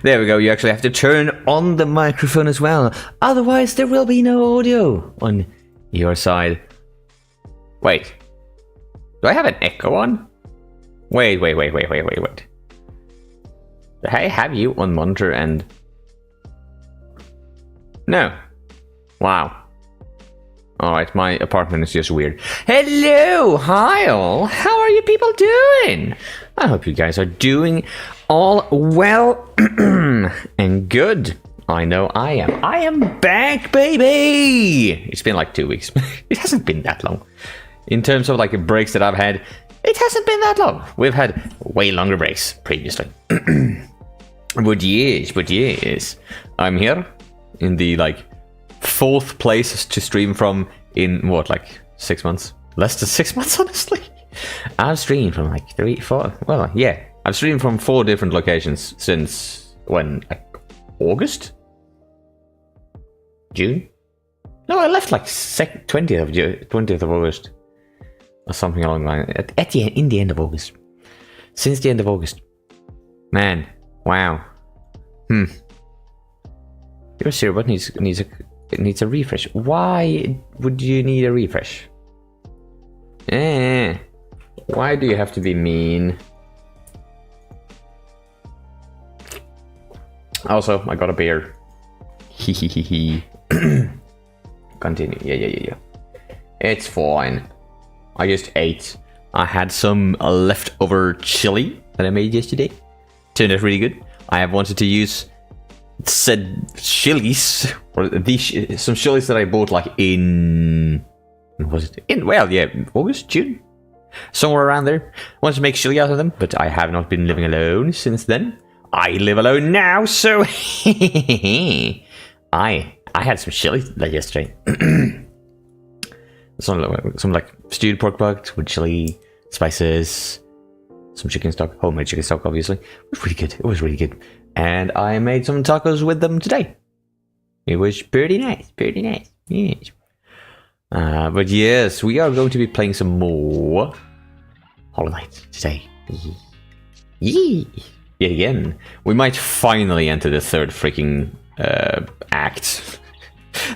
There we go. You actually have to turn on the microphone as well. Otherwise, there will be no audio on your side. Wait. Do I have an echo on? Wait. I have you on monitor and... No. Wow. Alright, my apartment is just weird. Hello! Hi all! How are you people doing? I hope you guys are doing all well and good. I know I am. I am back, baby! It's been like 2 weeks. It hasn't been that long. In terms of like breaks that I've had, it hasn't been that long. We've had way longer breaks previously. But yes. I'm here in the like 4th place to stream from in what, like 6 months? Less than 6 months, honestly. I've streamed from like 3, 4. Well, yeah, I've streamed from 4 different locations since when? Like August? June? No, I left like 20th of August. Or something along the line. In the end of August. Since the end of August. Man, wow. Your cereal bot needs a refresh. Why would you need a refresh? Why do you have to be mean? Also, I got a beer. Hehehehe. Continue. Yeah. It's fine. I just ate. I had some leftover chili that I made yesterday. Turned out really good. I have wanted to use said chilies, or some chilies that I bought like in... Was it in? Well, yeah, August, June? Somewhere around there. I wanted to make chili out of them, but I have not been living alone since then. I live alone now, so... I had some chili like yesterday. some like stewed pork butt with chili, spices, some chicken stock, homemade chicken stock, obviously. It was really good. And I made some tacos with them today. It was pretty nice. Yes. But yes, we are going to be playing some more Hollow Knight today. Yet again, we might finally enter the 3rd freaking act.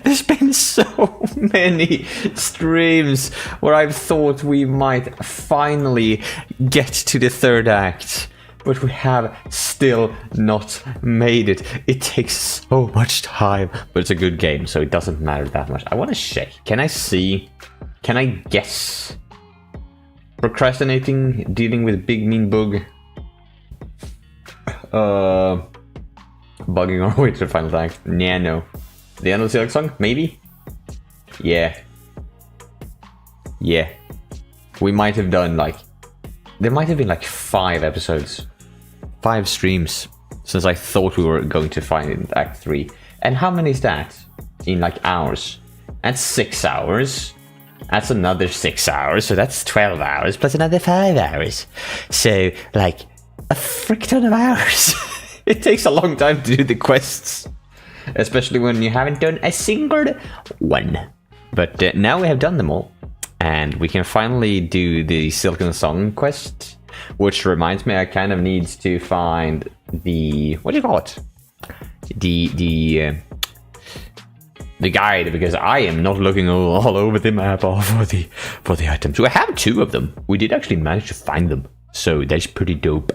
There's been so many streams where I've thought we might finally get to the 3rd act, but we have still not made it. It takes so much time, but it's a good game, so it doesn't matter that much. I want to check. Can I see? Can I guess? Procrastinating, dealing with big mean bug. Bugging our way to the final act. Yeah, no. The end of the Silksong? Maybe? Yeah. We might have done like... There might have been like 5 episodes. 5 streams since I thought we were going to find it in Act 3. And how many is that? In like hours? That's 6 hours. That's another 6 hours. So that's 12 hours plus another 5 hours. So like a frick ton of hours. It takes a long time to do the quests. Especially when you haven't done a single one. But now we have done them all. And we can finally do the Silksong quest. Which reminds me, I kind of need to find the... What do you call it? The guide, because I am not looking all over the map for the items. We have 2 of them. We did actually manage to find them. So that's pretty dope.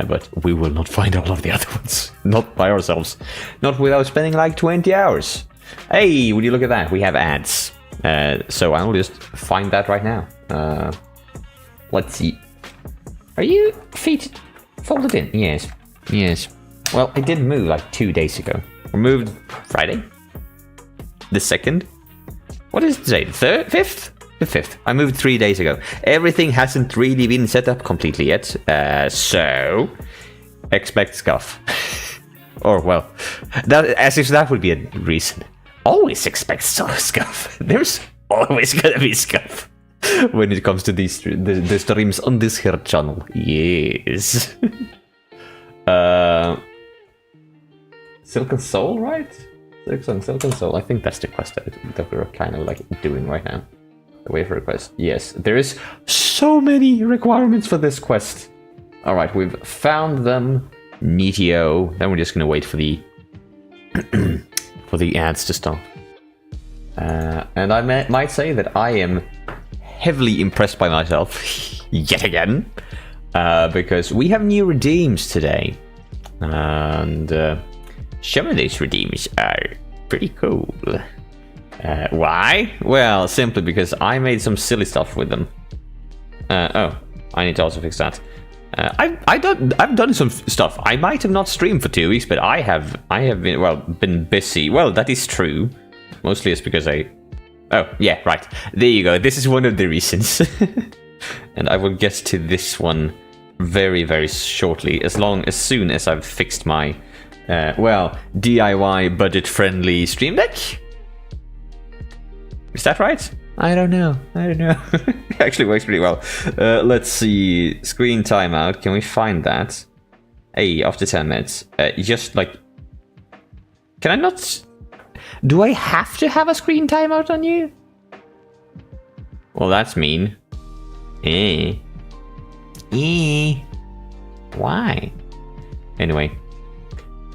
But we will not find all of the other ones. Not by ourselves. Not without spending like 20 hours. Hey, would you look at that? We have ads. So I'll just find that right now. Let's see. Are you feet folded in? Yes. Well, I did move like 2 days ago. We moved Friday? The 2nd? What is today? The 3rd? 5th? The 5th. I moved 3 days ago. Everything hasn't really been set up completely yet. So expect scuff. Or, well, as if that would be a reason. Always expect scuff. There's always gonna be scuff. When it comes to the streams on this here channel. Yes. Silk and Soul, right? Silk and Soul. I think that's the quest that we're kind of like doing right now. Wait for a quest. Yes, there is so many requirements for this quest. Alright, we've found them. Neatio. Then we're just gonna wait for the for the ads to stop. And I might say that I am heavily impressed by myself yet again, because we have new redeems today, and some of these redeems are pretty cool. Why? Well, simply because I made some silly stuff with them. Oh, I need to also fix that. I've done some stuff. I might have not streamed for 2 weeks, but I have been busy. Well, that is true. Mostly it's because oh yeah, right. There you go. This is one of the reasons. And I will get to this one very, very shortly, as soon as I've fixed my DIY budget-friendly stream deck. Is that right? I don't know. It actually works pretty well. Let's see. Screen timeout. Can we find that? Hey, after 10 minutes. Just like... Can I not... Do I have to have a screen timeout on you? Well, that's mean. Why? Anyway.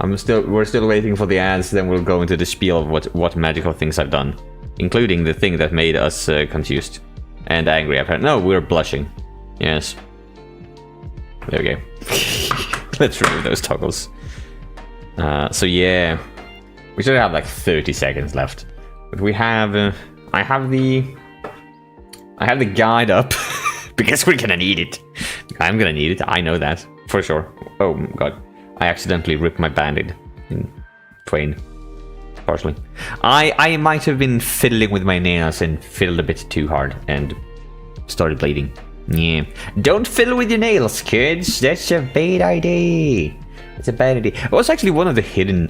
We're still waiting for the ads, then we'll go into the spiel of what magical things I've done. Including the thing that made us confused and angry. Apparently, no, we're blushing. Yes. There we go. Let's remove those toggles. So yeah, we should have like 30 seconds left. But we have. I have the guide up because we're gonna need it. I'm gonna need it. I know that for sure. Oh god, I accidentally ripped my band-aid in twain. Partially. I might have been fiddling with my nails and fiddled a bit too hard and started bleeding. Yeah. Don't fiddle with your nails, kids. That's a bad idea. It's a bad idea. It was actually one of the hidden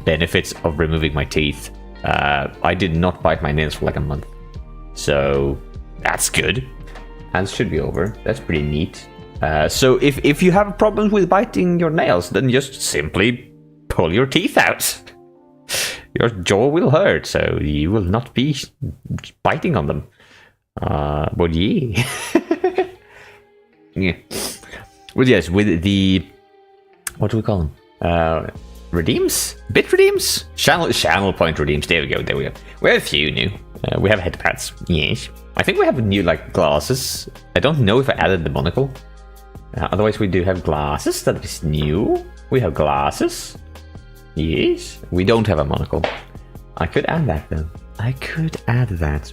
benefits of removing my teeth. I did not bite my nails for like a month. So that's good. And should be over. That's pretty neat. So if you have problems with biting your nails, then just simply pull your teeth out. Your jaw will hurt, so you will not be biting on them. But yeah. Yeah. Well, yes, with the... What do we call them? Redeems? Bit redeems? Channel point redeems. There we go. We have a few new. We have headpads. Yes. I think we have new, glasses. I don't know if I added the monocle. Otherwise, we do have glasses. That is new. We have glasses. Yes. We don't have a monocle. I could add that, though. I could add that.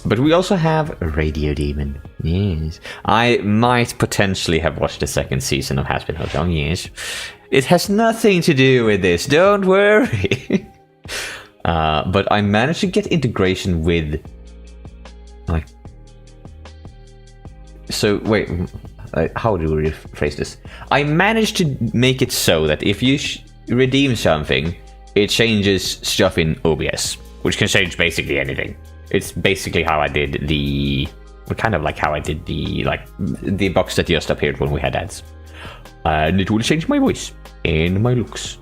But we also have Radio Demon. Yes. I might potentially have watched the second season of Has Been Hotel. Yes. It has nothing to do with this. Don't worry. But I managed to get integration with... So, wait... how do we rephrase this? I managed to make it so that if you redeem something, it changes stuff in OBS, which can change basically anything. It's basically how I did the... kind of like how I did the box that just appeared when we had ads. And it will change my voice and my looks.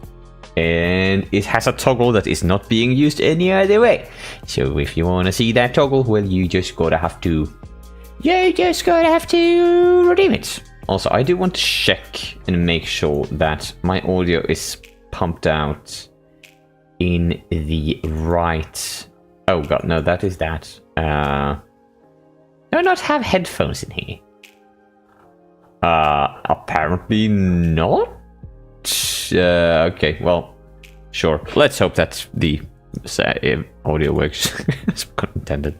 And it has a toggle that is not being used any other way. So if you want to see that toggle, well, you just gotta have to... You just gonna have to redeem it. Also, I do want to check and make sure that my audio is pumped out in the right... Oh god, no, that is that. Do I not have headphones in here? Apparently not. Okay, well, sure. Let's hope that the audio works as intended.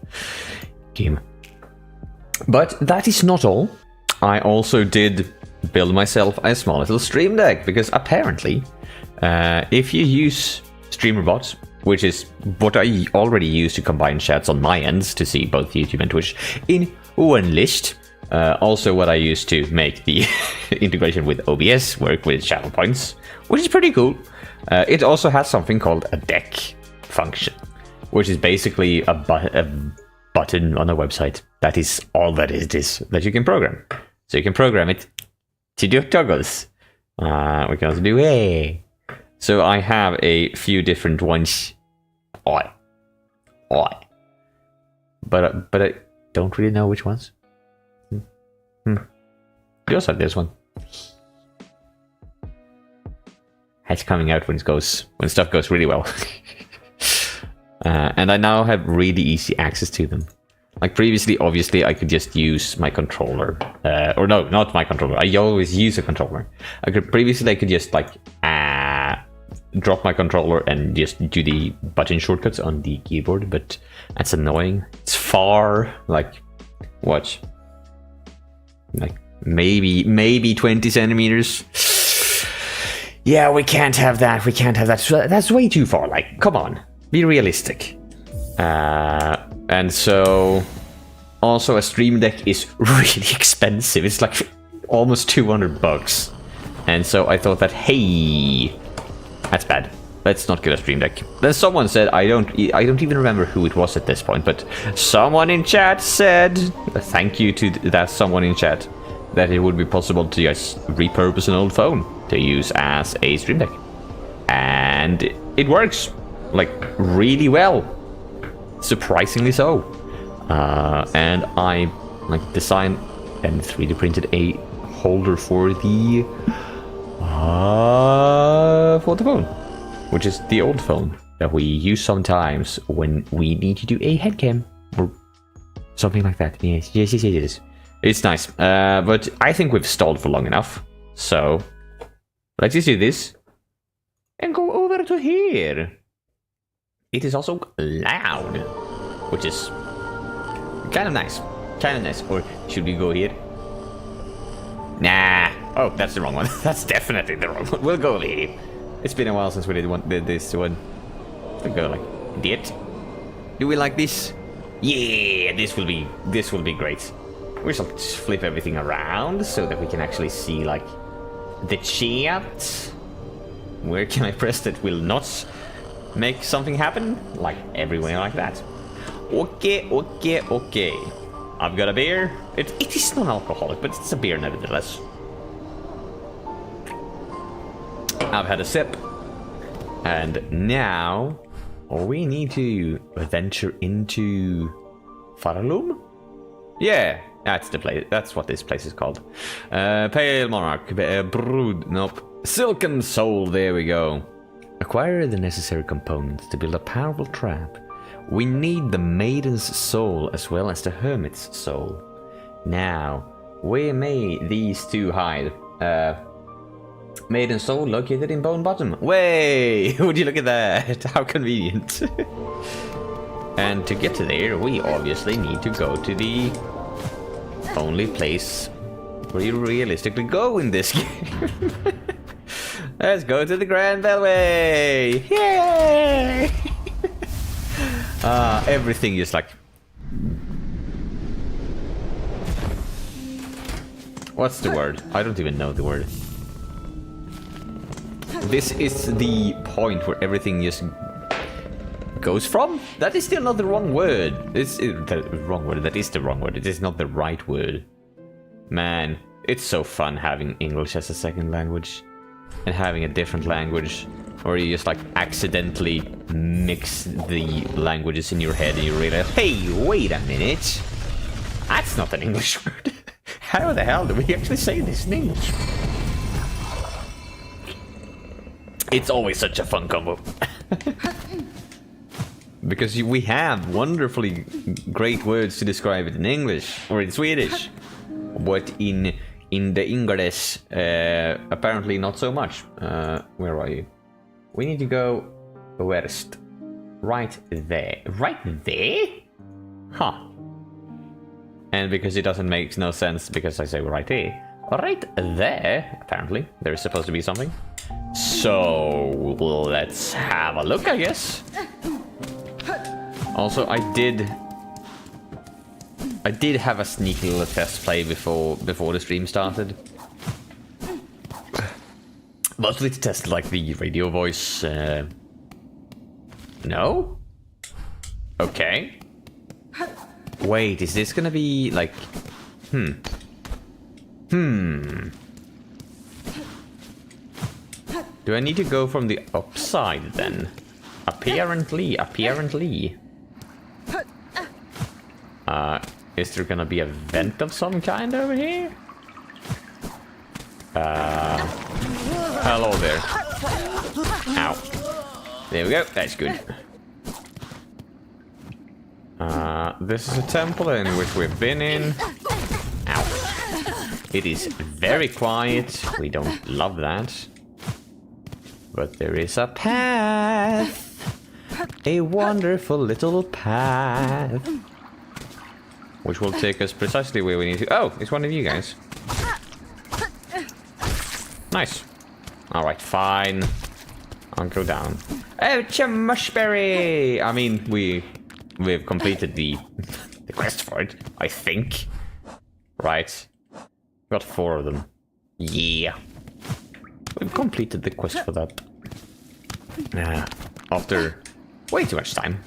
Game. But that is not all. I also did build myself a small little stream deck, because apparently, if you use StreamerBot, which is what I already use to combine chats on my ends to see both YouTube and Twitch in one list, also what I use to make the integration with OBS work with channel points, which is pretty cool. It also has something called a deck function, which is basically a button on a website. That is all that it is that you can program. So you can program it to do toggles. We can also do a. So I have a few different ones. But I don't really know which ones. You also have this one. It's coming out when stuff goes really well. And I now have really easy access to them. Like previously, obviously, I could just use my controller. Or no, not my controller. I always use a controller. Previously, I could just like drop my controller and just do the button shortcuts on the keyboard, but that's annoying. It's far, like, what? Like maybe 20 centimeters. Yeah, we can't have that. We can't have that. That's way too far. Like, come on, be realistic. And so, also a Stream Deck is really expensive. It's like almost $200. And so I thought that, hey, that's bad. Let's not get a Stream Deck. Then someone said, I don't even remember who it was at this point, but someone in chat said, thank you to that someone in chat, that it would be possible to just repurpose an old phone to use as a Stream Deck. And it works, like, really well. Surprisingly so. And I, like, designed and 3D printed a holder for the phone, which is the old phone that we use sometimes when we need to do a headcam or something like that. Yes. It's nice, but I think we've stalled for long enough. So let's just do this and go over to here. It is also loud, which is kind of nice. Or should we go here? Nah. Oh, that's the wrong one. That's definitely the wrong one. We'll go over here. It's been a while since we did this one. We'll go like this. Do we like this? Yeah, this will be great. We shall just flip everything around so that we can actually see like the chat. Where can I press that will not make something happen? Like everywhere like that. Okay. I've got a beer. It is non-alcoholic, but it's a beer nevertheless. I've had a sip. And now we need to venture into Faralum? Yeah, that's the place. That's what this place is called. Pale Monarch, Brood, nope. Silken Soul, there we go. Acquire the necessary components to build a powerful trap. We need the Maiden's Soul as well as the Hermit's Soul. Now, where may these two hide? Maiden's Soul located in Bone Bottom. Way! Would you look at that? How convenient. And to get to there, we obviously need to go to the only place where you realistically go in this game. Let's go to the Grand Bellway! Yay! Everything is like... What's the word? I don't even know the word. This is the point where everything just goes from? That is still not the wrong word. It's the wrong word. That is the wrong word. It is not the right word. Man, it's so fun having English as a second language. And having a different language. Or you just like accidentally mix the languages in your head and you realize, hey, wait a minute. That's not an English word. How the hell do we actually say this in English? It's always such a fun combo. Because we have wonderfully great words to describe it in English or in Swedish. But in the English, apparently not so much. Where are you? We need to go west. Right there. Right there? Huh. And because it doesn't make no sense because I say right there. Right there, apparently, there is supposed to be something. So, let's have a look, I guess. Also, I did have a sneaky little test play before the stream started. Mostly to test, like, the radio voice, No? Okay. Wait, is this gonna be, like... Do I need to go from the upside then? Apparently. Is there gonna be a vent of some kind over here? Hello there. Ow. There we go. That's good. This is a temple in which we've been in. Ow. It is very quiet. We don't love that. But there is a path. A wonderful little path. Which will take us precisely where we need to. Oh, it's one of you guys. Nice. Alright, fine. I'll go down. Oh, Chamushberry! I mean, we've completed the quest for it, I think. Right. Got 4 of them. Yeah. We've completed the quest for that. After way too much time.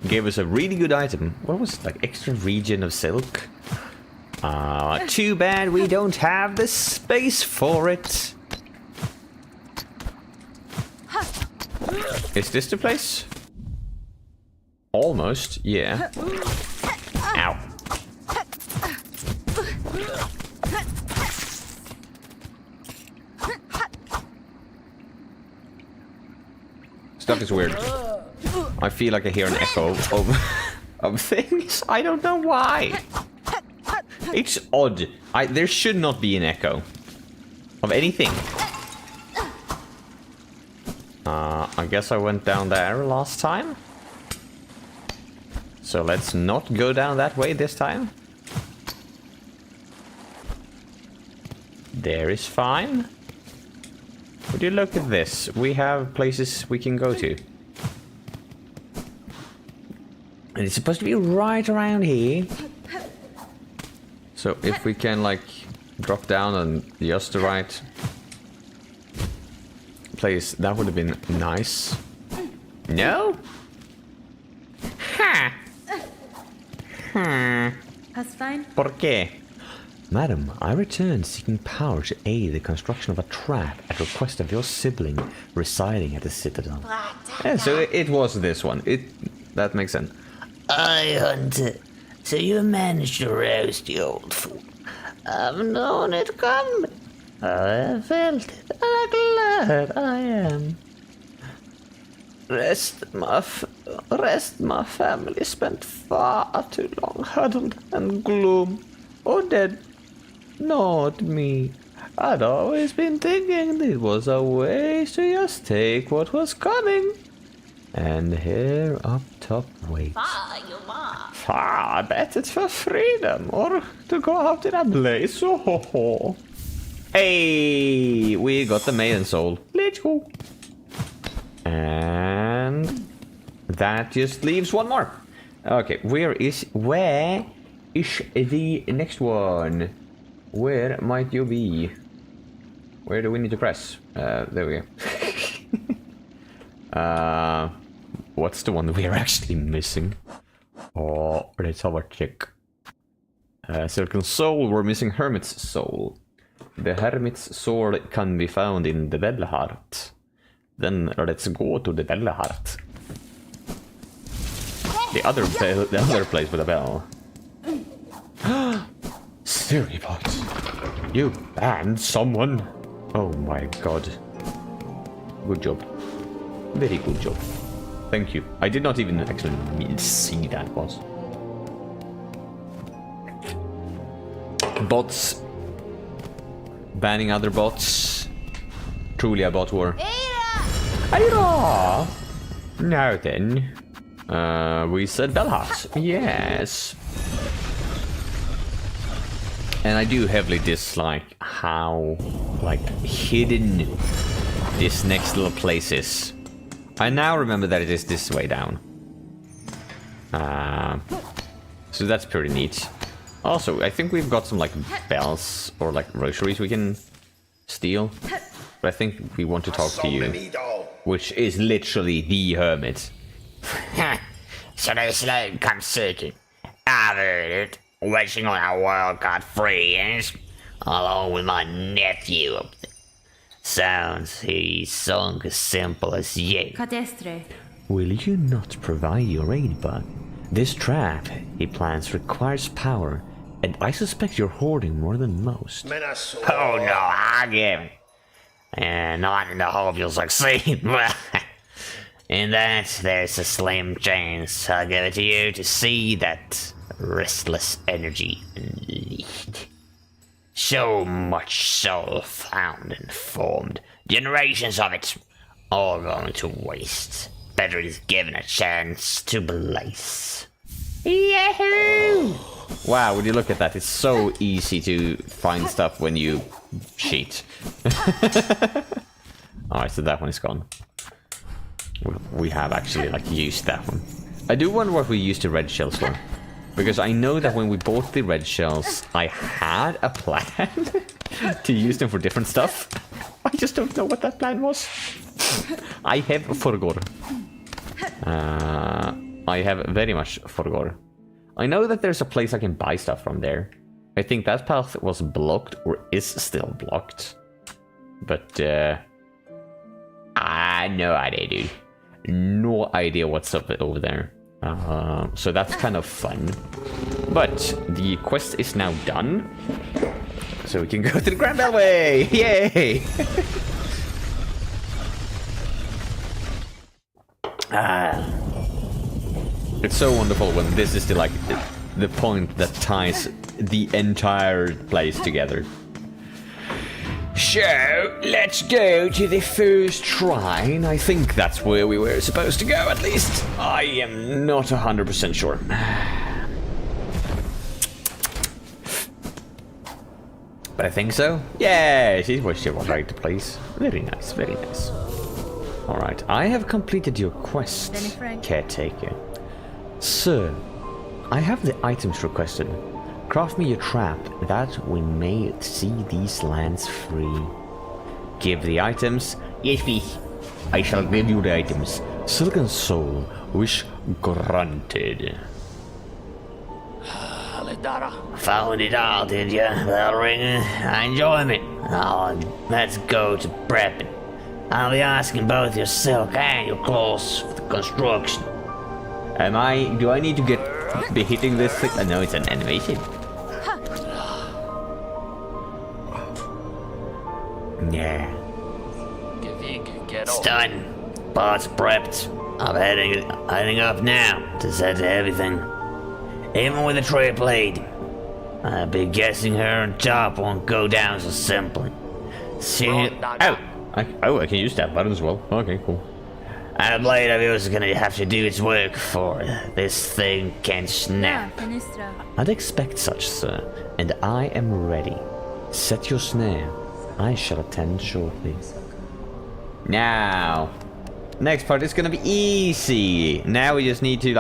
Gave us a really good item. What was it, like extra region of silk? Too bad we don't have the space for it. Is this the place? Almost, yeah. Ow. Stuff is weird. I feel like I hear an echo of things. I don't know why. It's odd. There should not be an echo of anything. I guess I went down there last time. So let's not go down that way this time. There is fine. Would you look at this? We have places we can go to. And it's supposed to be right around here. So if we can like drop down on just the right place, that would have been nice. No? Ha! That's fine. ¿Por qué? Madam, I returned seeking power to aid the construction of a trap at request of your sibling residing at the Citadel. Yeah, so it was this one. That makes sense. Aye, Hunter. So you managed to roast the old fool. I've known it coming. I felt it. I'm glad I am. Rest my family spent far too long huddled and gloom. Or dead. Not me. I'd always been thinking it was a waste to just take what was coming. And here up top waits. I bet it's for freedom or to go out in a blaze. Oh, ho, ho. Hey, we got the maiden soul. Let's go. And that just leaves one more. Okay, where is the next one? Where might you be? Where do we need to press? There we go. What's the one that we are actually missing? Oh, let's have a check. Silksong soul, we're missing Hermit's soul. The Hermit's soul can be found in the Bellheart. Then let's go to the Bellheart. The other place with a bell. Silksong, you banned someone. Oh my god. Good job. Very good job. Thank you. I did not even actually see that boss. Bots. Banning other bots. Truly a bot war. Aira! Now then. We said Bellheart. Yes. And I do heavily dislike how, like, hidden this next little place is. I now remember that it is this way down. So that's pretty neat. Also, I think we've got some, like, bells or, like, rosaries we can steal. But I think we want to talk to you, which is literally the hermit. So this load comes seeking. I've heard it. Wishing on our world got free, yes? Along with my nephew up there. Sounds he's sung as simple as you. Cadestre. Will you not provide your aid, bud? This trap he plans requires power And I suspect you're hoarding more than most. Oh no, I give it. And not in the hope you'll succeed. In that, there's a slim chance I'll give it to you to see that restless energy unleashed. So much soul found and formed. Generations of it. All going to waste. Better is given a chance to blaze. Yahoo! Wow, would you look at that? It's so easy to find stuff when you cheat. Alright, so that one is gone. We have actually, like, used that one. I do wonder what we used the red shells for. Because I know that when we bought the red shells, I had a plan to use them for different stuff. I just don't know what that plan was. I have forgot. I have very much forgot. I know that there's a place I can buy stuff from there. I think that path was blocked, or is still blocked. But, I have no idea, dude. No idea what's up over there. So that's kind of fun. But the quest is now done. So we can go to the Grand Beltway! Yay! It's so wonderful when this is the point that ties the entire place together. So, let's go to the first shrine. I think that's where we were supposed to go, at least. I am not 100% sure. But I think so. Yes, it was your right place. Very nice, very nice. Alright, I have completed your quest, caretaker. Sir, I have the items requested. Craft me a trap that we may see these lands free. Give the items. Yes, please. I shall give you the items. Silken soul, wish granted. Found it all, did ya? Bell ringing. Enjoyment. Oh, let's go to prepping. I'll be asking both your silk and your clothes for the construction. Do I need to be hitting this thing? No, it's an animation. Yeah. It's done. Parts prepped. I'm heading up now to set to everything. Even with a tray plate. I'll be guessing her on top won't go down so simply. See? Oh, I can use that button as well. Okay, cool. And a blade of yours is gonna have to do its work for this thing can snap. I'd expect such, sir, and I am ready. Set your snare. I shall attend shortly. Now, next part is gonna be easy. Now we just need to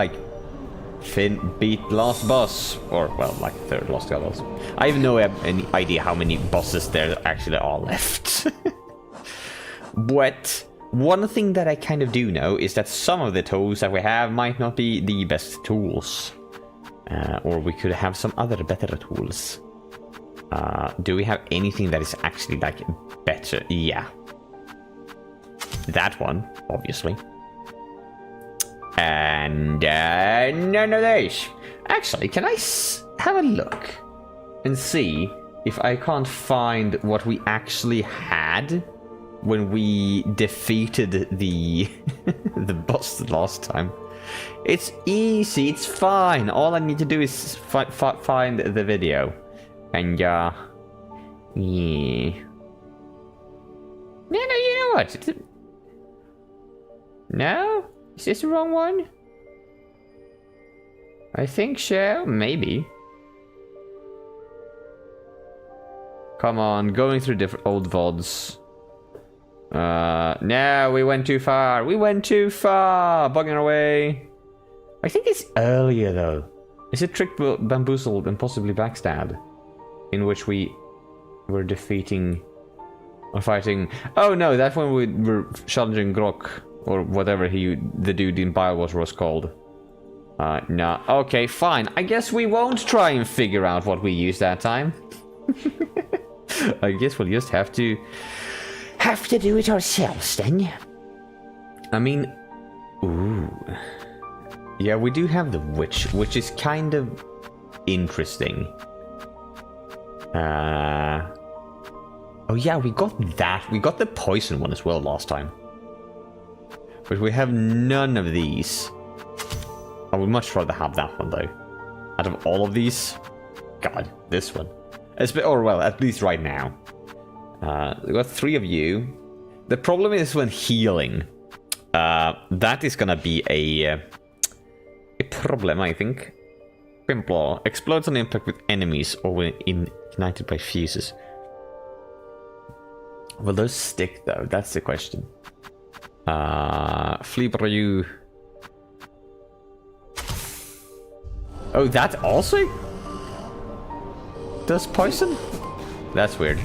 beat last boss, or well, like third last boss. I have no any idea how many bosses there actually are left. But one thing that I kind of do know is that some of the tools that we have might not be the best tools. Or we could have some other better tools. Do we have anything that is actually better? Yeah. That one, obviously. And none of those. Actually, can I have a look and see if I can't find what we actually had when we defeated the the boss last time? It's easy, it's fine. All I need to do is find the video. And yeah. No, you know what? No? Is this the wrong one? I think so, maybe. Come on, going through different old VODs. No, we went too far. We went too far. Bugging our way. I think it's earlier though. Is it Trick, Bamboozled, and possibly Backstab? In which we were defeating or fighting. Oh no, that's when we were challenging Grok or whatever the dude in Biowatch was called. No. Okay, fine. I guess we won't try and figure out what we used that time. I guess we'll just have to do it ourselves then. I mean, ooh. Yeah, we do have the witch, which is kind of interesting. Oh yeah, we got that. We got the poison one as well last time. But we have none of these. I would much rather have that one though. Out of all of these, God, this one. Or well, at least right now. We got 3 of you. The problem is when healing. That is gonna be a problem, I think. Pimplaw explodes on impact with enemies or when ignited by fuses. Will those stick though? That's the question. Fleabra, you. Oh, that also does poison? That's weird.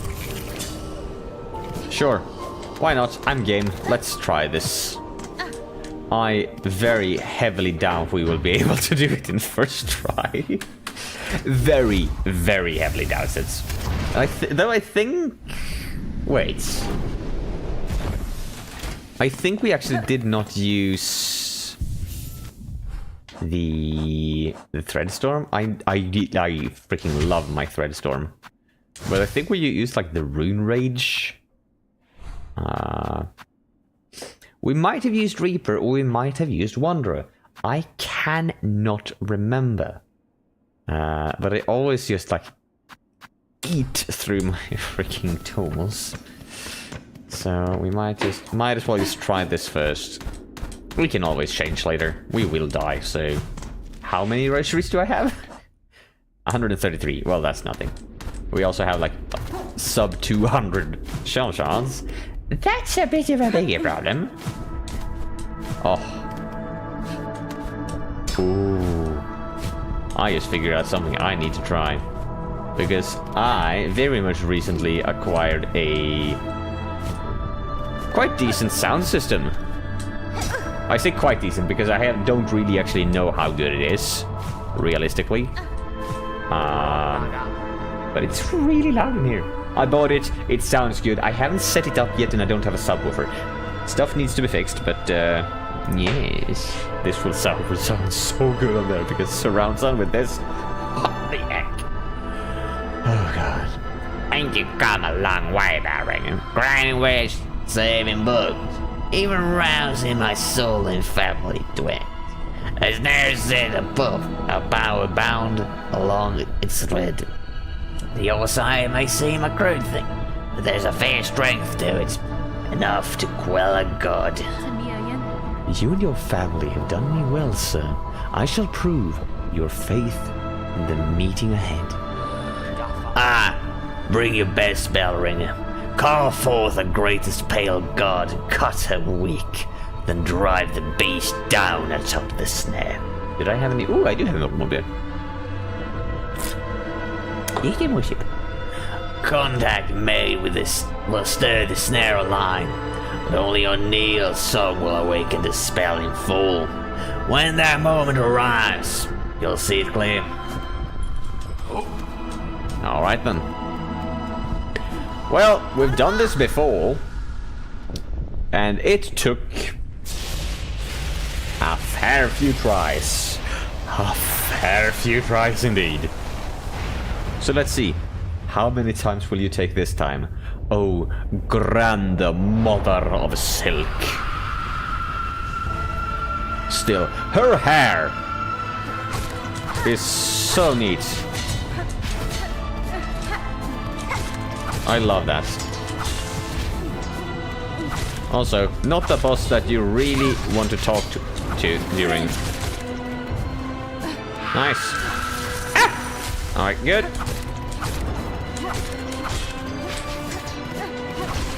Sure. Why not? I'm game. Let's try this. I very heavily doubt we will be able to do it in first try. Very, very heavily doubt it. Though I think... Wait. I think we actually did not use the Threadstorm. I freaking love my Threadstorm. But I think we used like the Rune Rage. We might have used Reaper or we might have used Wanderer. I cannot remember. But I always just like eat through my freaking tools. So we might as well just try this first. We can always change later. We will die, so... How many rosaries do I have? 133. Well, that's nothing. We also have like sub 200 shell shards. That's a bit of a bigger problem. Oh. Ooh. I just figured out something I need to try. Because I very much recently acquired a quite decent sound system. I say quite decent because I don't really actually know how good it is, realistically. But it's really loud in here. I bought it, it sounds good. I haven't set it up yet and I don't have a subwoofer. Stuff needs to be fixed, but yes. This will sound so good on there because surround sound with this. Holy heck. Oh god. Ain't you come a long way, Baron? Grinding ways, saving bugs, even rousing my soul and family twins. As near said above, a power bound along its thread. The other side may seem a crude thing, but there's a fair strength to it, enough to quell a god. You and your family have done me well, sir. I shall prove your faith in the meeting ahead. Bring your best spell ringer. Call forth the greatest pale god and cut her weak. Then drive the beast down atop the snare. Did I have any? Ooh, I do have an automobile. You can worship. Contact made with this will stir the snare aligned. But only O'Neill's song will awaken the spell in full. When that moment arrives, you'll see it clear. Alright then. Well, we've done this before. And it took a fair few tries. A fair few tries indeed. So let's see. How many times will you take this time? Oh, grand mother of silk. Still, her hair is so neat. I love that. Also, not the boss that you really want to talk to during. Nice. Ah! Alright, good.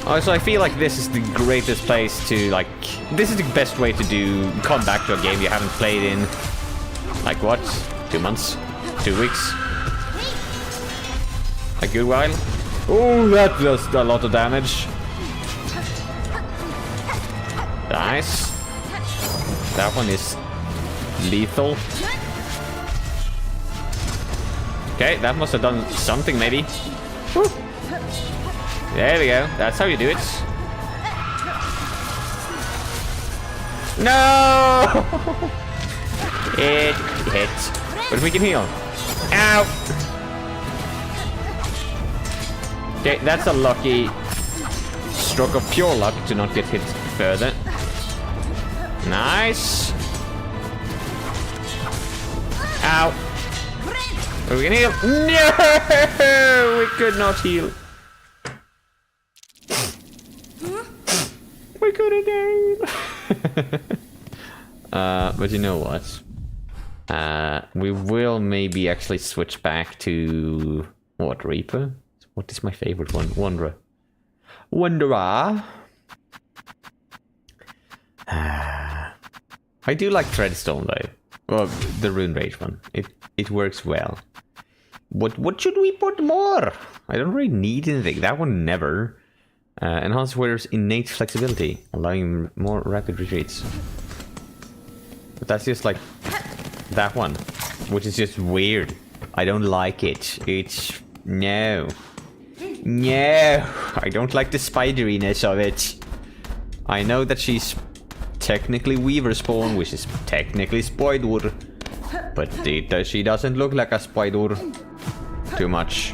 Also, I feel like this is the greatest place to, like... This is the best way to come back to a game you haven't played in... Like what? 2 months? 2 weeks? A good while? Oh, that does a lot of damage. Nice. That one is lethal. Okay, that must have done something, maybe. Woo. There we go. That's how you do it. No! It hit. But we can heal. Ow! Okay, that's a lucky stroke of pure luck to not get hit further. Nice. Ow. We can heal. No! We could not heal. We couldn't heal. But you know what? We will maybe actually switch back to... What, Reaper? What is my favorite one? Wanderer. Wanderer. I do like Threadstone though. Well, the Rune Rage one. It works well. What should we put more? I don't really need anything. That one never. Enhanced wearer's innate flexibility, allowing more rapid retreats. But that's just like that one, which is just weird. I don't like it. It's no. I don't like the spideriness of it. I know that she's technically Weaver spawn, which is technically spider, but she doesn't look like a spider too much.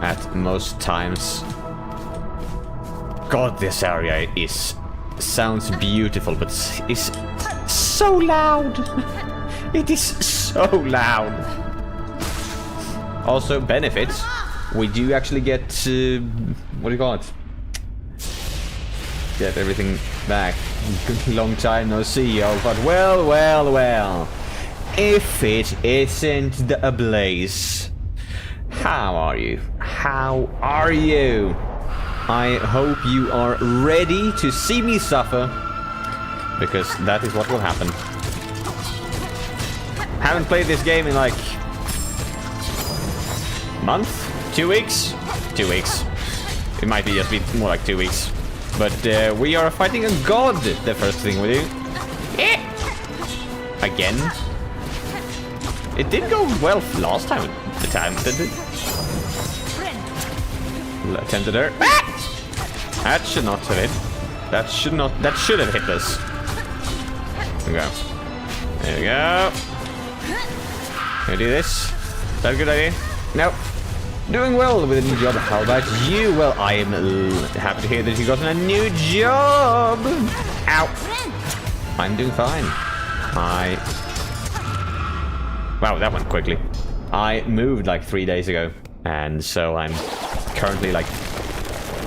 At most times. God, this area sounds beautiful, but it's so loud. It is so loud. Also, benefits. We do actually get what do you call it? Get everything back. Long time no see, y'all. But well. If it isn't the Ablaze. How are you? How are you? I hope you are ready to see me suffer, because that is what will happen. Haven't played this game in like month? 2 weeks? 2 weeks. It might be just be more like 2 weeks. But we are fighting a god, the first thing we do. Again. It did go well last time. The time did it? Attempted her. That should not have hit. That should have hit us. There we go. There we go. Can I do this? Is that a good idea? Nope. Doing well with a new job. How about you? Well, I am happy to hear that you got a new job. Ow. I'm doing fine. Wow, that went quickly. I moved like 3 days ago, and so I'm currently like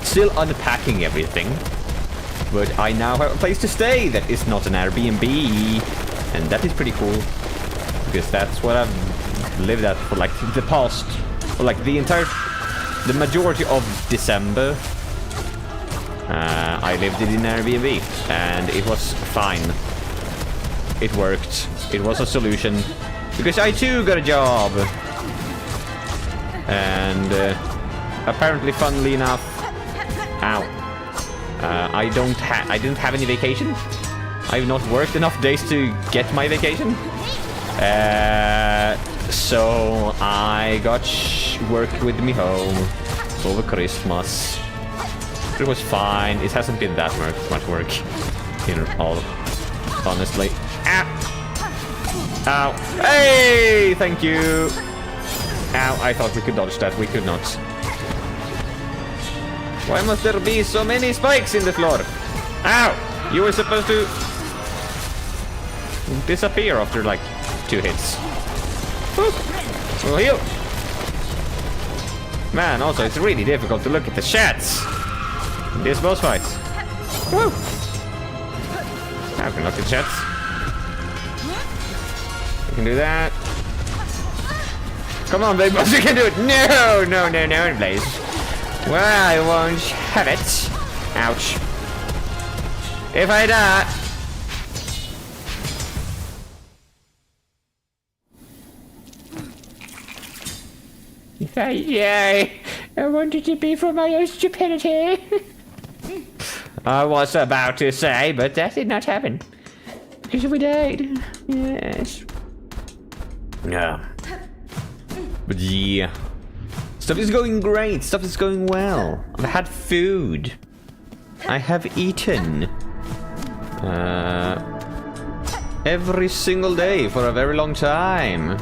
still unpacking everything. But I now have a place to stay that is not an Airbnb, and that is pretty cool, because that's what I've lived at for like the past, or like the majority of December. I lived in an Airbnb, and it was fine. It worked. It was a solution, because I too got a job. And apparently, funnily enough, I didn't have any vacation. I've not worked enough days to get my vacation. So I got work with me home over Christmas. It was fine. It hasn't been that much work in all, honestly. Ow! Ow! Hey! Thank you! Ow, I thought we could dodge that. We could not. Why must there be so many spikes in the floor? Ow! You were supposed to disappear after like 2 hits. We'll heal. Man, also it's really difficult to look at the chats in these boss fights. Woo! I can look at the chats. You can do that. Come on, baby, you can do it. No, Blaze. Well, I won't have it. Ouch. If I die. Yay! I wanted to be for my own stupidity. I was about to say, but that did not happen. Because we died. Yes. Yeah. But yeah. Stuff is going great. Stuff is going well. I've had food. I have eaten. Every single day for a very long time.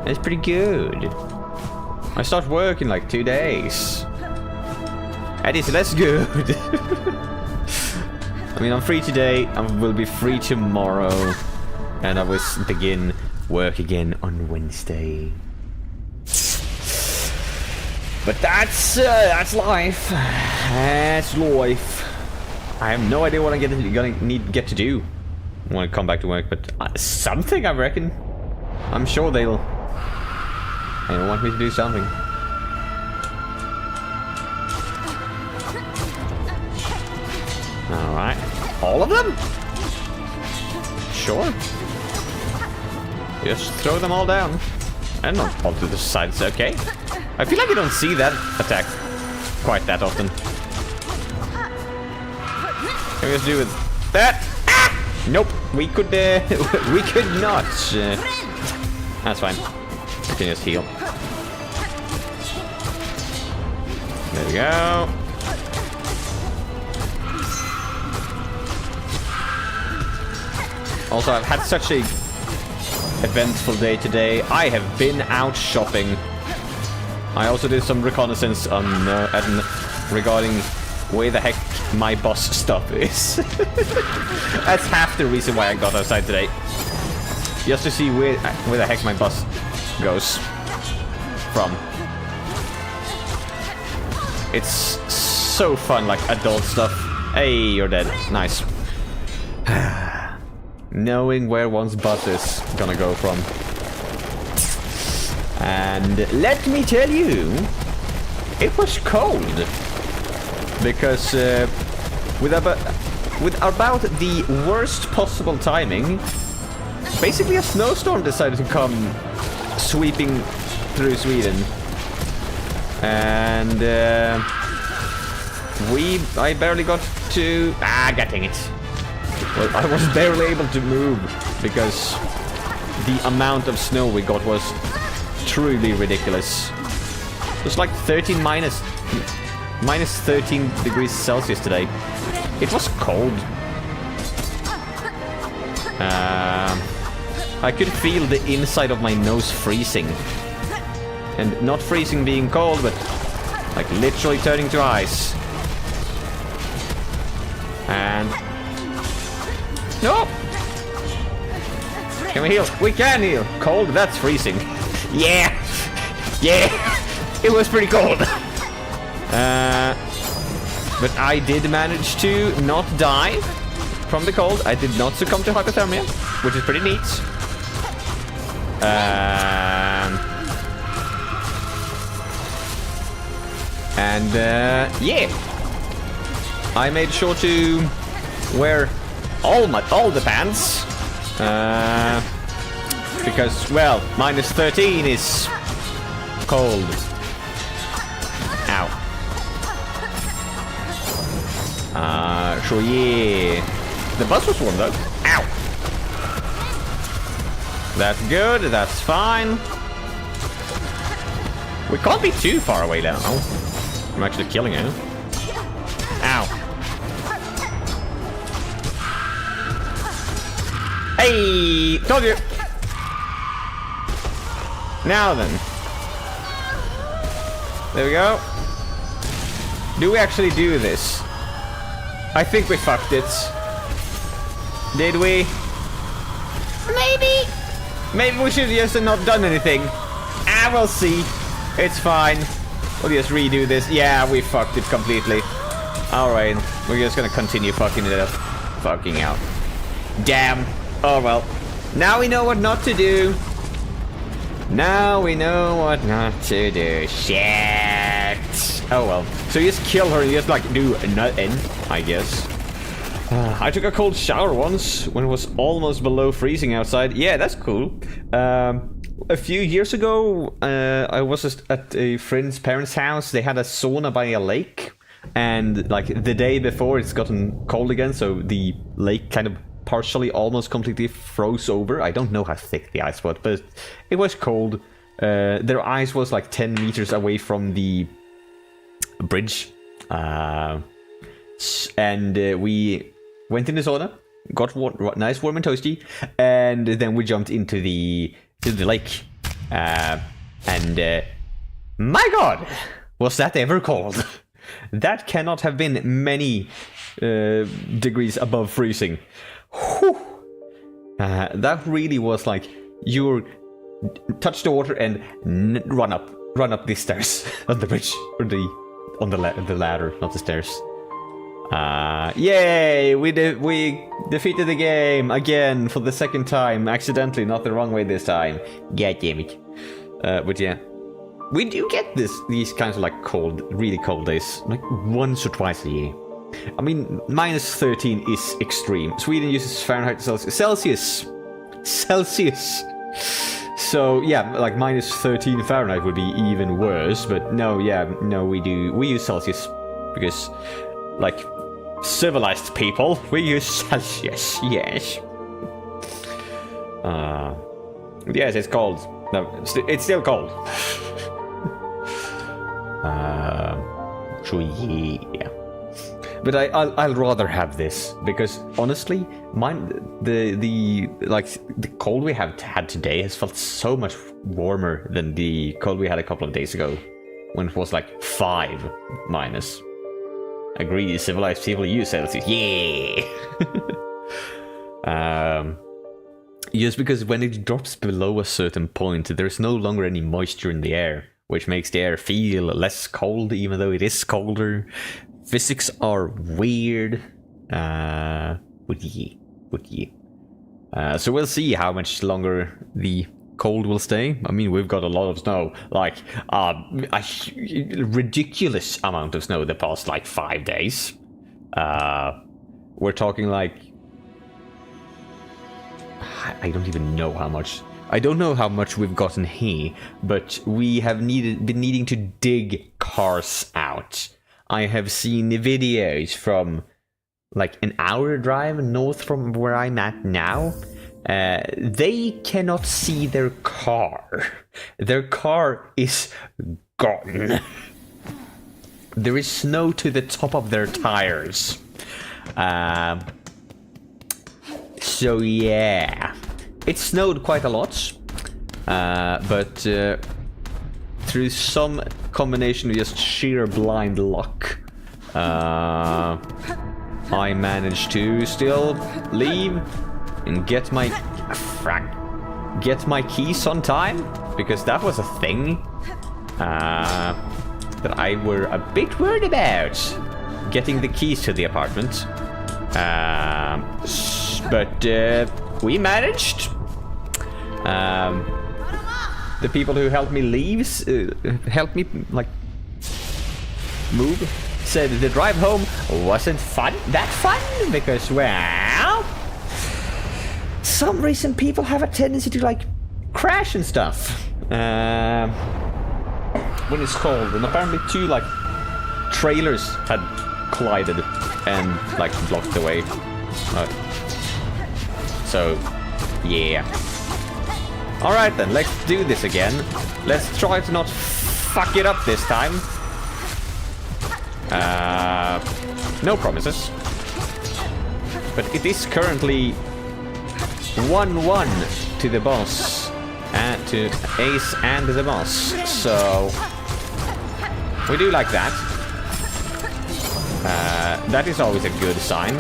It's pretty good. I start work in like 2 days. That is less good. I mean, I'm free today, I will be free tomorrow, and I will begin work again on Wednesday. But that's life. That's life. I have no idea what I'm gonna get to do when I come back to work, but something, I reckon. I'm sure they'll want me to do something. Alright. All of them? Sure. Just throw them all down. And not fall to the sides, okay. I feel like you don't see that attack quite that often. Can we just do with that? Ah! Nope. We could we could not. That's fine. I can just heal. There we go. Also, I've had such a eventful day today. I have been out shopping. I also did some reconnaissance on regarding where the heck my boss stuff is. That's half the reason why I got outside today. Just to see where the heck my boss goes from. It's so fun, like adult stuff. Hey, you're dead. Nice. Knowing where one's butt is gonna go from. And let me tell you, it was cold. Because with about the worst possible timing, basically a snowstorm decided to come sweeping through Sweden. And I barely got to... dang it. Well, I was barely able to move because the amount of snow we got was truly ridiculous. It was like minus 13 degrees Celsius today. It was cold. I could feel the inside of my nose freezing. And not freezing being cold, but like literally turning to ice. And... no! Can we heal? We can heal! Cold? That's freezing. Yeah! Yeah! It was pretty cold. But I did manage to not die from the cold. I did not succumb to hypothermia, which is pretty neat. Yeah. I made sure to wear all the pants. Because, well, minus 13 is cold. Ow. So yeah. The bus was warm though. Ow. That's good, that's fine. We can't be too far away now. I'm actually killing it. Ow. Hey! Told you! Now then. There we go. Do we actually do this? I think we fucked it. Did we? Maybe. Maybe we should just have not done anything. We'll see. It's fine. We'll just redo this. Yeah, we fucked it completely. Alright. We're just gonna continue fucking it up. Fucking out. Damn. Oh well. Now we know what not to do. Now we know what not to do. Shit. Oh well. So you just kill her, you just like do nothing, I guess. I took a cold shower once when it was almost below freezing outside. Yeah, that's cool. A few years ago, I was just at a friend's parents' house. They had a sauna by a lake. And like the day before, it's gotten cold again. So the lake kind of partially, almost completely froze over. I don't know how thick the ice was, but it was cold. Their ice was like 10 meters away from the bridge. And we went in the sauna, got nice warm and toasty, and then we jumped into the lake. And My god! Was that ever cold? That cannot have been many degrees above freezing. Whew. That really was like you touch the water and run up the stairs on the bridge or on the ladder, not the stairs. Yay! We defeated the game again for the second time, accidentally, not the wrong way this time. God damn it! But yeah, we do get these kinds of like really cold days, like once or twice a year. I mean, minus 13 is extreme. Sweden uses Fahrenheit to Celsius. So yeah, like minus 13 Fahrenheit would be even worse. But no, we use Celsius because, like, civilized people, we use Celsius. Yes. Yes, it's cold. No, it's still cold. So yeah. But I'll rather have this because honestly, the cold we have had today has felt so much warmer than the cold we had a couple of days ago, when it was like 5 minus. Agree, civilized people use Celsius. Yeah. Just because when it drops below a certain point, there's no longer any moisture in the air, which makes the air feel less cold, even though it is colder. Physics are weird. So we'll see how much longer the cold will stay. I mean, we've got a lot of snow, like a ridiculous amount of snow the past like 5 days. We're talking like, I don't even know how much. I don't know how much we've gotten here, but we have been needing to dig cars out. I have seen videos from like an hour drive north from where I'm at now. They cannot see their car. Their car is gone. There is snow to the top of their tires. So yeah, it snowed quite a lot, but through some combination of just sheer blind luck, I managed to still leave and get my keys on time, because that was a thing that I were a bit worried about, getting the keys to the apartment. But we managed. The people who helped me leave, helped me like move, said the drive home wasn't that fun because, well, some reason people have a tendency to like crash and stuff when it's cold, and apparently 2 like trailers had collided and like blocked the way. So yeah. Alright then, let's do this again. Let's try to not fuck it up this time. No promises. But it is currently 1-1 to the boss. And to Ace and the boss. So we do like that. That is always a good sign.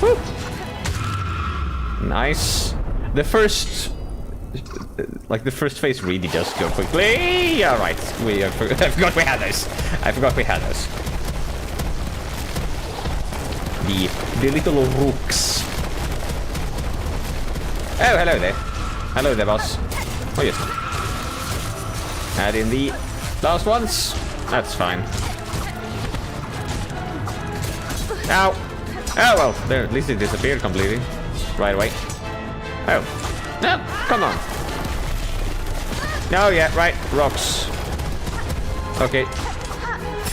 Woo. Nice. The first phase really does go quickly. All right, I forgot we had those. The little rooks. Oh, hello there. Hello there, boss. Oh yes. Add in the last ones. That's fine. Ow. Oh, well, there, at least it disappeared completely. Right away. Oh. No, come on. No, yeah, right, rocks. Okay.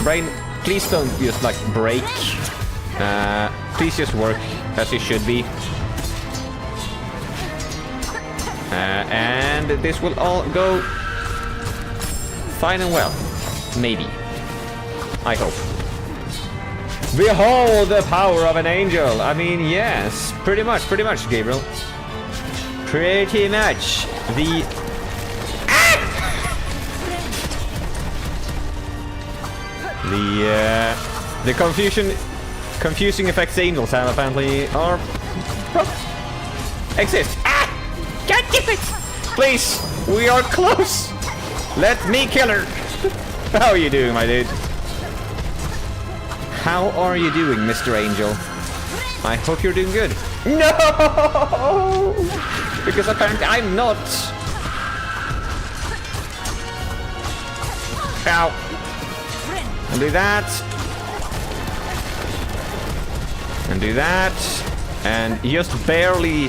Brain, please don't just, like, break. Please just work as you should be. And this will all go fine and well. Maybe. I hope. Behold the power of an angel. I mean, yes, pretty much, Gabriel. pretty much the... The confusing effects angels have apparently are... exist. God damn it! Please, we are close! Let me kill her! How are you doing, my dude? How are you doing, Mr. Angel? I hope you're doing good. No! Because apparently I'm not. Ow. And do that. And do that. And just barely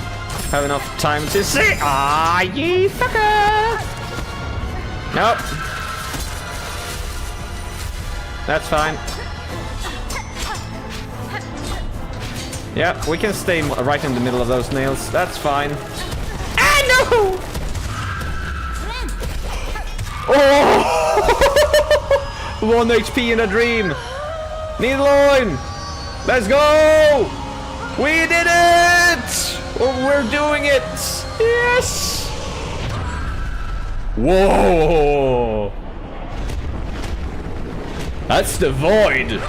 have enough time to say, ah, ye fucker! Nope. That's fine. Yeah, we can stay right in the middle of those nails. That's fine. Ah, no! Oh! 1 HP in a dream. Needleoin! Let's go! We did it! We're doing it! Yes! Whoa! That's the void!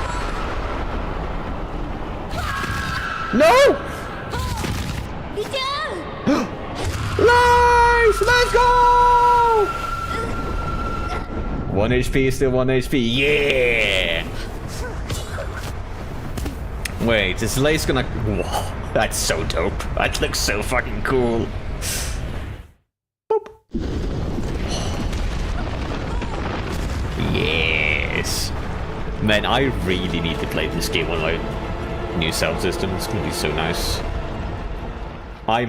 No! Nice! Let's go! 1 HP is still 1 HP. Yeah! Wait, is Lay's gonna... Whoa, that's so dope. That looks so fucking cool. Boop. Yes. Man, I really need to play this game on my new sound system. It's gonna be so nice. I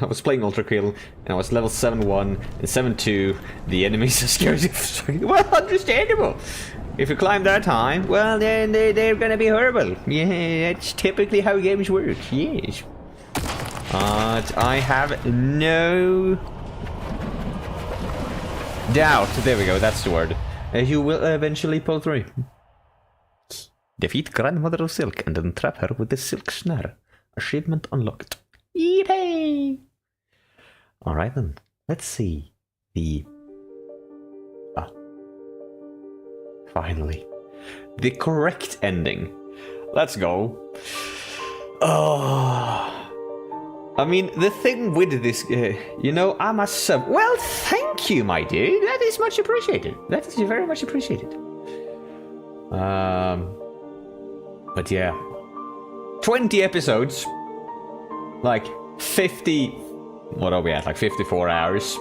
was playing Ultra Kill and I was level 7-1 and 7-2. The enemies are scary. Well, understandable. If you climb that high, well, then they're gonna be horrible. Yeah, that's typically how games work. Yes. But I have no doubt. There we go. That's the word. You will eventually pull through. Defeat Grandmother of Silk and entrap her with the silk snare. Achievement unlocked. Yay! Alright then, let's see the... finally. The correct ending. Let's go. Oh... I mean, the thing with this, you know, I'm a sub... Well, thank you, my dude. That is much appreciated. That is very much appreciated. But yeah. 20 episodes. Like 50... What are we at? Like 54 hours.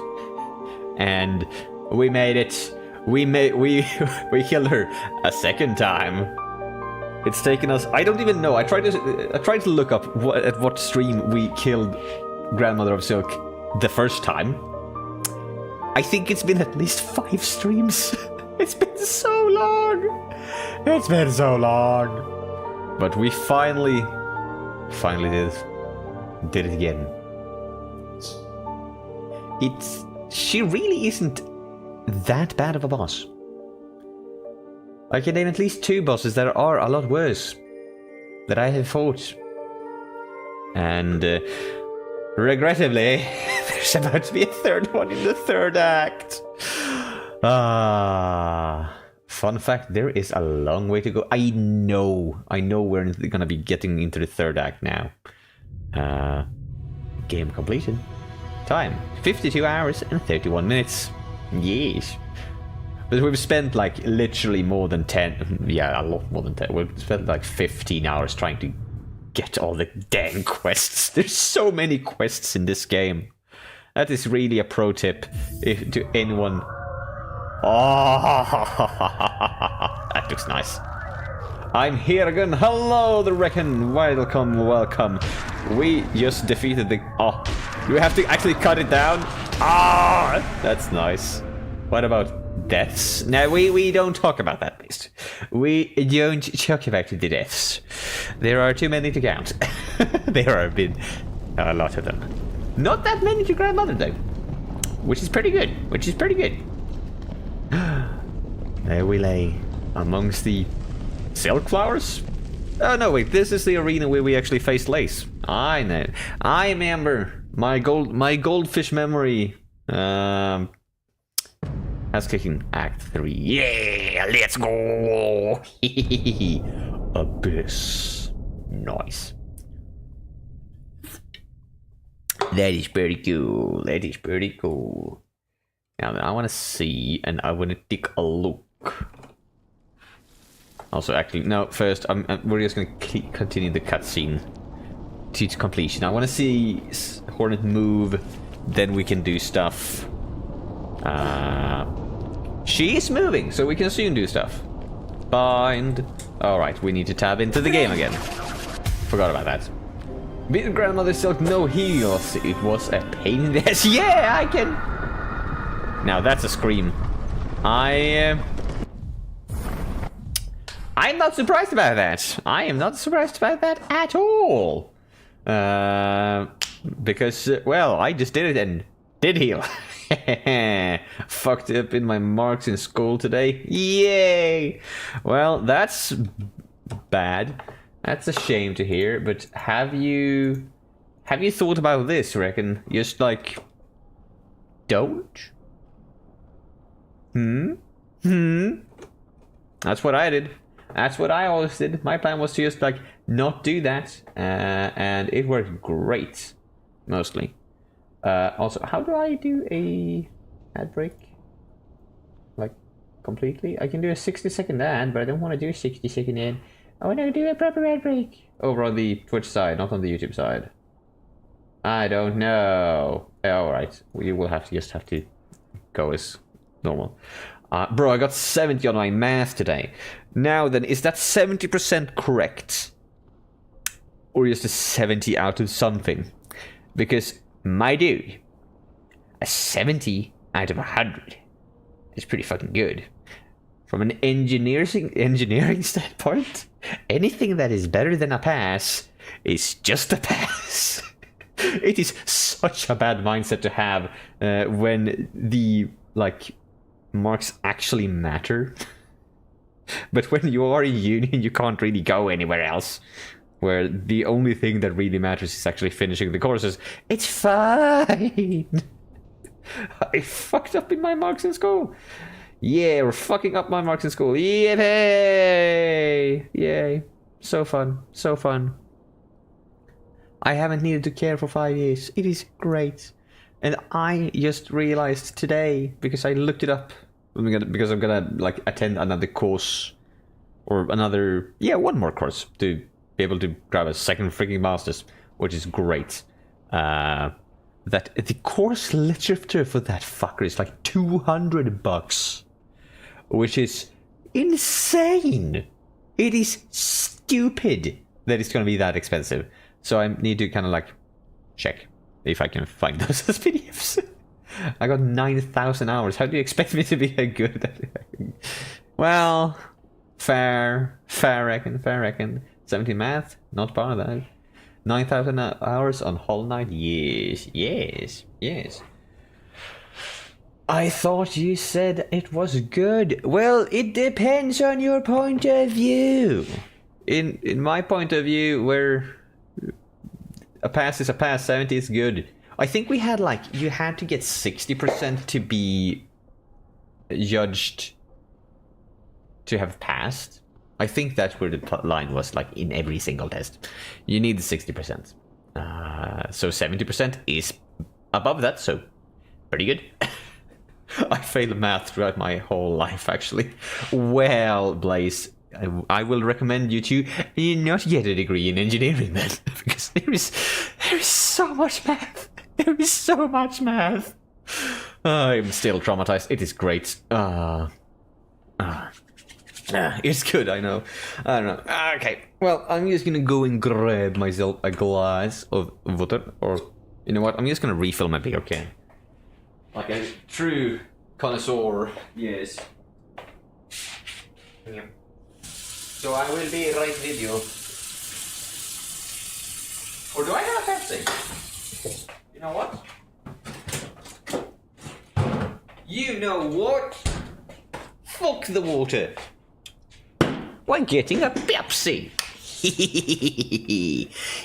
And we made it. We killed her a second time. It's taken us... I don't even know. I tried to look up at what stream we killed Grandmother of Silk the first time. I think it's been at least 5 streams. It's been so long. It's been so long. But we finally did it again. She really isn't that bad of a boss. I can name at least 2 bosses that are a lot worse that I have fought. And regrettably, there's about to be a 3rd one in the 3rd act. Fun fact, there is a long way to go. I know we're gonna be getting into the 3rd act now. Game completed. Time 52 hours and 31 minutes. Yes. But we've spent like literally more than 10, yeah, a lot more than 10. We've spent like 15 hours trying to get all the dang quests. There's so many quests in this game. That is really a pro tip to anyone. Oh, that looks nice. I'm here again. Hello, the Reckon. Welcome. We just defeated the... Oh, do we have to actually cut it down? Ah, that's nice. What about deaths? No, we don't talk about that, please. We don't talk about the deaths. There are too many to count. There have been a lot of them. Not that many to Grandmother, though. Which is pretty good. There we lay amongst the silk flowers. Oh no, wait, this is the arena where we actually faced Lace. I know. I remember My goldfish memory. That's kicking Act 3. Yeah, let's go. Abyss. Nice. That is pretty cool. That is pretty cool. Now I want to see, and I want to take a look. Also, actually, no. First, we're just going to continue the cutscene to its completion. I want to see Hornet move. Then we can do stuff. She is moving, so we can soon do stuff. Bind. Alright, we need to tab into the game again. Forgot about that. Beat Grandmother Silk, no heals. It was a pain in the ass. Yeah, I can. Now that's a scream. I'm not surprised about that. I am not surprised about that at all. Because, well, I just did it and did heal. Fucked up in my marks in school today. Yay! Well, that's bad. That's a shame to hear, but have you thought about this, reckon? Just like don't? That's what I did. That's what I always did. My plan was to just like not do that, and it worked great, mostly. Also, how do I do a ad break? Like completely? I can do a 60-second ad, but I don't want to do a 60-second ad. I want to do a proper ad break. Over on the Twitch side, not on the YouTube side. I don't know. Alright, we will just have to go as normal. Bro, I got 70 on my math today. Now then, is that 70% correct? Or just a 70 out of something? Because, my dude, a 70 out of 100 is pretty fucking good. From an engineering standpoint, anything that is better than a pass is just a pass. It is such a bad mindset to have when the, like, marks actually matter. But when you are in union, you can't really go anywhere else. Where the only thing that really matters is actually finishing the courses. It's fine! I fucked up in my marks in school. Yeah, we're fucking up my marks in school. Yippee! Yay. So fun. So fun. I haven't needed to care for 5 years. It is great. And I just realized today, because I looked it up, because I'm gonna like attend another course, or another, one more course to be able to grab a second freaking master's, which is great. That the course literature for that fucker is like $200, which is insane. It is stupid that it's gonna be that expensive. So I need to kind of like check if I can find those as PDFs. I got 9,000 hours. How do you expect me to be a good at it? Well, fair reckon. 17 math, not part of that. 9,000 hours on Hollow Knight. Yes. I thought you said it was good. Well, it depends on your point of view. In my point of view, where a pass is a pass, 70 is good. I think we had like, you had to get 60% to be judged to have passed. I think that's where the line was, like in every single test. You need 60%. So 70% is above that, so pretty good. I failed math throughout my whole life, actually. Well, Blaze, I will recommend you to not get a degree in engineering then, because there is so much math. There is so much math. I'm still traumatized. It is great. It's good, I know. I don't know. Okay, well, I'm just gonna go and grab myself a glass of water, or you know what? I'm just gonna refill my beer can. Like a true connoisseur, yes. Yeah. So I will be right with you. Or do I have a Pepsi? You know what? You know what? Fuck the water. We're getting a Pepsi.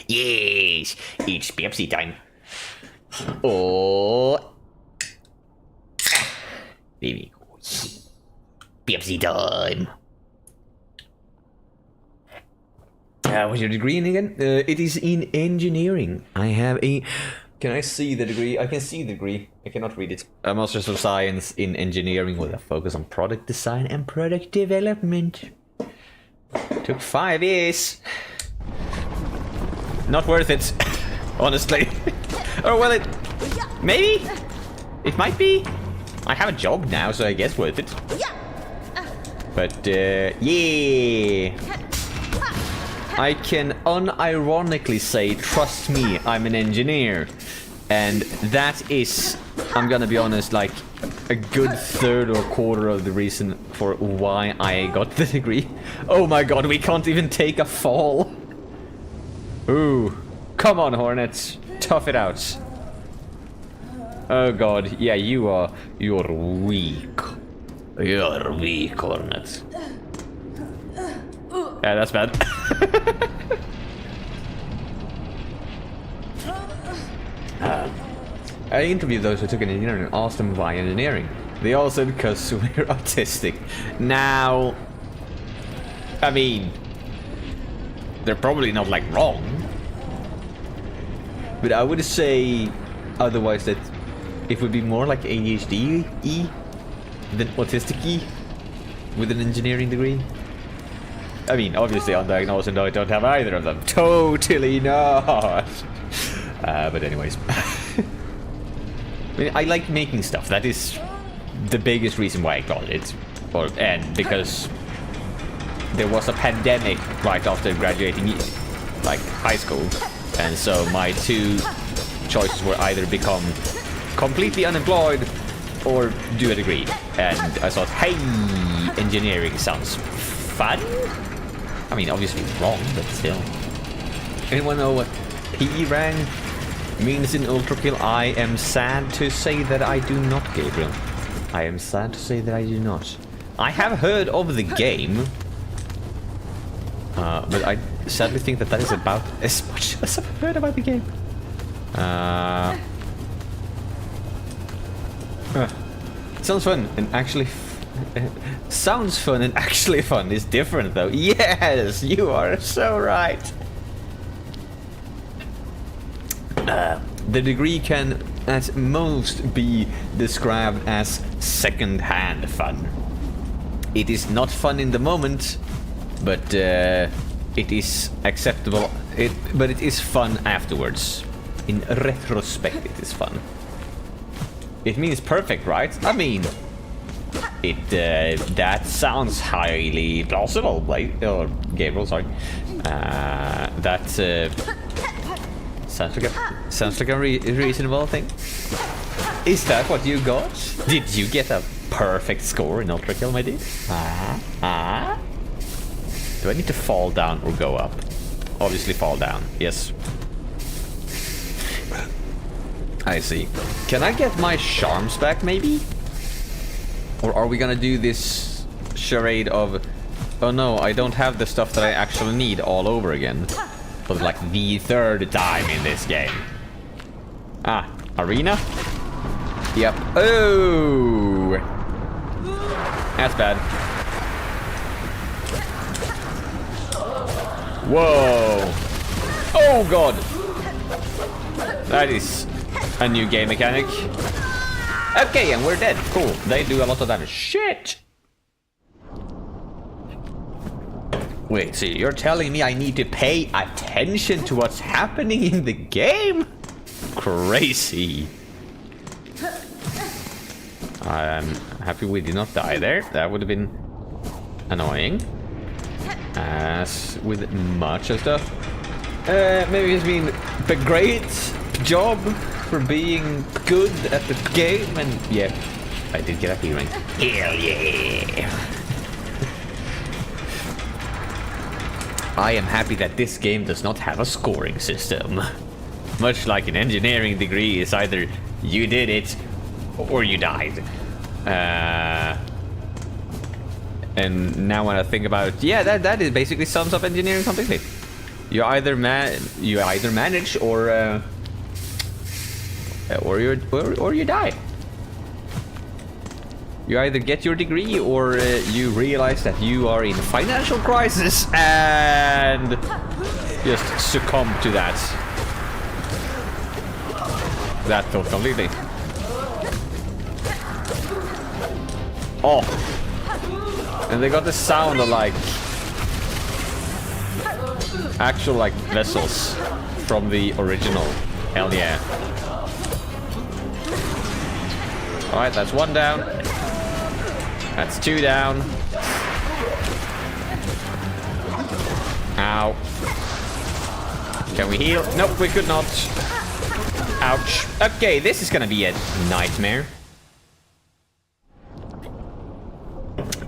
Yes, it's Pepsi time. Oh. There we go. Pepsi time. What's your degree in again? It is in engineering. I have a... Can I see the degree? I can see the degree. I cannot read it. A Master's of Science in Engineering with a focus on product design and product development. Took 5 years. Not worth it, honestly. Or well, it... Maybe? It might be. I have a job now, so I guess worth it. But, yeah. I can unironically say, trust me, I'm an engineer. And that is, I'm gonna be honest, like a good third or quarter of the reason for why I got the degree. Oh my god, we can't even take a fall. Ooh, come on, Hornets, tough it out. Oh god, yeah, you're weak. You're weak, Hornets. Yeah, that's bad. I interviewed those who took an engineering and asked them why engineering. They all said because we're autistic. Now, I mean, they're probably not like wrong, but I would say otherwise that it would be more like ADHD-y than autistic-y with an engineering degree. I mean, obviously undiagnosed and I don't have either of them. Totally not. But anyways. I mean, I like making stuff. That is the biggest reason why I got it. And because there was a pandemic right after graduating, like, high school. And so my two choices were either become completely unemployed or do a degree. And I thought, hey, engineering sounds fun? I mean, obviously wrong, but still. Anyone know what PE rank means in Ultra Kill? I am sad to say that I do not, Gabriel. I am sad to say that I do not. I have heard of the game, but I sadly think that that is about as much as I've heard about the game. Sounds fun and actually... sounds fun and actually fun is different though. Yes, you are so right. The degree can at most be described as second-hand fun. It is not fun in the moment, but it is acceptable. But it is fun afterwards. In retrospect, it is fun. It means perfect, right? I mean, that sounds highly plausible, or Gabriel, sorry. That sounds like a reasonable thing. Is that what you got? Did you get a perfect score in Ultra Kill, my dude? Do I need to fall down or go up? Obviously fall down, yes. I see. Can I get my charms back, maybe? Or are we gonna do this charade of... Oh no, I don't have the stuff that I actually need all over again. For like the third time in this game. Ah, arena? Yep. Oh! That's bad. Whoa! Oh god! That is a new game mechanic. Okay, and we're dead. Cool. They do a lot of damage. Shit! Wait, so you're telling me I need to pay attention to what's happening in the game? Crazy. I'm happy we did not die there. That would have been annoying. As with much of stuff. Maybe it's been a great job for being good at the game, and yeah, I did get a P rank. Hell yeah! I am happy that this game does not have a scoring system. Much like an engineering degree is either you did it or you died. And now when I think about it, yeah, that is basically sums up engineering completely. You either manage or or you die. You either get your degree or you realize that you are in financial crisis and just succumb to that. That thought completely. Oh. And they got the sound of like actual like vessels from the original. Hell yeah. Alright, that's one down. That's two down. Ow. Can we heal? Nope, we could not. Ouch. Okay, this is gonna be a nightmare.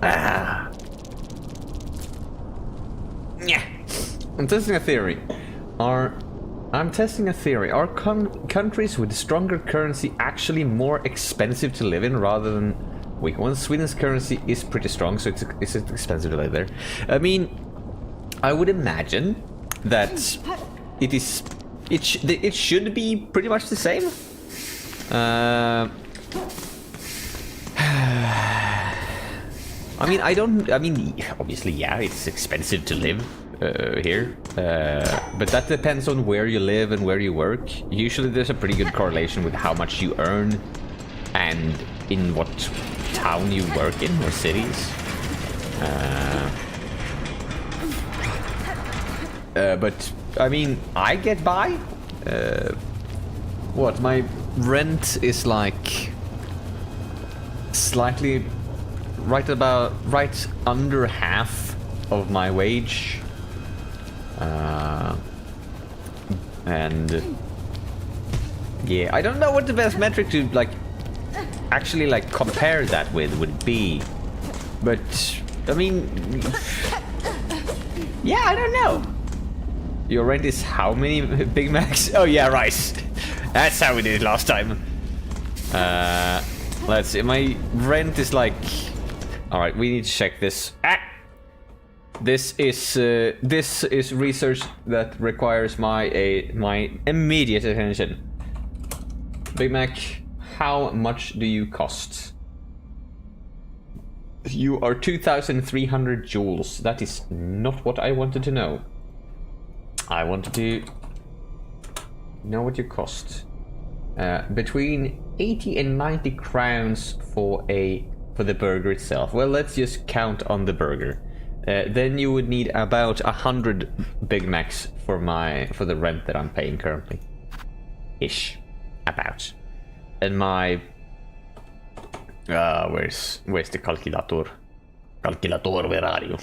Ah. Yeah. I'm testing a theory. I'm testing a theory. Are countries with stronger currency actually more expensive to live in rather than weak ones? Sweden's currency is pretty strong, so it's expensive to live there. I mean, I would imagine that it should be pretty much the same. I mean, obviously, yeah, it's expensive to live here, but that depends on where you live and where you work. Usually there's a pretty good correlation with how much you earn and in what town you work in or cities. But, I mean, I get by. What, my rent is like slightly right under half of my wage. And yeah, I don't know what the best metric to like actually like compare that with would be, but I mean, yeah, I don't know. Your rent is how many Big Macs? Oh yeah, right. That's how we did it last time. Let's see. My rent is like. All right, we need to check this. This is research that requires my immediate attention. Big Mac, how much do you cost? You are 2,300 joules. That is not what I wanted to know. I wanted to know what you cost. Between 80 and 90 crowns for the burger itself. Well, let's just count on the burger. Then you would need about 100 Big Macs for the rent that I'm paying currently. Ish. About. And my where's the calculator? Calculator, where are you?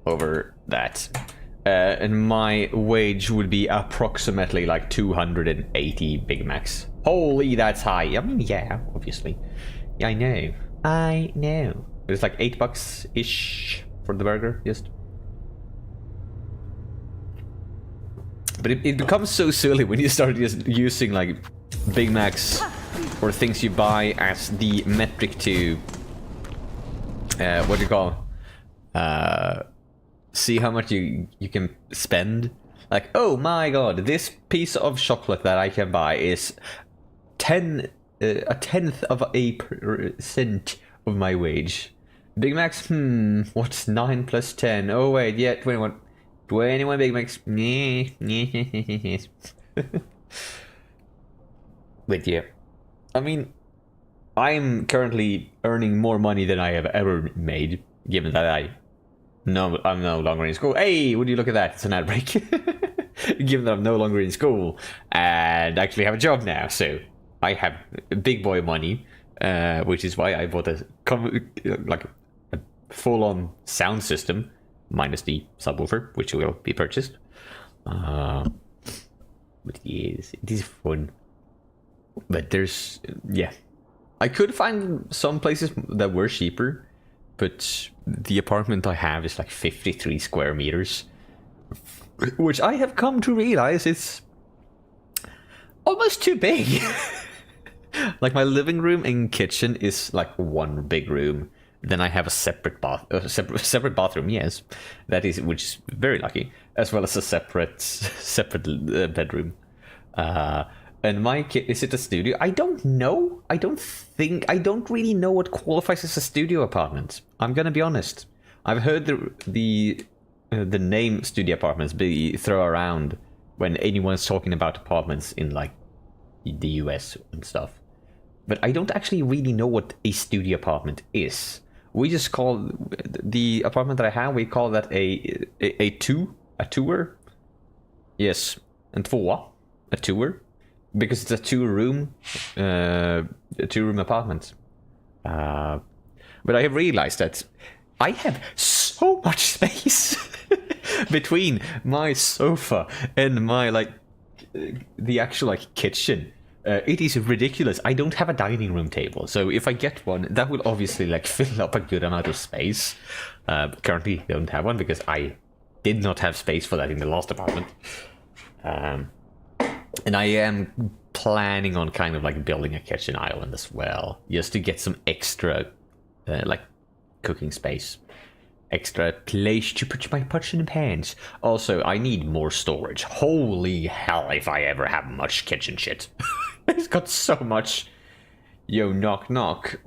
Over that. And my wage would be approximately like 280 Big Macs. Holy, that's high. I mean, yeah, obviously. Yeah, I know. It's like $8-ish for the burger, just. But it becomes so silly when you start just using like Big Macs or things you buy as the metric to what do you call see how much you can spend. Like, oh my god, this piece of chocolate that I can buy is a tenth of a % of my wage. Big Macs, what's 9 plus 10? Oh wait, yeah, 21 Big Macs. But yeah, I mean, I'm currently earning more money than I have ever made, given that I'm no longer in school. Hey, would you look at that? It's an ad break. Given that I'm no longer in school and actually have a job now, so I have big boy money, which is why I bought a full-on sound system, minus the subwoofer, which will be purchased. But yes, it is fun. But there's, yeah. I could find some places that were cheaper, but the apartment I have is like 53 square meters, which I have come to realize it's almost too big. Like my living room and kitchen is like one big room. Then I have a separate bathroom, yes, that is, which is very lucky, as well as a separate bedroom. And is it a studio? I don't know. I don't really know what qualifies as a studio apartment. I'm gonna be honest. I've heard the name studio apartments be thrown around when anyone's talking about apartments in like the US and stuff. But I don't actually really know what a studio apartment is. We just call the apartment that I have, we call that a tour. Yes, and tvåa, a tour, because it's a two-room apartment. But I have realized that I have so much space between my sofa and my the actual kitchen. It is ridiculous. I don't have a dining room table, so if I get one, that will obviously fill up a good amount of space. Currently, don't have one because I did not have space for that in the last apartment. And I am planning on kind of building a kitchen island as well, just to get some extra cooking space, extra place to put my pots and pans. Also, I need more storage. Holy hell, if I ever have much kitchen shit. It's got so much. Yo, knock knock.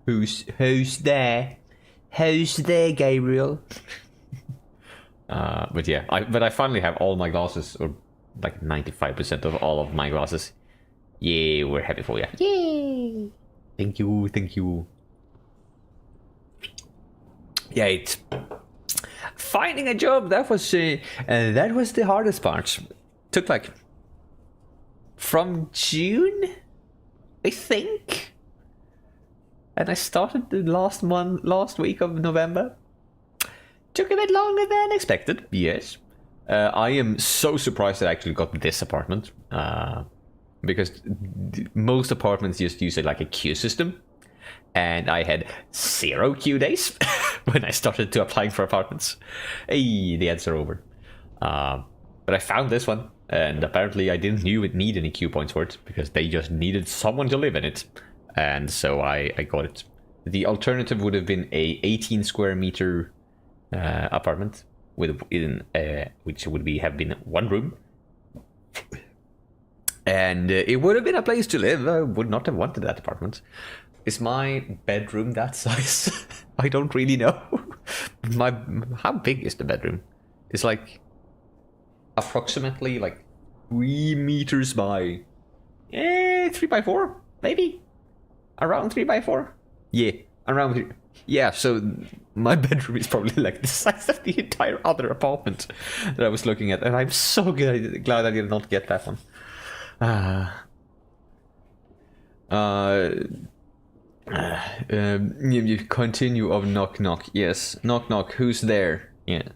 Who's there? Who's there, Gabriel? But yeah, I finally have all my glasses, or 95% of all of my glasses. Yeah, we're happy for you. Yay! Thank you. Yeah, it's finding a job. That was the hardest part. Took from June, I think, and I started the last week of November. Took a bit longer than expected. Yes, I am so surprised that I actually got this apartment, because most apartments just use it like a queue system. And I had 0 queue days when I started to applying for apartments. Hey, the ads are over. But I found this one, and apparently I didn't need any queue points for it, because they just needed someone to live in it. And so I got it. The alternative would have been a 18 square meter apartment, which would have been 1 room. And it would have been a place to live. I would not have wanted that apartment. Is my bedroom that size? I don't really know. How big is the bedroom? It's approximately 3 meters by 3x4, maybe around 3x4. Yeah, around here. Yeah, so my bedroom is probably the size of the entire other apartment that I was looking at, and I'm so glad I did not get that one. You continue of knock knock. Yes, knock knock. Who's there? Yeah.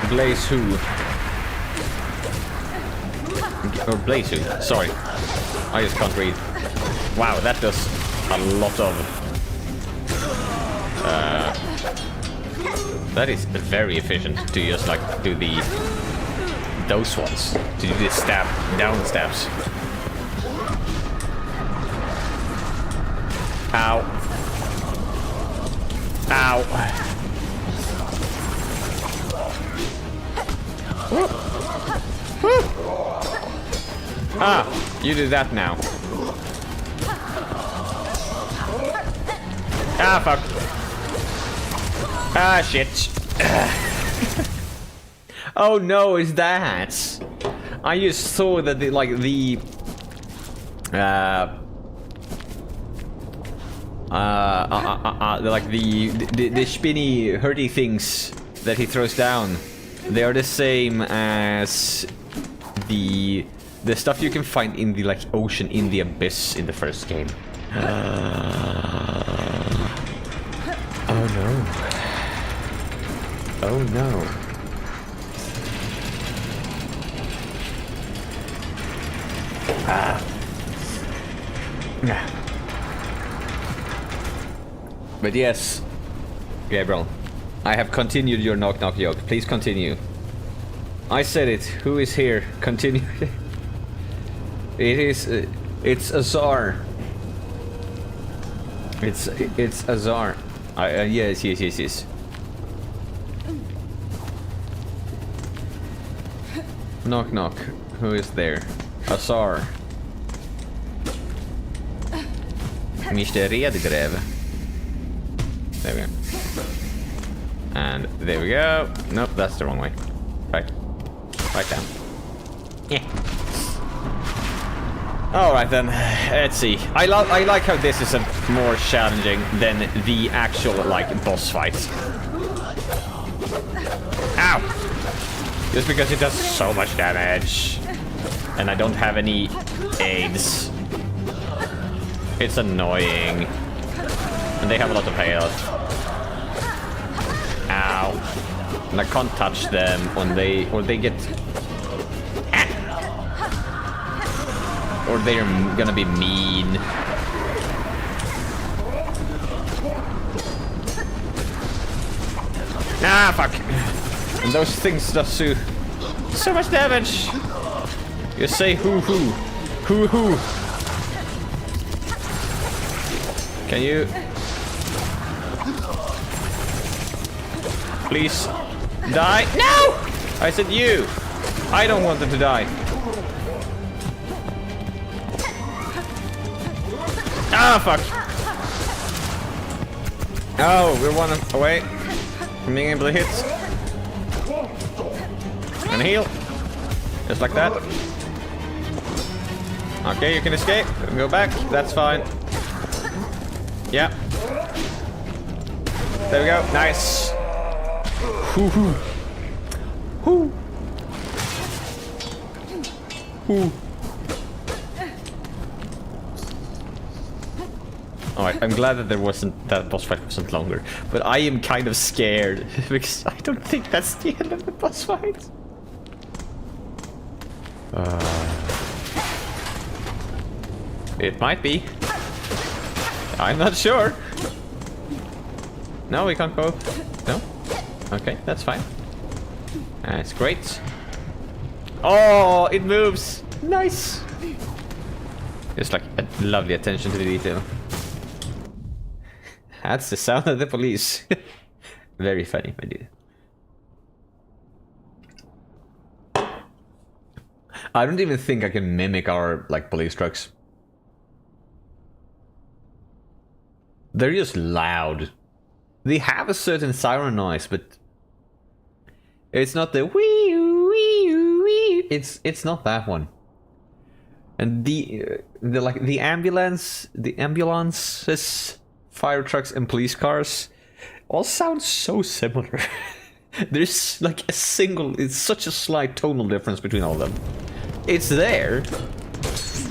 Blaze who? Or Blaze who? Sorry, I just can't read. Wow, that does a lot of. That is very efficient to just do those ones, to do the down stabs. Ow. Ow. Ah, you do that now. Ah, fuck. Ah, shit. Oh no, is that? I just saw that the spinny hurty things that he throws down, they are the same as the stuff you can find in the ocean in the abyss in the first game. Oh no. Oh no. But yes, Gabriel, I have continued your knock knock joke. Please continue. I said it. Who is here? Continue. It's Azar. It's Azar. Yes. Knock knock. Who is there? Azar. Mr. Redgräv. There we go. And there we go. Nope, that's the wrong way. Right. Right down. Yeah. Alright then, let's see. I like how this is more challenging than the actual, like, boss fight. Ow! Just because it does so much damage. And I don't have any aids. It's annoying. And they have a lot of payoff. Ow. And I can't touch them when they get... Or they're gonna be mean. Ah, fuck. And those things do so much damage. You say hoo-hoo. Hoo-hoo. Can you... Please die? No! I said you. I don't want them to die. Ah, fuck. Oh, we're one away from being able to hit. And heal. Just like that. Okay, you can escape. Go back. That's fine. Yeah. There we go. Nice. Hoo hoo. Hoo. Hoo. Alright, I'm glad that that boss fight wasn't longer. But I am kind of scared because I don't think that's the end of the boss fight. It might be. I'm not sure. No, we can't go. No? Okay, that's fine. That's great. Oh, it moves! Nice! Just like a lovely attention to the detail. That's the sound of the police. Very funny, my dude. I don't even think I can mimic our, like, police trucks. They're just loud. They have a certain siren noise, but it's not the wee wee. It's not that one. And the ambulances, fire trucks, and police cars all sound so similar. There's like it's such a slight tonal difference between all of them. It's there,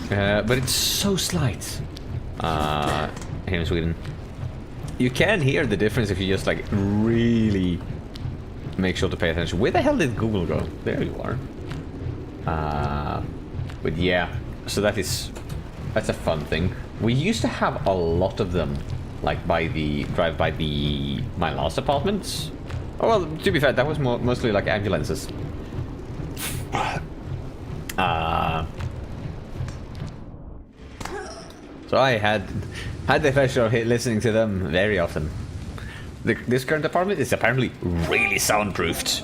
but it's so slight. Here in Sweden, you can hear the difference if you just like really make sure to pay attention. Where the hell did Google go? There you are. But yeah, so that's a fun thing. We used to have a lot of them, like by my last apartment. Oh well, to be fair, that was mostly like ambulances. So I had the pleasure of listening to them very often. This current apartment is apparently really soundproofed,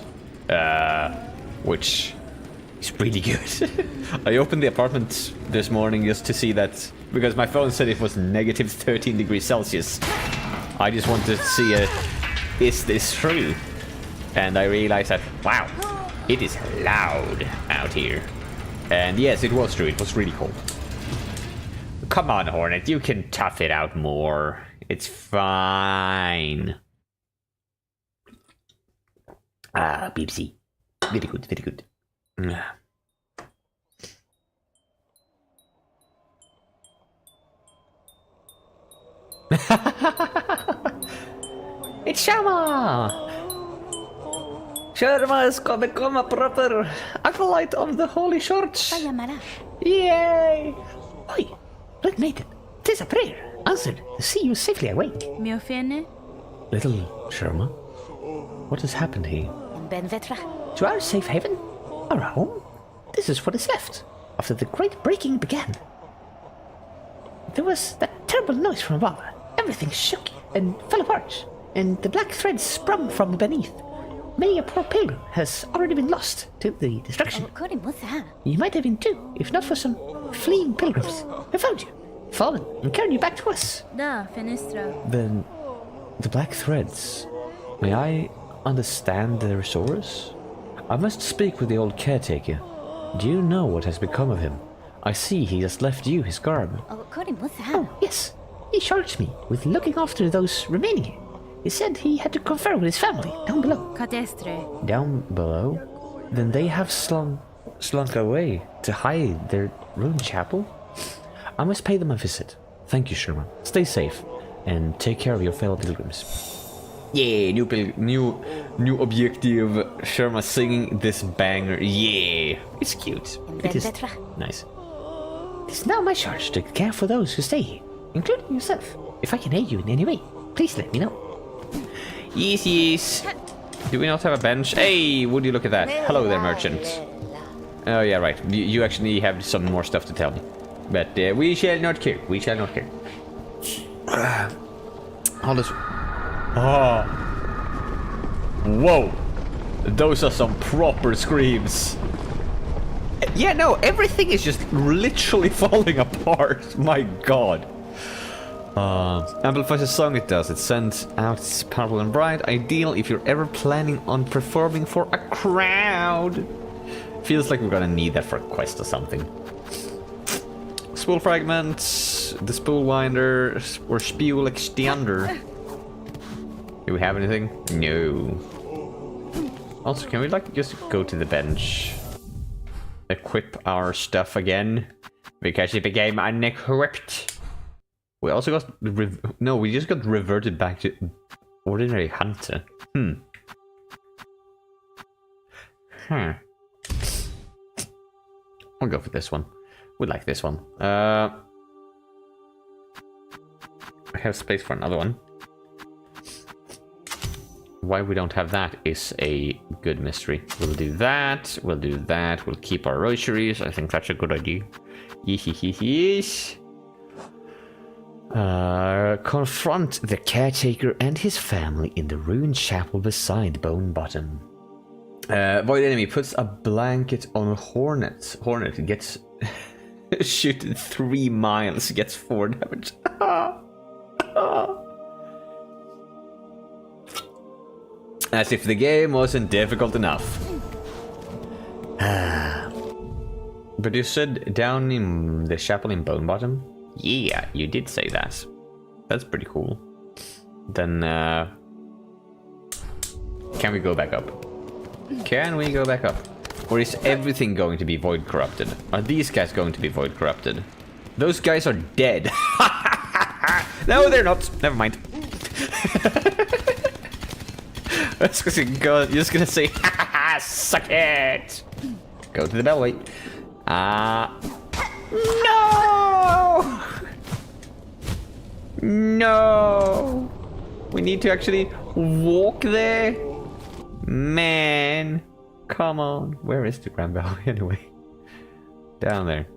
which is pretty good. I opened the apartment this morning just to see that, because my phone said it was negative 13 degrees Celsius. I just wanted to see is this true? And I realized that, wow, it is loud out here. And yes, it was true, it was really cold. Come on, Hornet, you can tough it out more. It's fine. Ah, Beepsy. Very good, very good. It's Shama! Sherma has become a proper acolyte of the Holy Church. Yay! Oi, Red Maiden, 'tis a prayer answered to see you safely awake. Little Sherma, what has happened here? To our safe haven? Our home? This is what is left after the great breaking began. There was that terrible noise from above. Everything shook and fell apart, and the black threads sprung from beneath. many a poor pilgrim has already been lost to the destruction. You might have been too, if not for some fleeing pilgrims who found you, fallen, and carried you back to us. Then, the black threads. May I understand their source? I must speak with the old caretaker. Do you know what has become of him? I see he has left you his garb. Oh, yes. He charged me with looking after those remaining here. He said he had to confer with his family down below. Down below? Then they have slunk away to hide their ruined chapel? I must pay them a visit. Thank you, Sherman. Stay safe and take care of your fellow pilgrims. Yeah, new objective. Sherman singing this banger. Yeah, it's cute. It is nice. It is now my charge to care for those who stay here, including yourself. If I can aid you in any way, please let me know. Yes. Do we not have a bench? Hey, would you look at that? Hello there, merchant. Oh yeah, right. You actually have some more stuff to tell me. But we shall not care. We shall not care. All this... Oh. Whoa. Those are some proper screams. Yeah, no, everything is just literally falling apart. My god. Amplifies the song it does. It sends out its powerful and bright. Ideal if you're ever planning on performing for a crowd. Feels like we're gonna need that for a quest or something. Spool fragments, the spool winder, or spool extender. Do we have anything? No. Also, can we like just go to the bench? Equip our stuff again? Because it became unequipped. We also got... No, we just got reverted back to ordinary hunter. I'll go for this one. We like this one. I have space for another one. Why we don't have that is a good mystery. We'll do that. We'll do that. We'll keep our rosaries. I think that's a good idea. Yes. Confront the caretaker and his family in the ruined chapel beside Bone Bottom. Void enemy puts a blanket on a hornet. Hornet gets shooted 3 miles, gets 4 damage. As if the game wasn't difficult enough. But you said down in the chapel in Bone Bottom? Yeah, you did say that. That's pretty cool. Then, can we go back up? Can we go back up? Or is everything going to be void corrupted? Are these guys going to be void corrupted? Those guys are dead. No, they're not. Never mind. I was just gonna say, suck it. Go to the bellway. No! No! We need to actually walk there? Man, come on. Where is the Grand Valley anyway? Down there.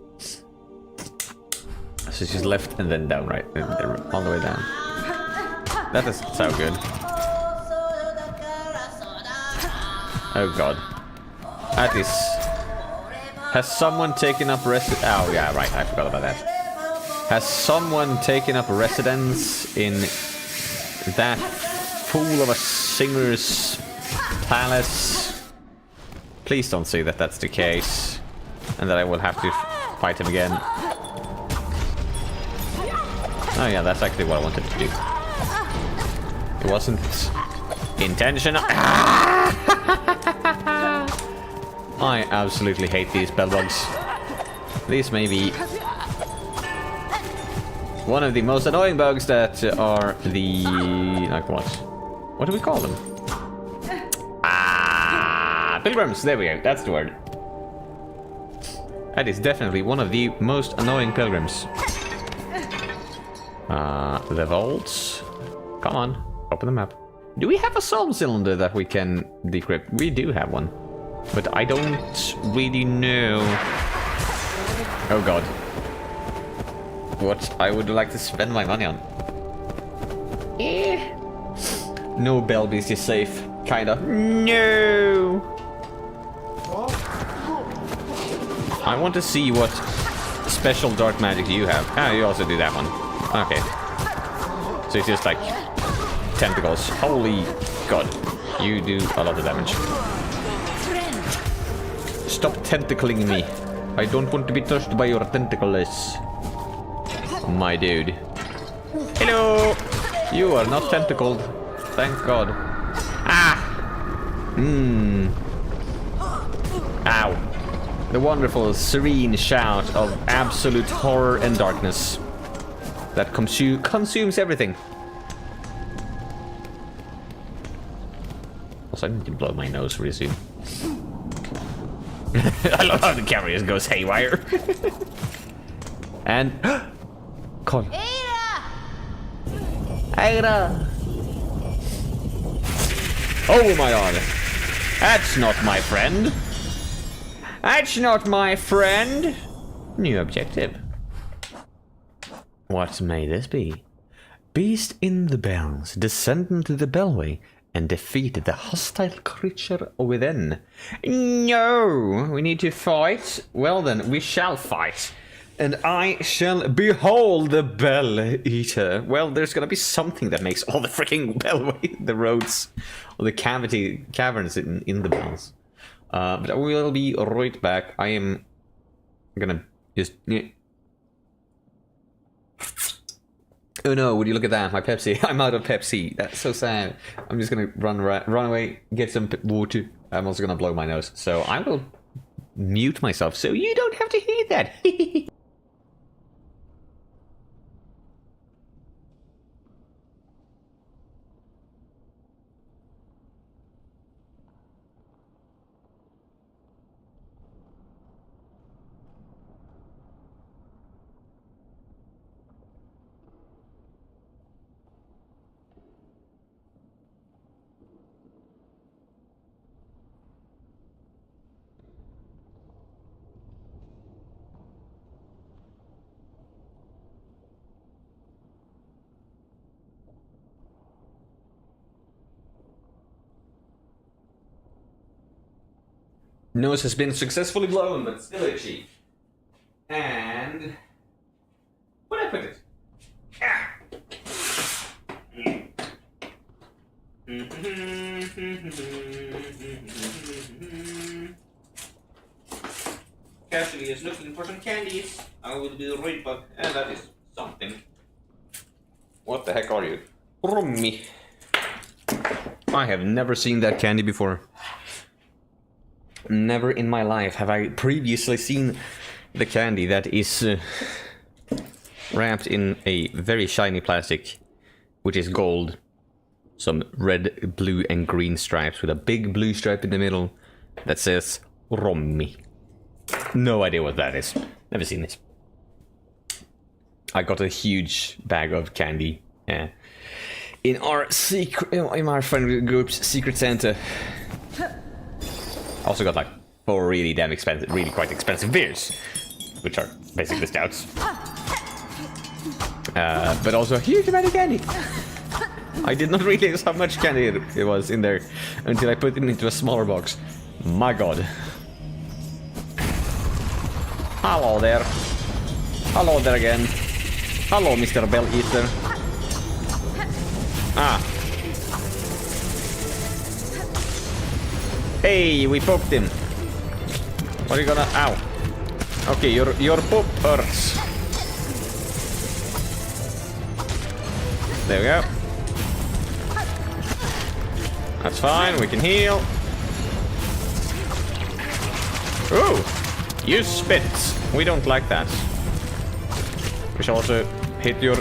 So she's left and then down, right? And all the way down. That doesn't sound good. Oh god. That is... Has someone taken up residence? Oh yeah, right, I forgot about that. Has someone taken up residence in that fool of a singer's palace? Please don't say that that's the case, and that I will have to fight him again. Oh yeah, that's actually what I wanted to do. It wasn't intentional. I absolutely hate these bellbugs. These may be one of the most annoying bugs that are the... like what? What do we call them? Pilgrims! There we go, that's the word. That is definitely one of the most annoying pilgrims. The vaults. Come on, open the map. Do we have a soul cylinder that we can decrypt? We do have one. But I don't really know. Oh god. What I would like to spend my money on. No bell beast is safe. Kinda. No! I want to see what special dark magic you have. Ah, you also do that one. Okay. So it's just like tentacles. Holy god. You do a lot of damage. Stop tentacling me. I don't want to be touched by your tentacles. My dude. Hello! You are not tentacled. Thank god. Ah! Ow. The wonderful, serene shout of absolute horror and darkness that consumes everything. Also, I need to blow my nose really soon. I love how the camera just goes haywire. And... Con. Aira! Oh my god. That's not my friend. That's not my friend. New objective. What may this be? Beast in the bells. Descend into the bellway and defeat the hostile creature within. No! We need to fight? Well then, we shall fight. And I shall behold the Bell Eater. Well, there's gonna be something that makes all the freaking bellway, the roads, or the caverns in the bells. But I will be right back. I am gonna just... Oh no, would you look at that, my Pepsi. I'm out of Pepsi. That's so sad. I'm just gonna run away, get some water. I'm also gonna blow my nose. So I will mute myself so you don't have to hear that. Nose has been successfully blown, but still itchy. And... where'd I put it? Ah. Casually is looking for some candies. I will be right back. And that is something. What the heck are you? Rummy. I have never seen that candy before. Never in my life have I previously seen the candy that is wrapped in a very shiny plastic, which is gold. Some red, blue, and green stripes with a big blue stripe in the middle that says Rommi. No idea what that is. Never seen it. I got a huge bag of candy in our friend group's Secret Santa. Also got like 4 really quite expensive beers, which are basically stouts. But also a huge amount of candy. I did not realize how much candy it was in there until I put it into a smaller box. My god. Hello there. Hello there again. Hello, Mr. Bell Eater. Ah. Hey, we poked him. What are you gonna... Ow. Okay, your poop hurts. There we go. That's fine, we can heal. Ooh! You spit. We don't like that. We shall also hit your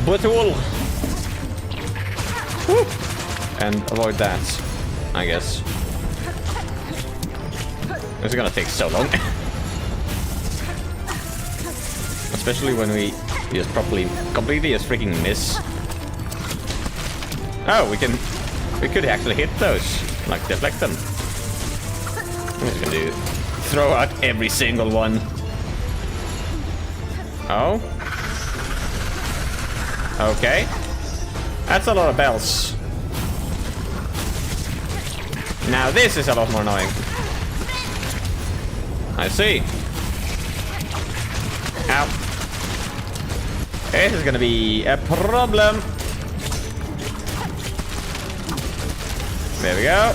butthole. Woo! And avoid that, I guess. This is gonna take so long. Especially when we just completely just freaking miss. Oh, we could actually hit those, like deflect them. I'm just gonna do throw out every single one. Oh. Okay. That's a lot of bells. Now this is a lot more annoying. I see. Ow. This is gonna be a problem. There we go.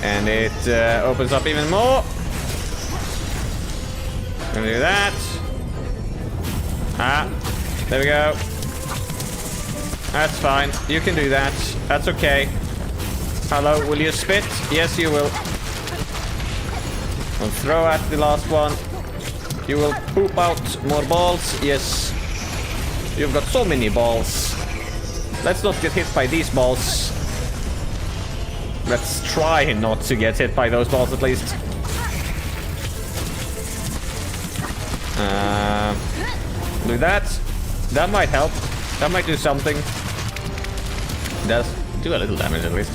And it opens up even more. Gonna do that. Ah, there we go. That's fine. You can do that. That's okay. Hello, will you spit? Yes, you will. I'll throw at the last one. You will poop out more balls. Yes. You've got so many balls. Let's not get hit by these balls. Let's try not to get hit by those balls at least. Do that. That might help. That might do something. It does do a little damage at least.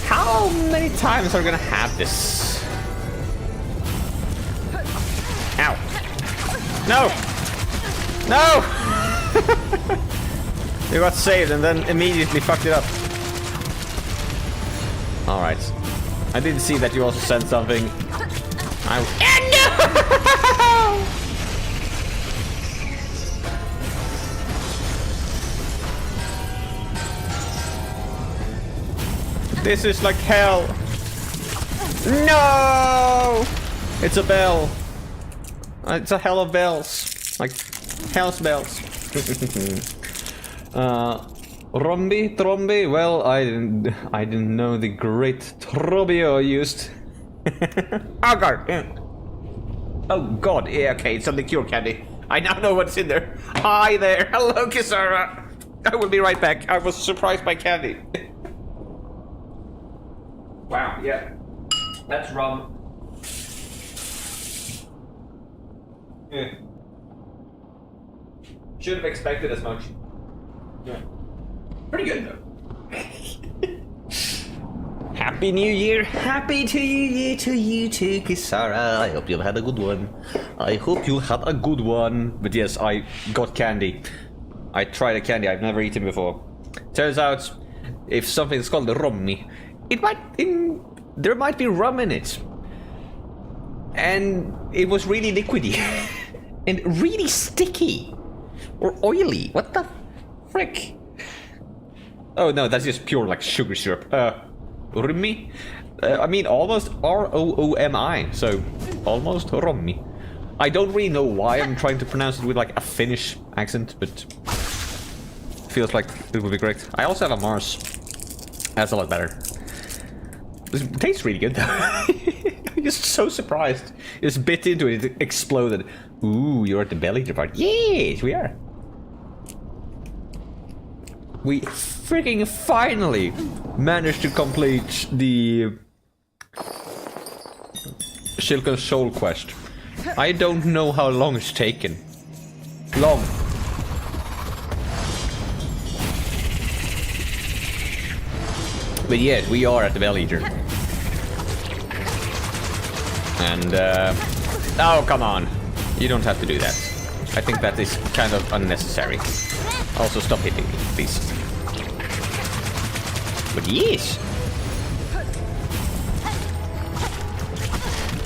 How many times are we gonna have this? Ow. No! No! You got saved and then immediately fucked it up. Alright. I didn't see that you also sent something. No! This is like hell. No! It's a bell. It's a hell of bells. Like hell's bells. Trombi. Well, I didn't know the great Trobio used. Oh god. Oh god. Yeah, okay, it's a liqueur candy. I now know what's in there. Hi there. Hello, Kisara. I will be right back. I was surprised by candy. Wow, yeah. That's rum. Yeah. Should have expected as much. Yeah. Pretty good though. Happy New Year! Happy to you too, Kisara. I hope you've had a good one. I hope you had a good one. But yes, I got candy. I tried a candy I've never eaten before. Turns out, if something's called rummy, there might be rum in it. And it was really liquidy. And really sticky. Or oily. What the frick? Oh no, that's just pure like sugar syrup. Rummy? I mean almost R-O-O-M-I. So almost rummy. I don't really know why I'm trying to pronounce it with like a Finnish accent, but feels like it would be great. I also have a Mars. That's a lot better. This tastes really good though. I'm just so surprised. Just bit into it, it exploded. Ooh, you're at the belly part. Yes, we are. We freaking finally managed to complete the Silksong Soul quest. I don't know how long it's taken. Long. But yes, we are at the Bell Eater. And, oh, come on. You don't have to do that. I think that is kind of unnecessary. Also, stop hitting me, please. But yes!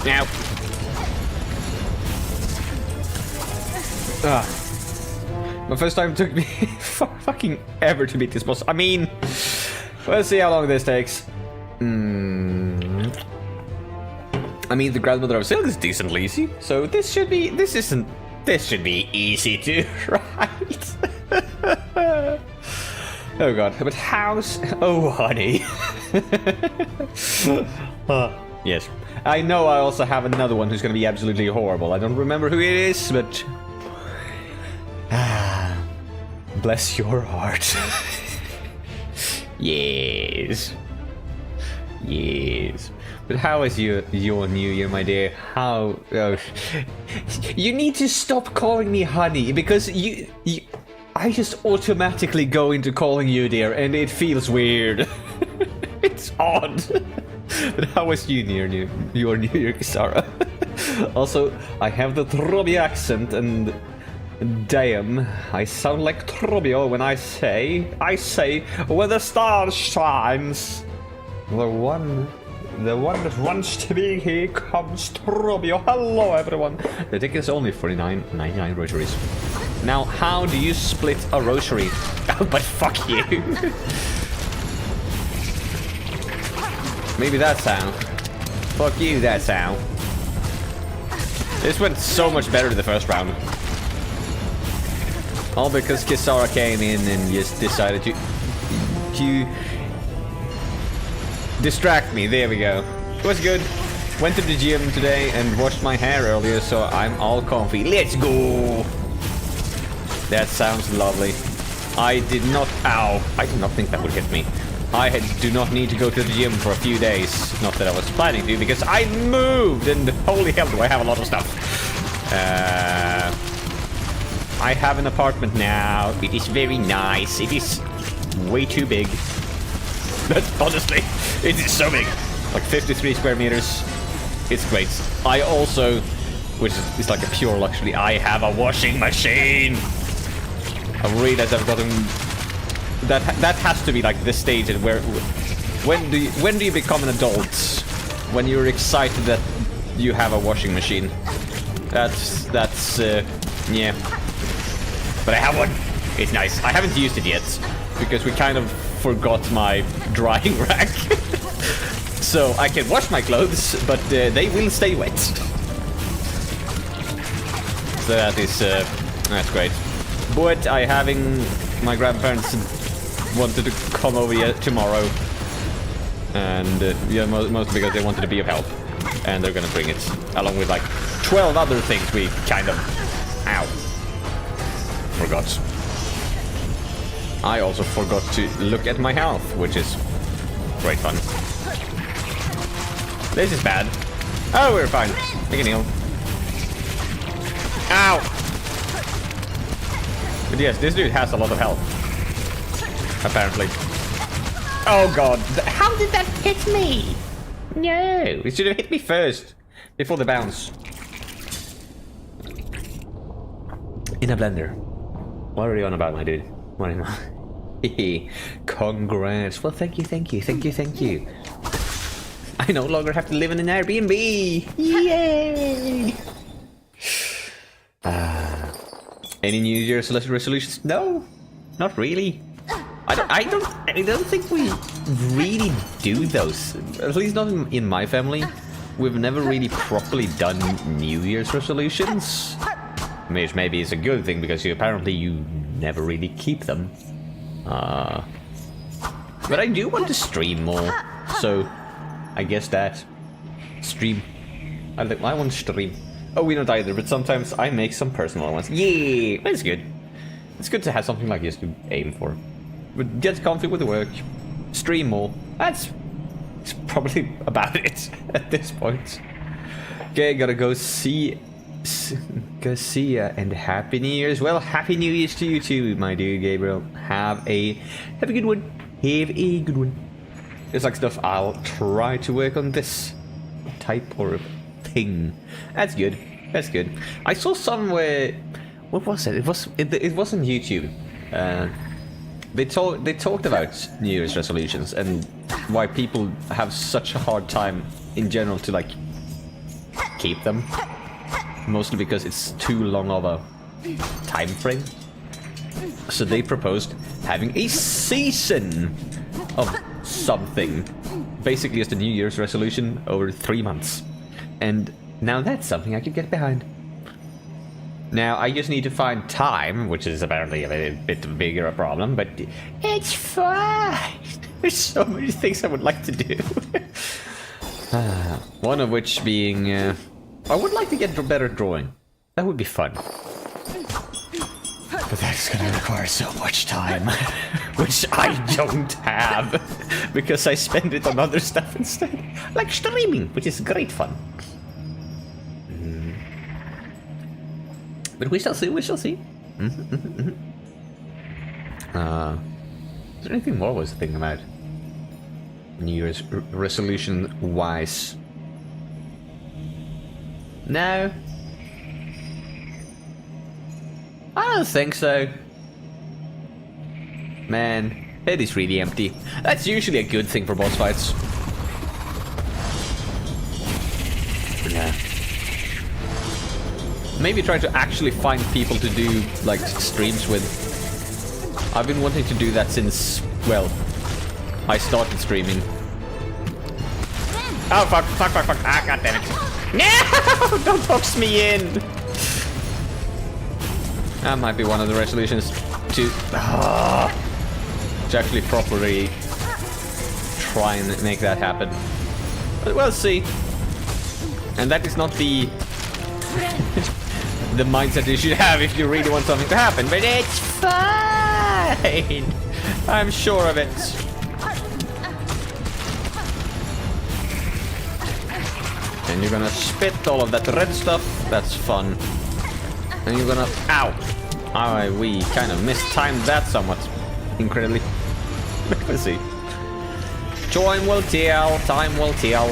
Now. My first time took me fucking ever to beat this boss. I mean, let's see how long this takes. I mean, the Grandmother of Silk is decently easy, so this should be easy too, right? Oh god, but how's... Oh, honey. Yes. I know I also have another one who's gonna be absolutely horrible. I don't remember who it is, but... Bless your heart. Yes. Yes. But how is your New Year, my dear? How... Oh. You need to stop calling me honey, because I just automatically go into calling you dear, and it feels weird. It's odd. But how was your New Year, Sarah? Also, I have the Trobi accent, and Damn, I sound like Trubio when I say, where the stars shines. The one that wants to be here comes Trubio. Hello, everyone. The ticket is only 49.99 rosaries. Now, how do you split a rosary? Oh, but fuck you. Maybe that's how. Fuck you, that's how. This went so much better the first round. All because Kisara came in and just decided to distract me. There we go. It was good. Went to the gym today and washed my hair earlier, so I'm all comfy. Let's go! That sounds lovely. I did not... Ow! I did not think that would hit me. Do not need to go to the gym for a few days. Not that I was planning to, because I moved! And holy hell, do I have a lot of stuff. I have an apartment now. It is very nice. It is way too big. But honestly, it is so big. Like 53 square meters. It's great. I also, which is like a pure luxury, I have a washing machine. I realized I've gotten... That has to be like the stage where... When do you become an adult? When you're excited that you have a washing machine. That's yeah. But I have one. It's nice. I haven't used it yet because we kind of forgot my drying rack. So I can wash my clothes, but they will stay wet. So that is that's great. But my grandparents wanted to come over here tomorrow, and yeah, mostly because they wanted to be of help, and they're gonna bring it along with like 12 other things we kind of forgot. I also forgot to look at my health, which is great fun. This is bad. Oh, we're fine. We can heal. Ow! But yes, this dude has a lot of health. Apparently. Oh god. How did that hit me? No. It should have hit me first. Before the bounce. In a blender. What are you on about, my dude? What am I? Congrats. Well, thank you. I no longer have to live in an Airbnb. Yay! Any New Year's resolutions? No, not really. I don't think we really do those. At least not in my family. We've never really properly done New Year's resolutions. Which maybe is a good thing because apparently you never really keep them. But I do want to stream more, so I guess that stream. I want to stream. Oh, we don't either, but sometimes I make some personal ones. Yeah, that's good. It's good to have something like this to aim for. But get comfy with the work, stream more. It's probably about it at this point. Okay, gotta go see ya, and Happy New Year's. Well, Happy New Year's to you too, my dear Gabriel. Have a good one. Have a good one. It's like stuff I'll try to work on this type or thing. That's good. That's good. I saw somewhere. What was it? It was on YouTube. They talked about New Year's resolutions and why people have such a hard time in general to like keep them. Mostly because it's too long of a time frame. So they proposed having a season of something. Basically just a New Year's resolution over 3 months. And now that's something I could get behind. Now I just need to find time, which is apparently a bit bigger a problem, but it's fine. There's so many things I would like to do. One of which being... I would like to get better at drawing. That would be fun. But that's gonna require so much time. Which I don't have. Because I spend it on other stuff instead. Like streaming, which is great fun. But we shall see, Is there anything more I was thinking about? New Year's resolution-wise? No. I don't think so. Man, head is really empty. That's usually a good thing for boss fights. Yeah. Maybe try to actually find people to do, like, streams with. I've been wanting to do that since, well, I started streaming. Oh, fuck. Ah, goddammit. No! Don't box me in! That might be one of the resolutions to actually properly try and make that happen. But we'll see. And that is not the the mindset you should have if you really want something to happen. But it's fine. I'm sure of it. And you're gonna spit all of that red stuff. That's fun. And you're gonna... Ow! Oh, we kind of mistimed that somewhat. Incredibly. Let's see. Time will tell. Time will tell.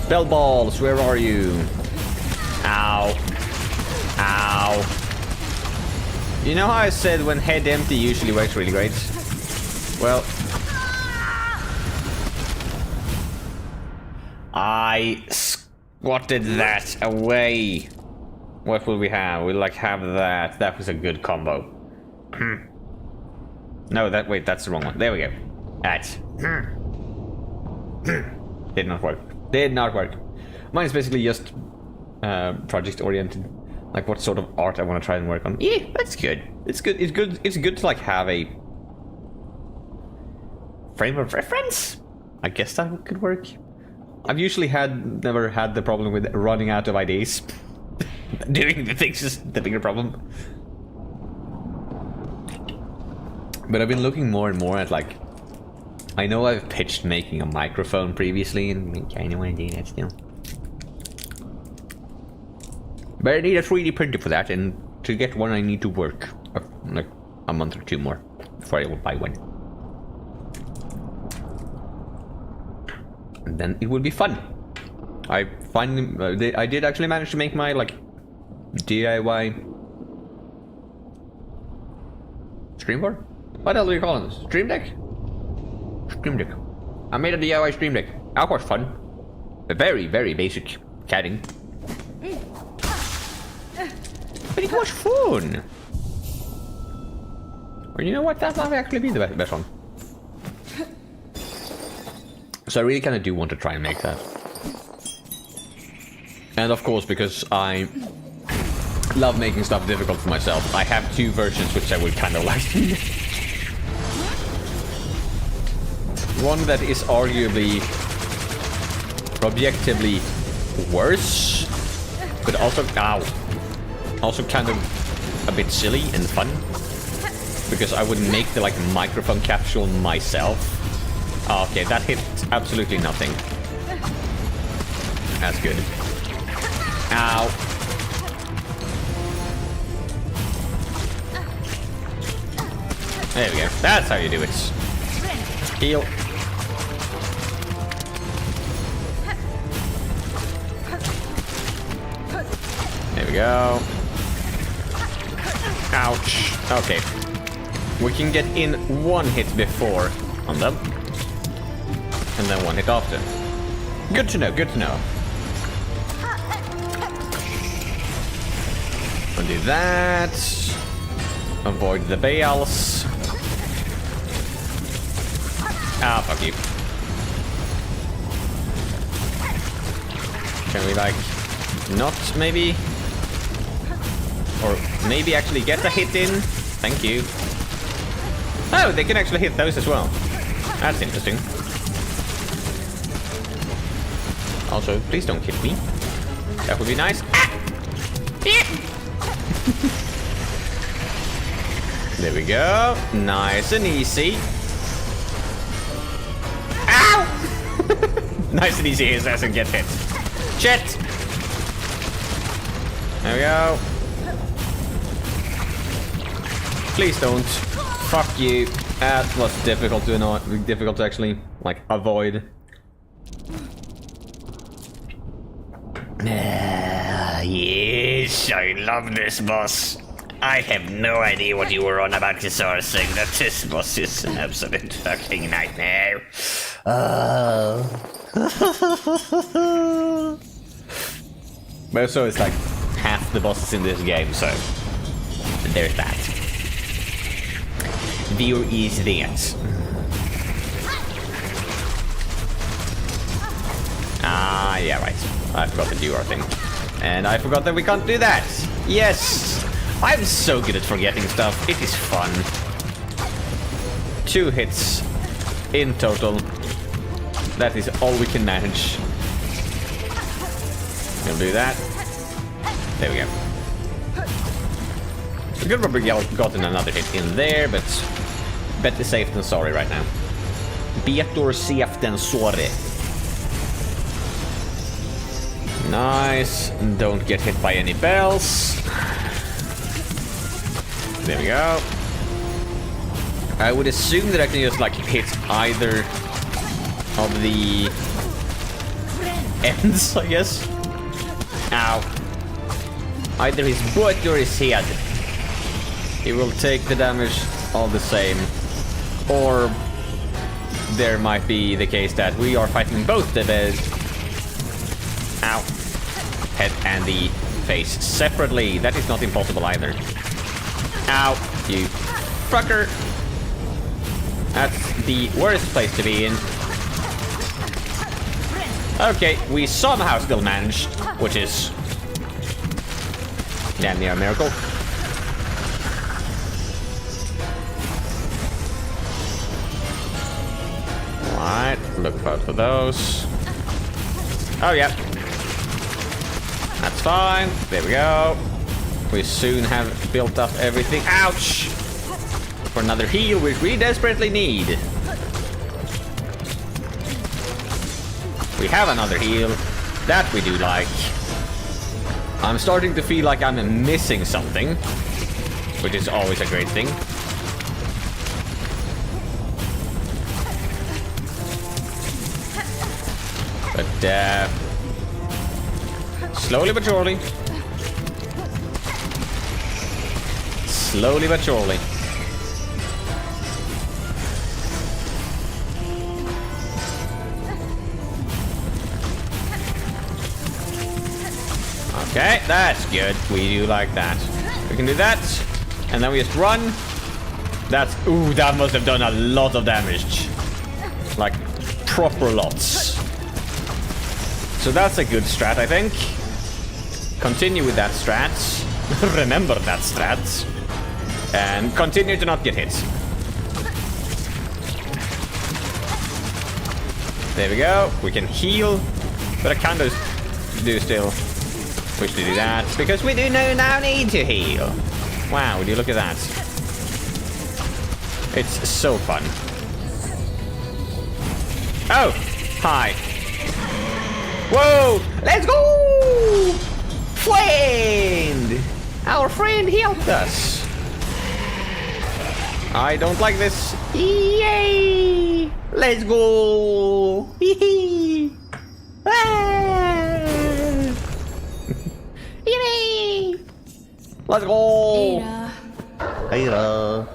Bell balls, where are you? Ow. Ow. You know how I said when head empty usually works really great? Well... I squatted that away. What will we have? We'll like have that. That was a good combo. No, wait, that's the wrong one. There we go. That. Did not work. Did not work. Mine is basically just project oriented. Like what sort of art I want to try and work on. Yeah, that's good. It's good. It's good. It's good to like have a frame of reference. I guess that could work. I've usually never had the problem with running out of ideas. Doing the things is the bigger problem. But I've been looking more and more at like... I know I've pitched making a microphone previously, and I kind of want to do that still. But I need a 3D printer for that, and to get one I need to work like a month or two more before I will buy one. And then it will be fun. I finally, I did actually manage to make my like DIY stream board. What else do you call it? Stream deck? Stream deck. I made a DIY stream deck. That was fun. A very, very basic catting. But it was fun. Or you know what? That might actually be the best one. So I really kind of do want to try and make that. And of course, because I love making stuff difficult for myself, I have two versions which I would kind of like. One that is arguably, objectively worse, but also, also kind of a bit silly and fun. Because I would make the like microphone capsule myself. Oh, okay, that hit absolutely nothing. That's good. Ow. There we go. That's how you do it. Heal. There we go. Ouch. Okay. We can get in one hit before on them. And then one hit after. Good to know, good to know. We'll do that. Avoid the bales. Ah, fuck you. Can we like not maybe? Or maybe actually get a hit in? Thank you. Oh, they can actually hit those as well. That's interesting. Also, please don't hit me. That would be nice. Ah! There we go. Nice and easy. Ow! Nice and easy, his ass and get hit. Shit! There we go. Please don't. Fuck you. That was difficult to actually, like, avoid. Yes, I love this boss. I have no idea what you were on about this sort of thing. That this boss is an absolute fucking nightmare. But so it's like half the bosses in this game, so there's that. There is that. Ah, yeah, right. I forgot the duo thing. And I forgot that we can't do that. Yes! I'm so good at forgetting stuff. It is fun. 2 hits in total. That is all we can manage. We'll do that. There we go. We could probably gotten another hit in there, but better safe than sorry right now. Better safe than sorry. Nice. Don't get hit by any bells. There we go. I would assume that I can just like hit either of the ends, I guess. Ow. Either his butt or his head. He will take the damage all the same. Or there might be the case that we are fighting both the ow. Head and the face separately. That is not impossible either. Ow, you fucker. That's the worst place to be in. Okay, we somehow still managed, which is damn near a miracle. Alright, look out for those. Oh yeah. That's fine. There we go. We soon have built up everything. Ouch! For another heal, which we desperately need. We have another heal. That we do like. I'm starting to feel like I'm missing something, which is always a great thing. But, slowly but surely. Slowly but surely. Okay, that's good. We do like that. We can do that. And then we just run. That's... Ooh, that must have done a lot of damage. Like, proper lots. So that's a good strat, I think. Continue with that strat. Remember that strat. And continue to not get hit. There we go. We can heal. But I kind of do still wish to do that. Because we do now need to heal. Wow, would you look at that? It's so fun. Oh! Hi. Whoa! Let's go! Friend! Our friend helped us. I don't like this. Yay! Let's go! Yay! Let's go! Ada.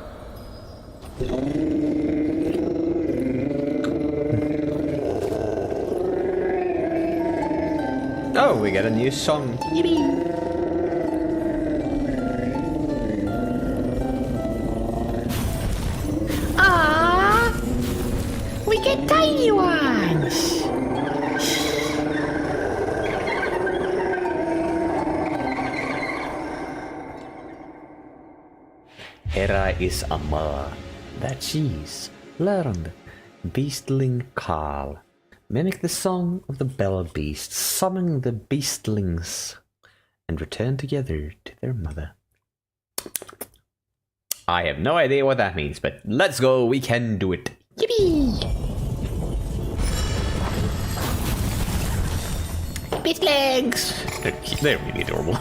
Oh, we get a new song. Yippee! We get tiny ones! Hera is a mother that she's learned. Beastling call. Mimic the song of the bell beast, summon the beastlings, and return together to their mother. I have no idea what that means, but let's go, we can do it. Yippee! Beastlings! They're really adorable.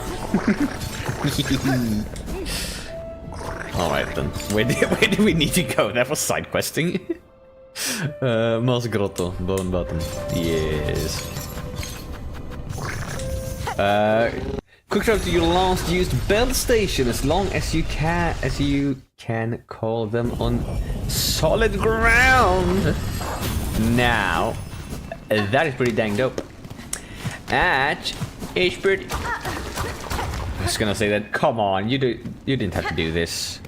Alright then, where do we need to go? That was side questing. Moss Grotto, bone bottom. Yes. Quick travel to your last used belt station as long as you can call them on solid ground. Now, that is pretty dang dope. That is pretty. I was gonna say that. Come on, you didn't have to do this.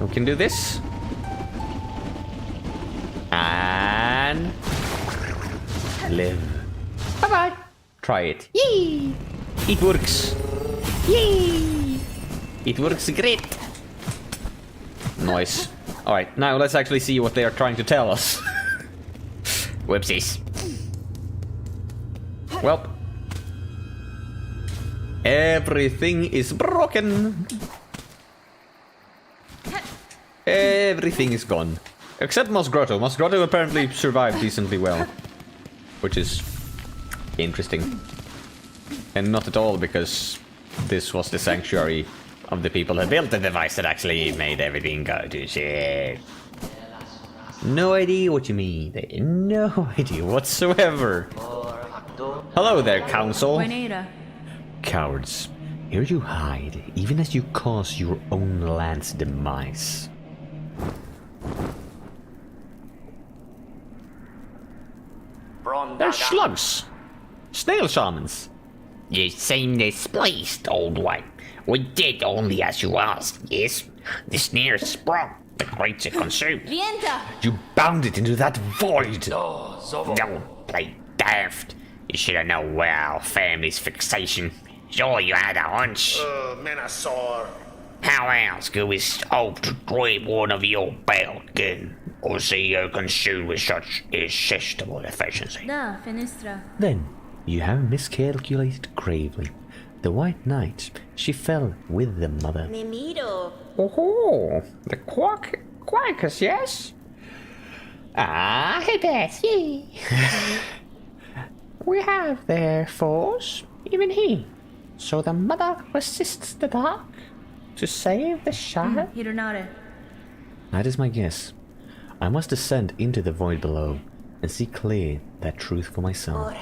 We can do this. And live. Bye bye. Try it. Yee! It works. Yee! It works great. Nice. Alright, now let's actually see what they are trying to tell us. Whoopsies. Well. Everything is broken. Everything is gone. Except Moss Grotto. Moss Grotto apparently survived decently well. Which is interesting. And not at all because this was the sanctuary of the people who built the device that actually made everything go to shit. No idea what you mean. No idea whatsoever. Hello there, council. Buenera. Cowards. Here you hide, even as you cause your own land's demise. They're slugs. Snail shamans. You seem displeased, old one. We did only as you asked, yes? The snare sprung, the creature consumed. Vienta. You bound it into that void. Don't play daft. You should have known where our family's fixation. Sure, you had a hunch. Menasor. How else could we hope to grab one of your belt again, or see you consumed with such irresistible efficiency? Da, Fenestra. Then you have miscalculated gravely. The White Knight, she fell with the mother. Memiro. Oh, the quackers, yes? Ah, I bet, yeah. We have their force, even he. So the mother resists the dark to save the shadow? Hironare. That is my guess. I must descend into the void below and see clear that truth for myself.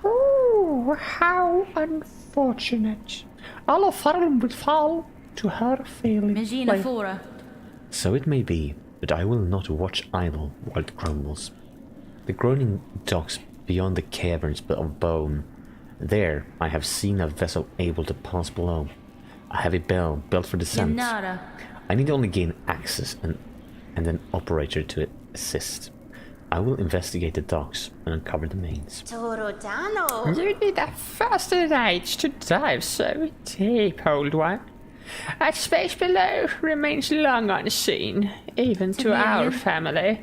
Oh, how unfortunate. All of Farm would fall to her failing. Megina Fora. So it may be, but I will not watch idle while it crumbles. The groaning docks beyond the caverns of bone. There I have seen a vessel able to pass below. A heavy bell built for descent. Yenara. I need only gain access and an operator to assist. I will investigate the docks and uncover the mains. Torotano. You need a faster age to dive so deep, old one. That space below remains long unseen, even to our family.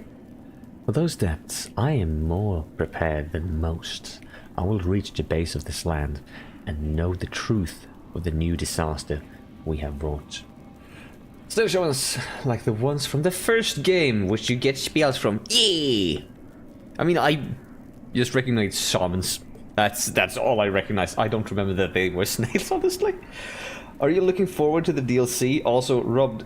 For those depths, I am more prepared than most. I will reach the base of this land and know the truth of the new disaster we have wrought. Still show us like the ones from the first game, which you get spells from. Yeah. I mean, I just recognize shamans. That's all I recognize. I don't remember that they were snails, honestly. Are you looking forward to the DLC? Also, Rob,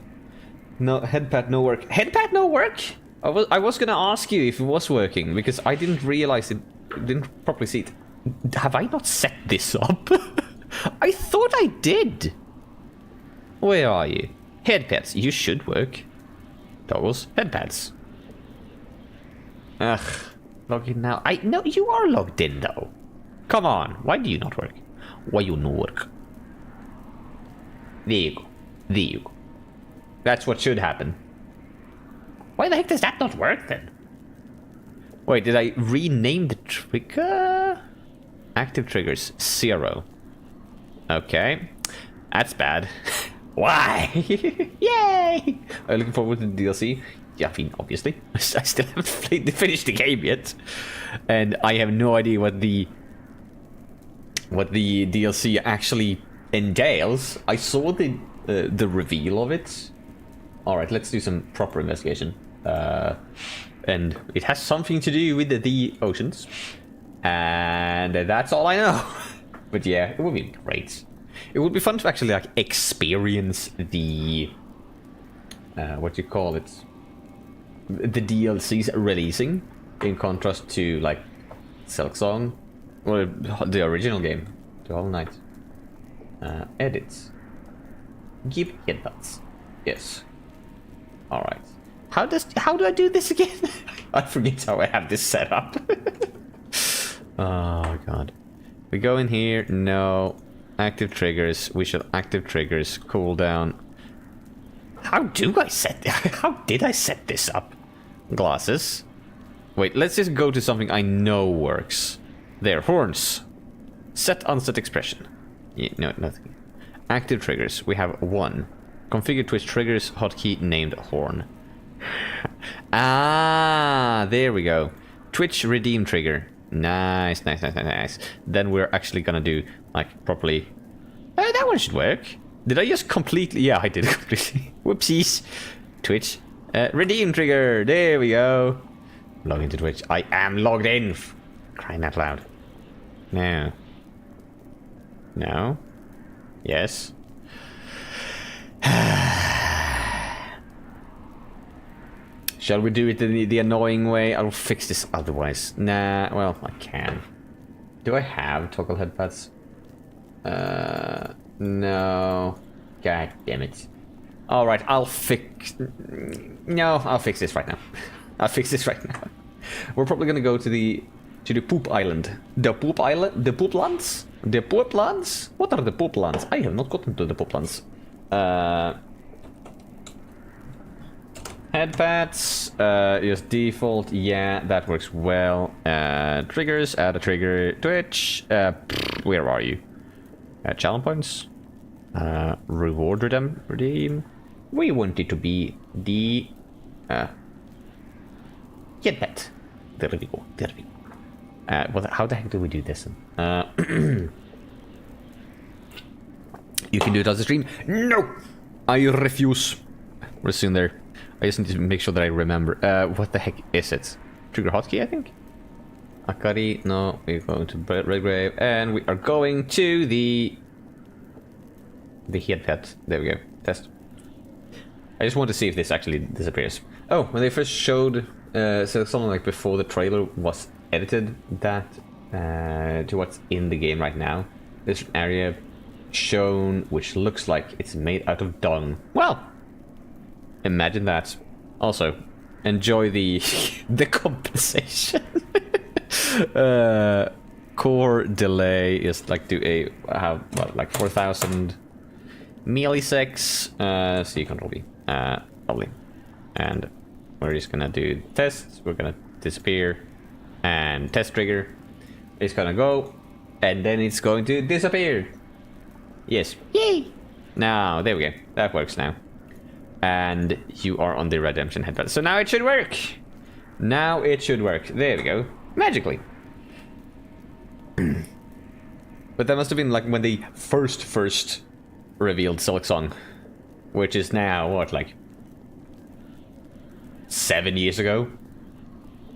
no headpad, no work. Headpad, no work? I was gonna ask you if it was working because I didn't realize it. Didn't properly see it. Have I not set this up? I thought I did. Where are you? Headpads, you should work. Toggles, headpads. Ugh, log in now. No, you are logged in though. Come on, why do you not work? Why you no work? There you go. There you go. That's what should happen. Why the heck does that not work then? Wait, did I rename the trigger? Active triggers, 0. Okay, that's bad. Why? Yay! Are you looking forward to the DLC? Yeah, I mean, obviously. I still haven't finished the game yet. And I have no idea what the DLC actually entails. I saw the reveal of it. Alright, let's do some proper investigation. And it has something to do with the oceans. And that's all I know. But yeah, it would be great. It would be fun to actually like experience the what do you call it? The DLCs releasing in contrast to like Silksong or the original game. to Hollow Knight. Edits. Give headbuds. Yes. Alright. How do I do this again? I forget how I have this set up. Oh god. We go in here, no. Active triggers. We should active triggers. Cooldown. How did I set this up? Glasses. Wait, let's just go to something I know works. There, horns. Set unset expression. Yeah, no, nothing. Active triggers. We have 1. Configure Twitch triggers hotkey named horn. Ah, there we go. Twitch redeem trigger. Nice. Then we're actually gonna do like properly. That one should work. Did I just completely? Yeah, I did completely. Whoopsies. Twitch redeem trigger. There we go. Log into Twitch. I am logged in. Crying out loud. No. No. Yes. Shall we do it the annoying way? I'll fix this otherwise. Nah, well, I can. Do I have toggle headpads? No. God damn it. Alright, I'll fix this right now. I'll fix this right now. We're probably gonna go to the poop island. The poop island? The poop lands? The poop lands? What are the poop lands? I have not gotten to the poop lands. Headpads, just default, yeah, that works well. Triggers, add a trigger, Twitch, where are you? Challenge points, reward redeem. We want it to be the, headpad. There we go, how the heck do we do this? You can do it on the stream. No! I refuse. We're soon there. I just need to make sure that I remember. What the heck is it? Trigger hotkey, I think? Akari, no, we're going to Redgrave, and we are going to the headpad. There we go. Test. I just want to see if this actually disappears. Oh, when they first showed, so something like before the trailer was edited, that to what's in the game right now, this area shown which looks like it's made out of dung. Well, imagine that. Also, enjoy the the compensation. Core delay is like do a have what, like 4,000 milliseconds. So you control V, probably. And we're just gonna do tests. We're gonna disappear, and test trigger. It's gonna go, and then it's going to disappear. Yes. Yay! Now there we go. That works now. And you are on the redemption headpad. So now it should work. Now it should work. There we go. Magically. But that must have been like when they first revealed Silksong, which is now what, like 7 years ago?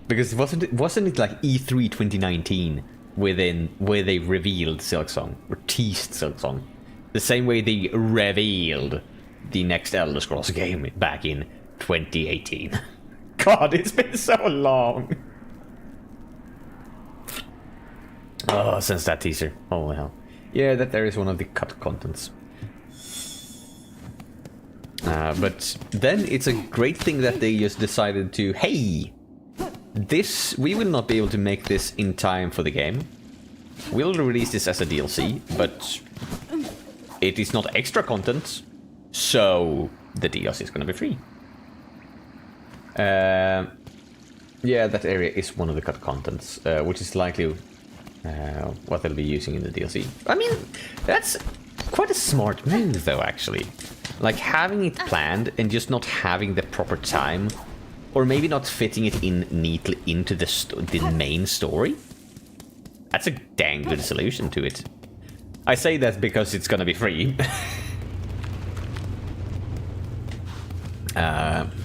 Because wasn't it like E3 2019 where they revealed Silksong or teased Silksong, the same way they revealed the next Elder Scrolls game back in 2018. God, it's been so long. Oh, since that teaser. Oh hell. Yeah, that there is one of the cut contents. But then it's a great thing that they just decided to, hey, we will not be able to make this in time for the game. We'll release this as a DLC, but it is not extra content, so the DLC is going to be free. Yeah, that area is one of the cut contents, which is likely what they'll be using in the DLC. I mean, that's quite a smart move, though, actually. Like, having it planned and just not having the proper time, or maybe not fitting it in neatly into the main story. That's a dang good solution to it. I say that because it's gonna be free.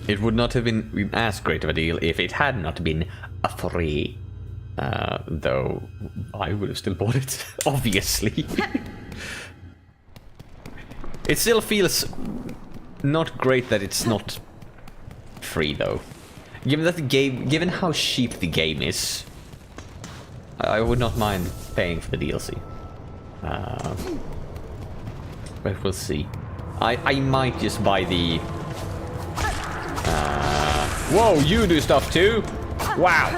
It would not have been as great of a deal if it had not been a free. Though I would have still bought it, obviously. It still feels not great that it's not free, though. Given how cheap the game is, I would not mind paying for the DLC. But we'll see. I might just buy the... whoa, you do stuff too? Wow.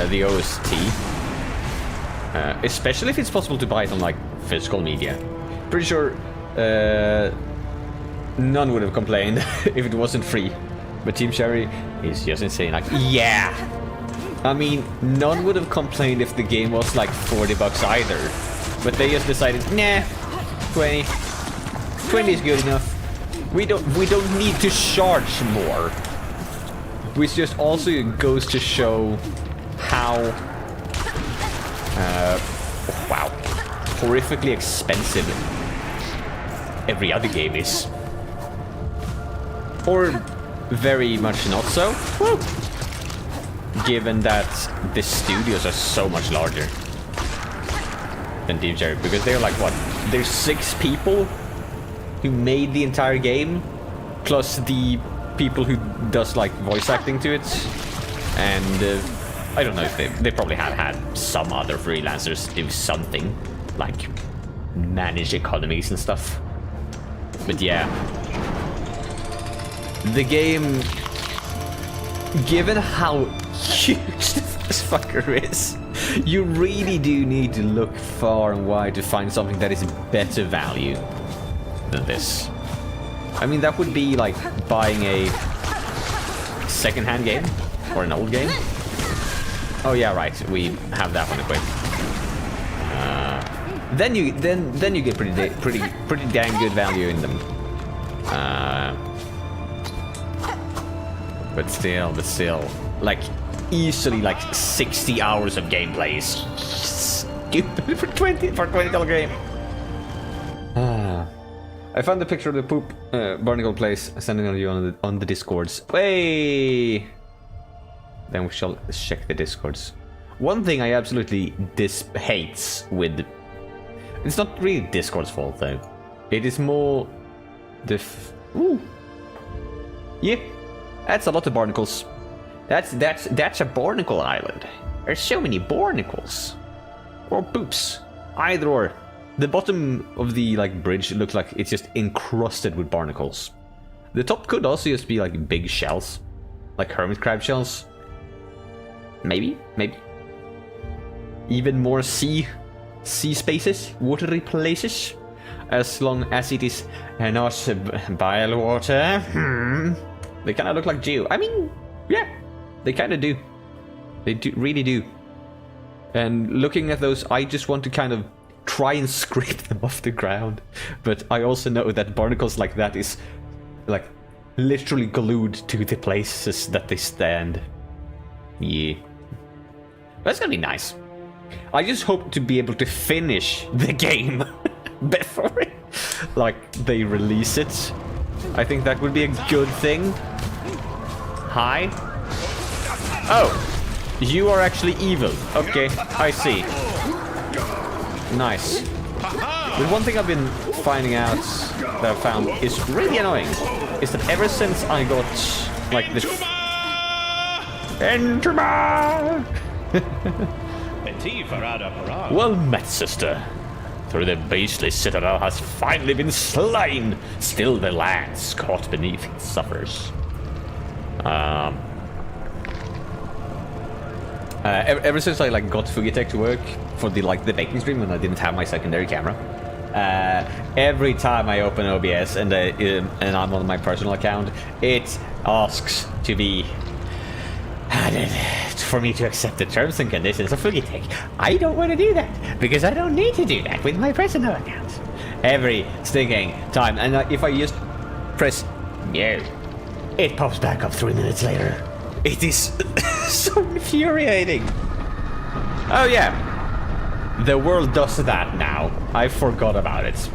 The OST. Especially if it's possible to buy it on like physical media. Pretty sure none would have complained if it wasn't free. But Team Cherry is just insane. Like, yeah. I mean, none would have complained if the game was like $40 either. But they just decided, nah, 20. 20 is good enough. We don't need to charge more. Which just also goes to show how wow, horrifically expensive every other game is. Or very much not so. Woo. Given that the studios are so much larger than Team Cherry, because they're like, what? There's 6 people who made the entire game, plus the people who does like voice acting to it, and I don't know if they probably have had some other freelancers do something like manage economies and stuff. But yeah, the game, given how huge this fucker is, you really do need to look far and wide to find something that is better value than this. I mean, that would be like buying a second-hand game or an old game. Oh yeah, right. We have that one equipped. Then you get pretty dang good value in them. But still, like easily like 60 hours of gameplay is stupid for $20 game. I found the picture of the poop barnacle place, sending on you on the discords. Hey! Then we shall check the discords. One thing I absolutely hates with... It's not really Discord's fault though. It is more the... Ooh! Yep, that's a lot of barnacles. That's a barnacle island. There's so many barnacles. Or poops. Either or. The bottom of the like bridge looks like it's just encrusted with barnacles. The top could also just be like big shells. Like hermit crab shells. Maybe. Even more sea spaces, watery places. As long as it is not bile water. They kind of look like geo. I mean, yeah, they kind of do. They really do. And looking at those, I just want to kind of try and scrape them off the ground. But I also know that barnacles like that is like literally glued to the places that they stand. Yeah. That's gonna be nice. I just hope to be able to finish the game before they release it. I think that would be a good thing. Hi. Oh, you are actually evil. Okay, I see. Nice. But one thing I've been finding out that I've found is really annoying is that ever since I got like this envtuber. Well met, sister. Through the beastly citadel has finally been slain. Still the lands caught beneath it suffers. Ever since I got Fugitech to work for the baking stream when I didn't have my secondary camera, every time I open OBS and I'm on my personal account, it asks to be added for me to accept the terms and conditions of Fugitech. I don't want to do that because I don't need to do that with my personal account. Every stinking time, and if I just press no, it pops back up 3 minutes later. It is so infuriating. Oh yeah, the world does that now. I forgot about it.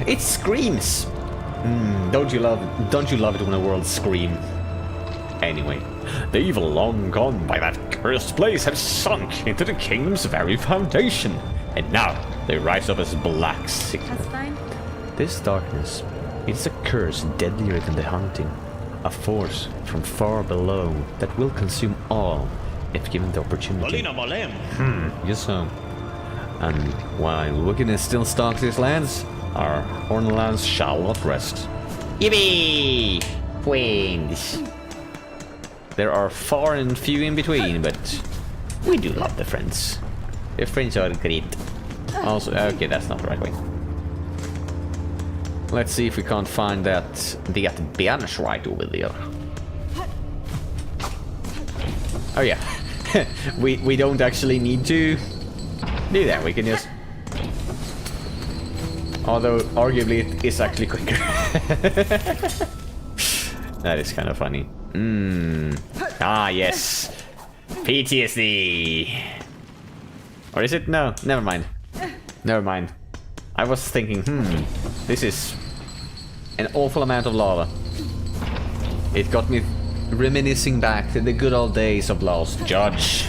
It screams. Don't you love it when a world screams? Anyway, the evil long gone by that cursed place have sunk into the kingdom's very foundation, and now they rise up as black sickness. That's fine. This darkness, it's a curse deadlier than the hunting. A force from far below that will consume all if given the opportunity. Yes, so. And while wickedness still stalks these lands, our hornlands shall not rest. Yippee! Queens. There are far and few in between, but We do love the friends. The friends are great. also... Okay, that's not the right way. Let's see if we can't find that... the bench right over there. Oh yeah. we don't actually need to do that. We can just... Although, arguably, it is actually quicker. That is kind of funny. Ah, yes. PTSD. Or is it? No, never mind. Never mind. I was thinking, this is an awful amount of lava. It got me reminiscing back to the good old days of Lost Judge.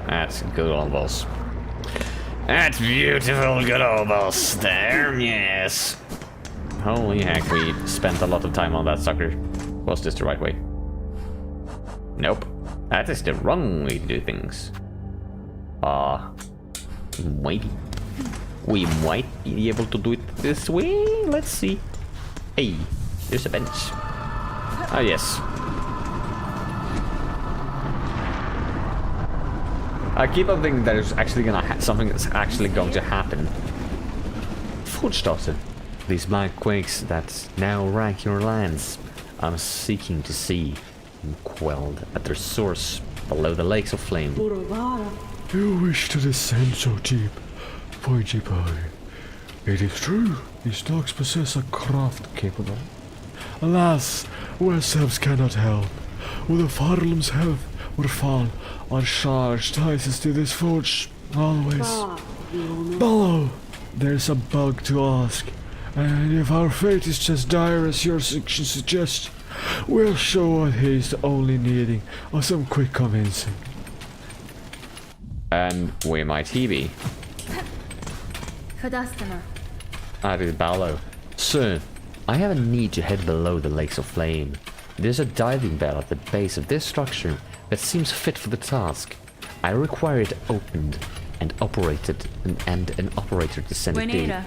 That's good old boss. That's beautiful, good old boss there, yes. Holy heck, we spent a lot of time on that sucker. Was this the right way? Nope. That is the wrong way to do things. Maybe. We might be able to do it this way. Let's see. Hey, there's a bench. Oh, yes. I keep on thinking there's actually gonna something that's actually going to happen. Forge-starter. These black quakes that now rack your lands, I'm seeking to see and quelled at their source below the lakes of flame. You wish to descend so deep, pointy pie. It is true, these dogs possess a craft capable. Alas, ourselves cannot help. With the Farlam's help, would fall on charged ties to this forge, always. Bellow, there's a bug to ask. And if our fate is just dire as your section suggests, we'll show what he's only needing of some quick convincing. And where might he be? Fadastana. That is Ballo. Sir, I have a need to head below the lakes of flame. There's a diving bell at the base of this structure that seems fit for the task. I require it opened and operated and an operator to send it Buenera.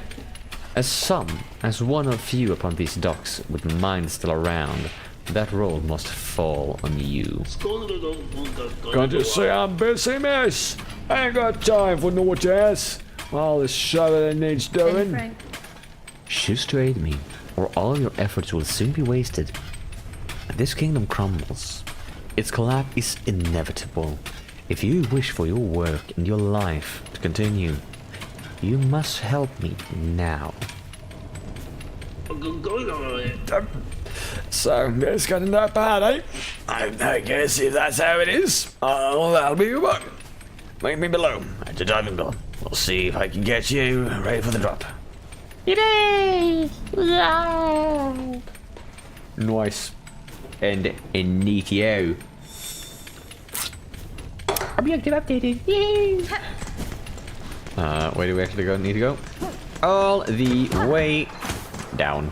As one of few upon these docks with minds still around, that role must fall on you. Can't you say I'm busy, miss? I ain't got time for no jazz. All this shoveling needs doing. Frank. Choose to aid me, or all your efforts will soon be wasted. This kingdom crumbles. Its collapse is inevitable. If you wish for your work and your life to continue, you must help me now. So, it's getting that bad, eh? I guess if that's how it is, that'll be your work. Meet me below at the diving bell. We'll see if I can get you ready for the drop. Yay! Yeah! Nice. And neatio. Objective updated. Yay! Where do we actually need to go? All the way down.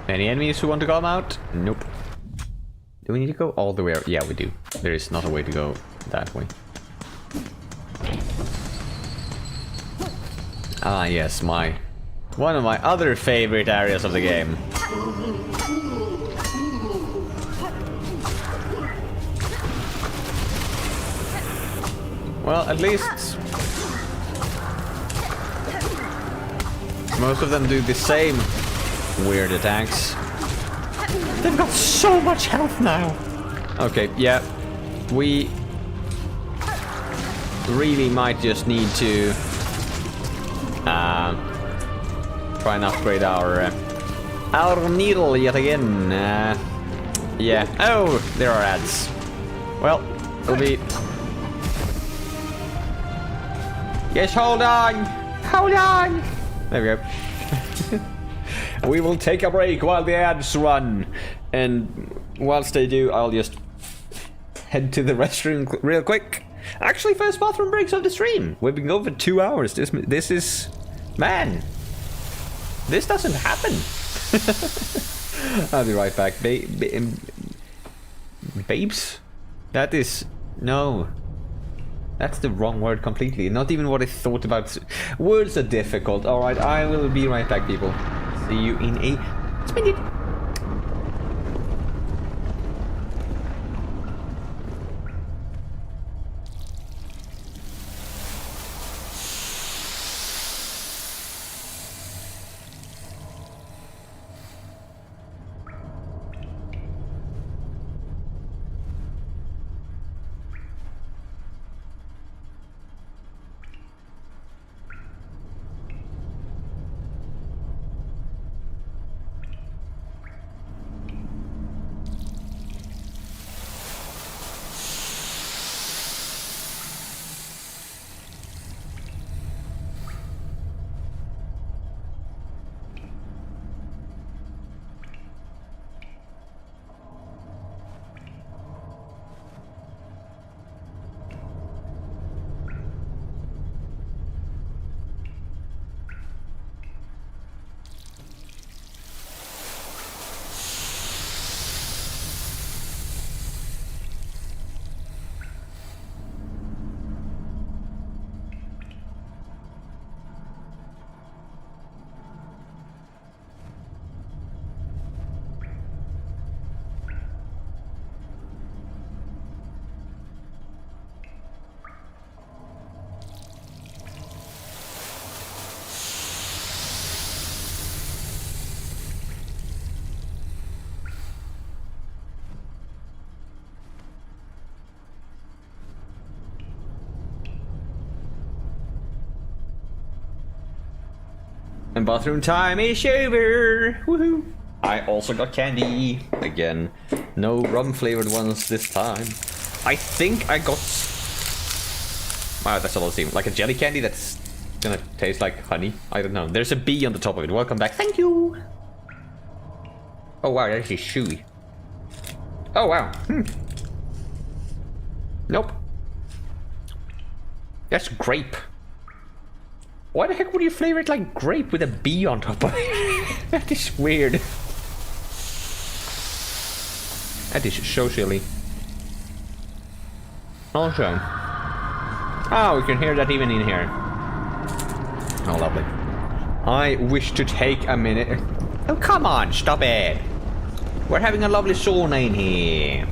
Any enemies who want to come out? Nope. Do we need to go all the way out? Yeah, we do. There is not a way to go that way. Ah, yes, one of my other favorite areas of the game. Well, at least most of them do the same weird attacks. They've got so much health now. Okay, yeah. We really might just need to try and upgrade our needle yet again. Yeah. Oh, there are ads. Well, it'll be... Yes, hold on! Hold on! There we go. We will take a break while the ads run. And whilst they do, I'll just head to the restroom real quick. Actually, first bathroom breaks of the stream. We've been going for 2 hours. This is... Man. This doesn't happen. I'll be right back. babes? That is... No. That's the wrong word completely. Not even what I thought about. Words are difficult. Alright, I will be right back, people. See you in a minute. And bathroom time is over! Woohoo! I also got candy! Again, no rum flavored ones this time. I think I got... Wow, that's a lot of steam. Like a jelly candy that's gonna taste like honey? I don't know. There's a bee on the top of it. Welcome back. Thank you! Oh wow, that is chewy. Oh wow. Nope. That's grape. Why the heck would you flavor it like grape with a bee on top of it? That is weird. That is so silly. Also. Oh, we can hear that even in here. Oh, lovely. I wish to take a minute. Oh, come on, stop it. We're having a lovely sauna in here.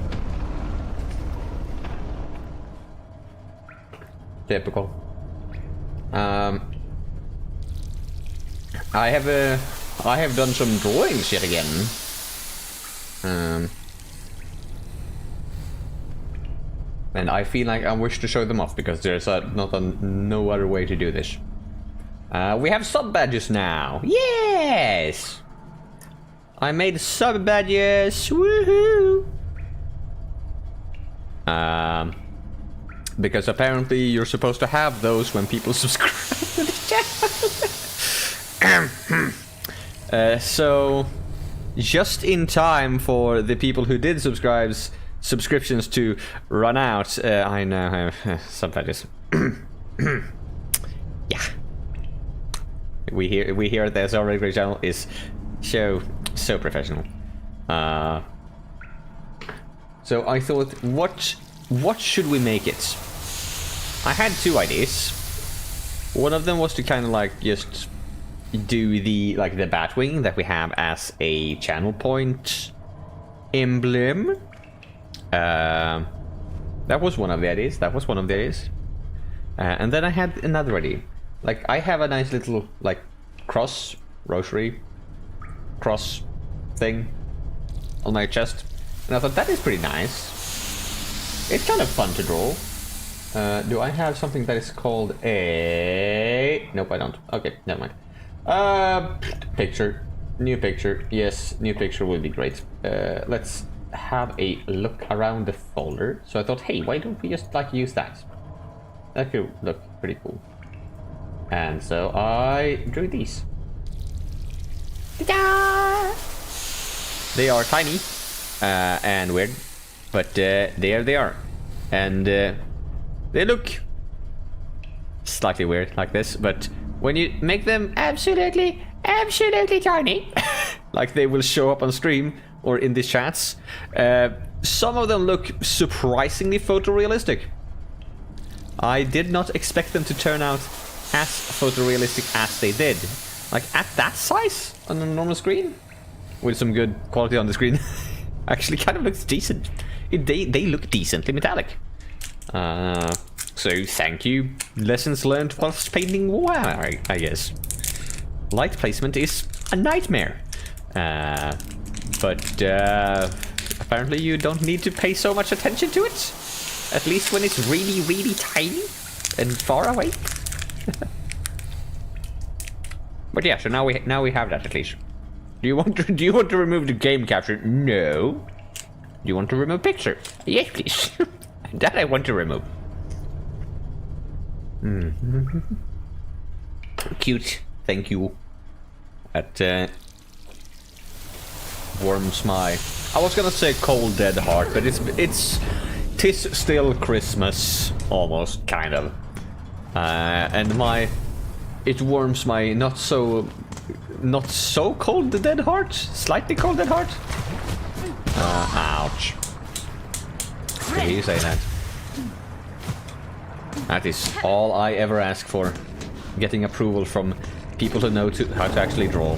Typical. I have done some drawings yet again. And I feel like I wish to show them off because there's no other way to do this. We have sub badges now. Yes! I made sub badges. Woohoo! Because apparently you're supposed to have those when people subscribe to the channel. So, just in time for the people who did subscriptions to run out, I now have sub badges. Yeah. We hear the SR Great channel is so professional. So I thought, what should we make it? I had two ideas. One of them was to kind of like just do the Batwing that we have as a channel point emblem. That was one of the ideas. And then I had another idea. Like I have a nice little like rosary cross thing on my chest, and I thought that is pretty nice. It's kind of fun to draw. Do I have something that is called a... Nope, I don't. Okay, never mind. Picture. New picture. Yes, new picture will be great. Let's have a look around the folder. So I thought, hey, why don't we just like use that? That could look pretty cool. And so I drew these. Ta-da! They are tiny and weird, but there they are. And they look slightly weird like this, but when you make them absolutely tiny, like they will show up on stream or in these chats, some of them look surprisingly photorealistic. I did not expect them to turn out as photorealistic as they did. Like, at that size on a normal screen, with some good quality on the screen, actually kind of looks decent. They look decently metallic. So thank you. Lessons learned whilst painting wire, I guess. Light placement is a nightmare. But apparently you don't need to pay so much attention to it. At least when it's really, really tiny and far away. But yeah, so now we have that at least. Do you want to remove the game capture? No. Do you want to remove picture? Yes, please. That I want to remove. Cute. Thank you. That warms my... I was gonna say cold dead heart, but tis still Christmas, almost, kind of. And it warms my not so cold dead heart, slightly cold dead heart. Ouch. Did you say that? That is all I ever ask for. Getting approval from people who know how to actually draw.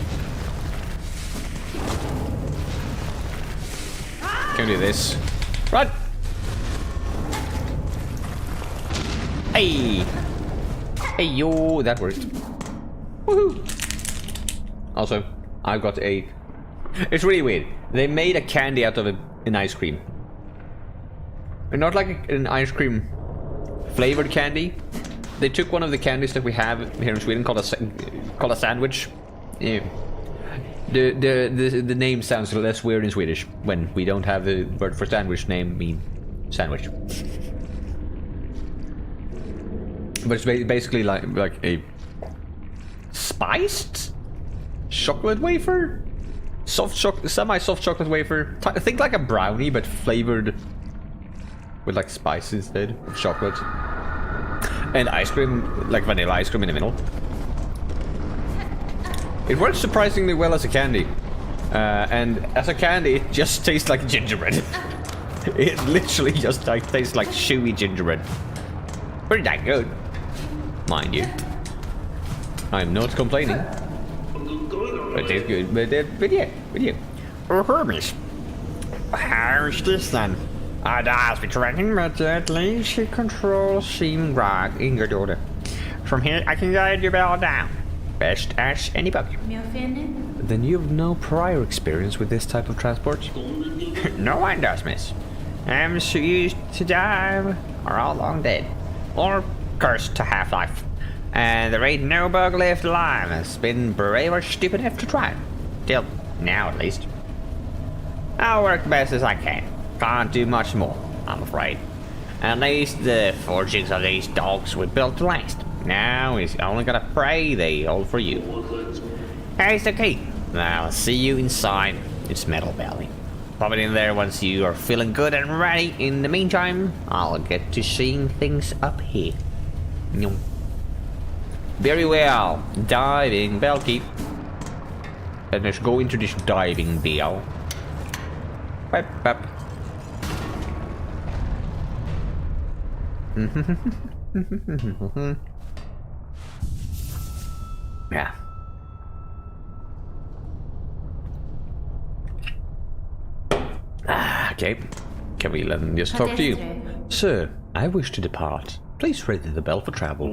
Can we do this? Run! Hey! Hey yo, that worked. Woohoo! Also, I've got a... It's really weird. They made a candy out of an ice cream. And not like an ice cream flavored candy. They took one of the candies that we have here in Sweden called a sandwich. Yeah. The name sounds less weird in Swedish when we don't have the word for sandwich name mean sandwich. But it's basically like a spiced chocolate wafer, semi-soft chocolate wafer. Think like a brownie, but flavored with like spice instead of chocolate, and ice cream, like vanilla ice cream in the middle. It works surprisingly well as a candy, and as a candy, it just tastes like gingerbread. It literally just tastes like chewy gingerbread. Pretty dang good, mind you. I'm not complaining. But it's good, but yeah. Hermes. How's this then? I does be training, but at least she controls seem right in good order. From here, I can guide you well down. Best as any bug. Then you have no prior experience with this type of transport? No one does, miss. I'm so used to dive, are all long dead. Or cursed to half-life. And there ain't no bug left alive that's been brave or stupid enough to try. Till now, at least. I'll work best as I can. Can't do much more, I'm afraid. At least the forgings of these dogs were built to last. Now he's only gotta pray they hold for you. Here's the key. I'll see you inside its metal belly. Pop it in there once you are feeling good and ready. In the meantime, I'll get to seeing things up here. Very well. Diving bell key. And let's go into this diving bell. Bap, bap. Yeah. Okay. Can we let them just talk to you? Sir, I wish to depart. Please ring the bell for travel.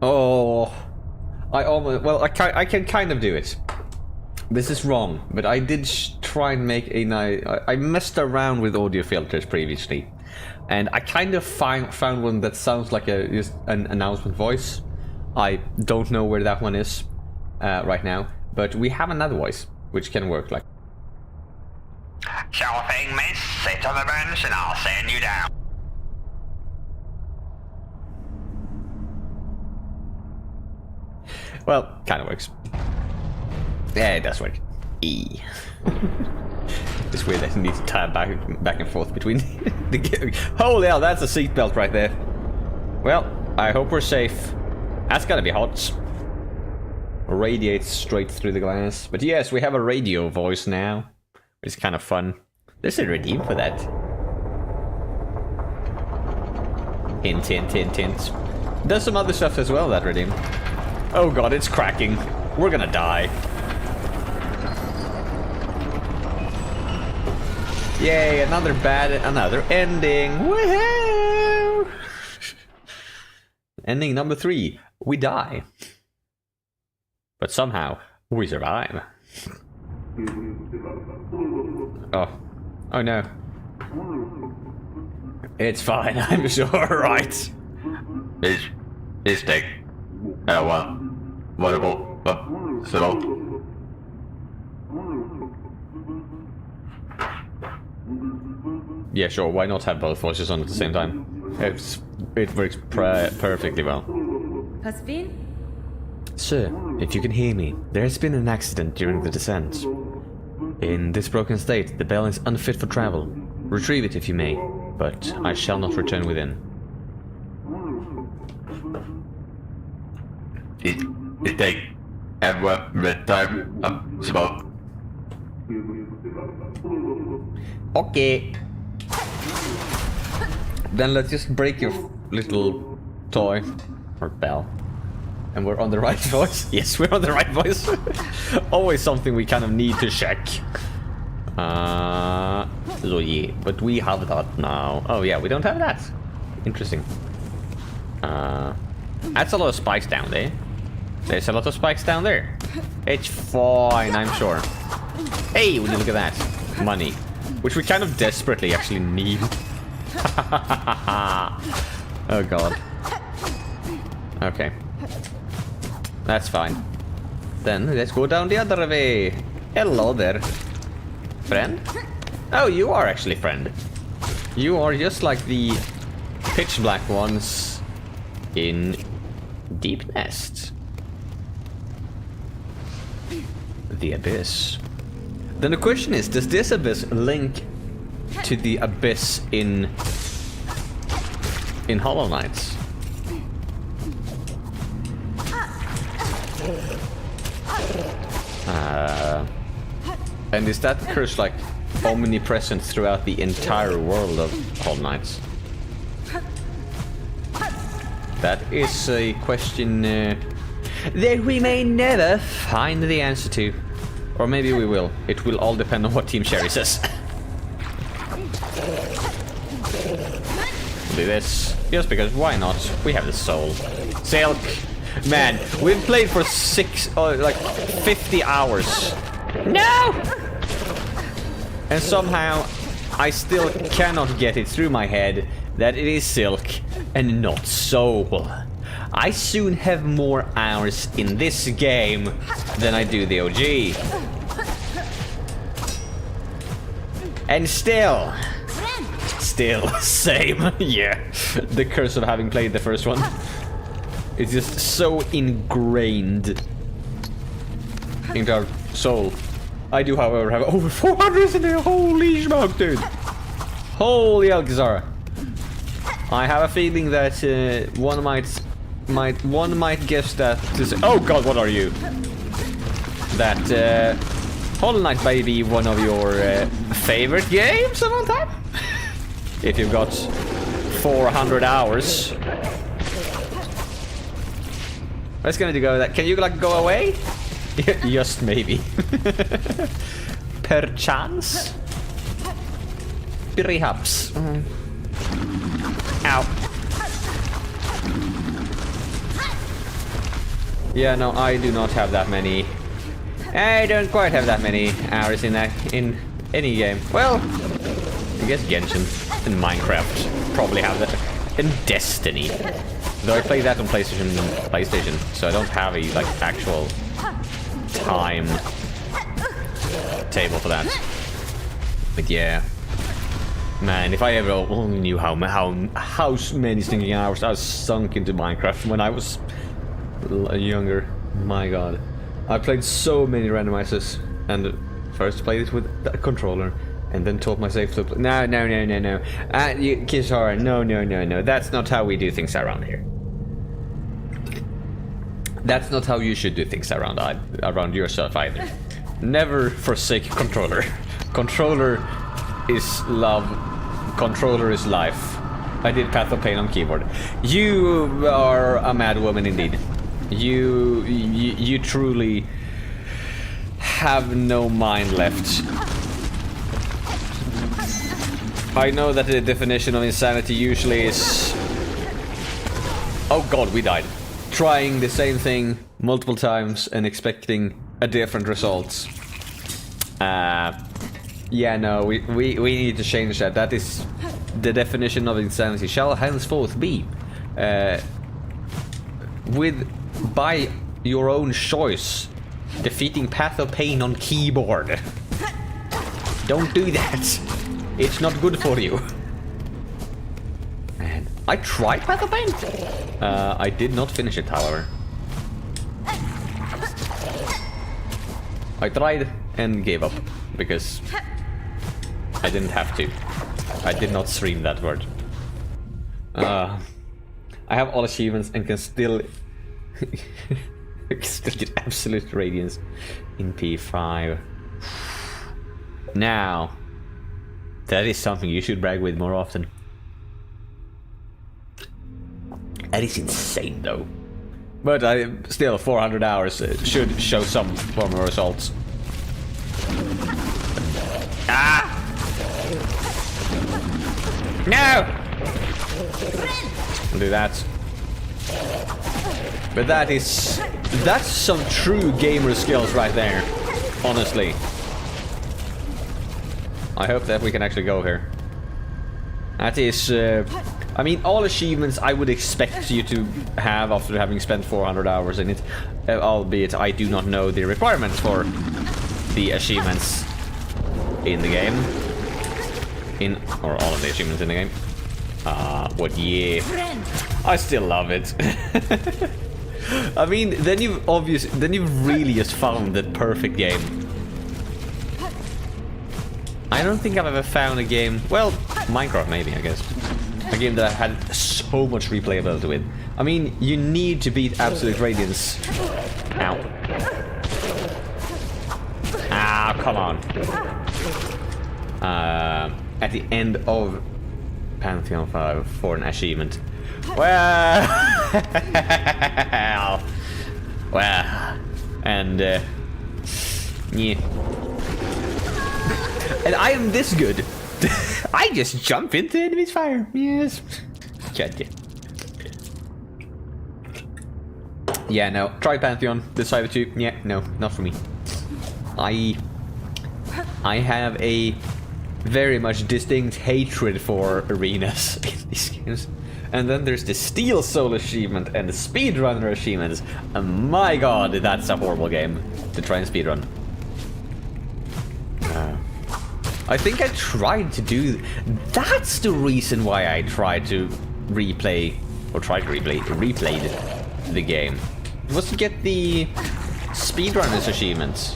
Oh, I almost... Well, I can kind of do it. This is wrong, but I did try and make a nice... I messed around with audio filters previously, and I kind of found one that sounds like just an announcement voice. I don't know where that one is right now, but we have another voice, which can work like... Sure thing, miss. Sit on the bench and I'll send you down. Well, kind of works. Yeah, it does work. E. It's weird that you need to tie back and forth between the... Holy hell, that's a seatbelt right there. Well, I hope we're safe. That's gotta be hot. Radiates straight through the glass. But yes, we have a radio voice now. It's kind of fun. There's a redeem for that. Hint, hint, hint, hint. There's some other stuff as well that redeem. Oh god, it's cracking. We're gonna die. Yay, another ending. Woohoo! Ending number 3. We die. But somehow, we survive. Oh. Oh no. It's fine, I'm sure, right? Mistake. Wonderful. So. Yeah, sure, why not have both voices on at the same time? It works perfectly well. Has been? Sir, if you can hear me, there has been an accident during the descent. In this broken state, the bell is unfit for travel. Retrieve it if you may, but I shall not return within. It take ever red time small. Okay. Then let's just break your little toy or bell. And we're on the right voice. Yes, we're on the right voice. Always something we kind of need to check. So yeah, but we have that now. Oh yeah, we don't have that. Interesting. That's a lot of spikes down there. There's a lot of spikes down there. It's fine, I'm sure. Hey, would you look at that? Money. Which we kind of desperately actually need. Oh god. Okay. That's fine. Then let's go down the other way. Hello there. Friend? Oh, you are actually friend. You are just like the pitch black ones in Deep Nest. The Abyss. Then the question is, does this Abyss link to the Abyss in Hollow Knights? And is that curse like omnipresent throughout the entire world of Hollow Knights? That is a question that we may never find the answer to. Or maybe we will. It will all depend on what Team Sherry says. Do this. Just because, why not? We have the soul. Silk. Man, we've played for 50 hours. No! And somehow, I still cannot get it through my head that it is Silk and not Soul. I soon have more hours in this game than I do the OG. And still, same. Yeah, the curse of having played the first one. It's just so ingrained into our soul. I do, however, have over 400 in there. Holy smoke, dude. Holy Alcazar. I have a feeling that one might guess that to say, oh god, what are you? That Hollow Knight may be one of your favorite games of all time. If you've got 400 hours. Let's gonna go that. Can you like go away? Just maybe. Perchance. Perhaps. Ow. Yeah, no, I do not have that many. I don't quite have that many hours in any game. Well, I guess Genshin and Minecraft probably have that. And Destiny. Though I play that on PlayStation, so I don't have a like actual time table for that. But yeah, man, if I ever only knew how many stinking hours I was sunk into Minecraft when I was younger. My god, I played so many randomizers, and first played it with a controller, and then taught myself to play. No. Kishara, no. That's not how we do things around here. That's not how you should do things around yourself either. Never forsake controller. Controller is love, controller is life. I did Path of Pain on keyboard. You are a mad woman indeed. You truly have no mind left. I know that the definition of insanity usually is... Oh god, we died. Trying the same thing multiple times and expecting a different result. Yeah, no, we need to change that. That is the definition of insanity. Shall henceforth be by your own choice, defeating Path of Pain on keyboard. Don't do that. It's not good for you. Man, I tried Path of Pain. I did not finish it, however. I tried and gave up because I didn't have to. I did not stream that word. I have all achievements and can still get absolute radiance in P5. Now, that is something you should brag with more often. That is insane, though. But still, 400 hours should show some form of results. Ah! No! I'll do that. But that's some true gamer skills right there. Honestly. I hope that we can actually go here. That is... I mean, all achievements I would expect you to have after having spent 400 hours in it. Albeit I do not know the requirements for the achievements in the game. Or all of the achievements in the game. What yeah. I still love it. I mean, then you've really just found the perfect game. I don't think I've ever found a game, well, Minecraft maybe, I guess. A game that I had so much replayability with. I mean, you need to beat Absolute Radiance. Ow. Ah, come on. At the end of Pantheon 5 for an achievement. Well, and yeah. And I am this good. I just jump into enemy's fire. Yes. Gotcha. Yeah, no. Try Pantheon. Decided to. Yeah, no, not for me. I have a very much distinct hatred for arenas in these games. And then there's the Steel Soul achievement and the Speedrunner achievements. And my god, that's a horrible game to try and speedrun. I think I tried to do... That's the reason why I tried to replayed the game. It was to get the Speedrunners achievements.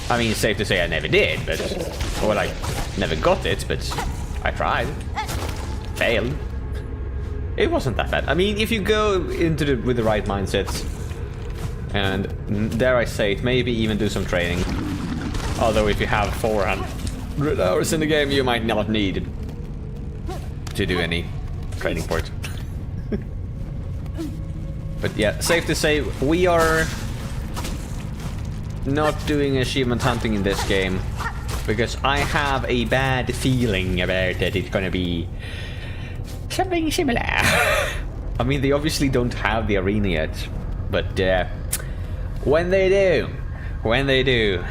I mean, it's safe to say I never did, but... Well, I never got it, but I tried. Failed. It wasn't that bad. I mean, if you go into it with the right mindset, and dare I say it, maybe even do some training. Although if you have 400 hours in the game, you might not need to do any training for it. But yeah, safe to say, we are not doing achievement hunting in this game. Because I have a bad feeling about that it's gonna be something similar. I mean, they obviously don't have the arena yet, but when they do,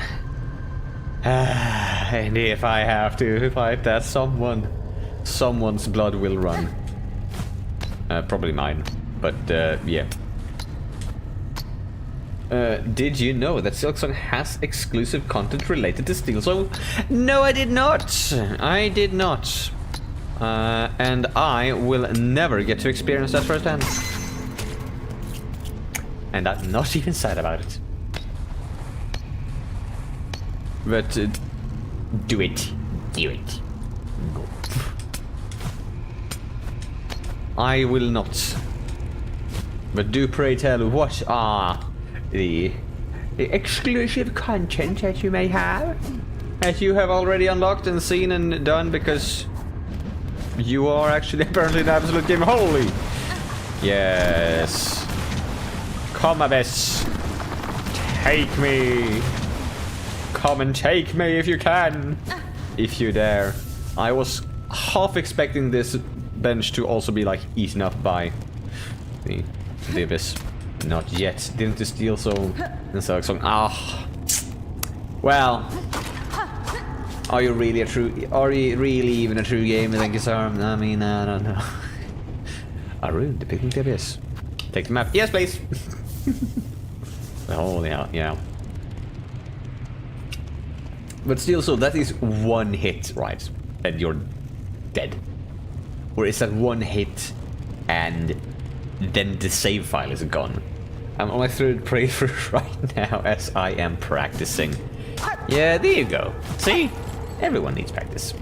and if I have to fight that someone's blood will run. Probably mine, but yeah. Did you know that Silksong has exclusive content related to Silksong? No, I did not. I did not. And I will never get to experience that firsthand. And I'm not even sad about it. But do it. Do it. Go. I will not. But do pray tell what are the exclusive content that you may have? as you have already unlocked and seen and done, because you are actually apparently an absolute game. Holy! Yes. Come, Abyss. Take me. Come and take me if you can. If you dare. I was half expecting this bench to also be like eaten up by the Abyss. Not yet. Didn't the Silksong and Silksong? Ah. Well. Are you really even a true gamer? Thank you, sir. I mean, I don't know. I ruined depicting the Abyss. Take the map. Yes, please. Holy hell, yeah. But still, so that is one hit, right? And you're dead. Or is that one hit and then the save file is gone? I'm on my third playthrough right now as I am practicing. Yeah, there you go. See? Everyone needs practice.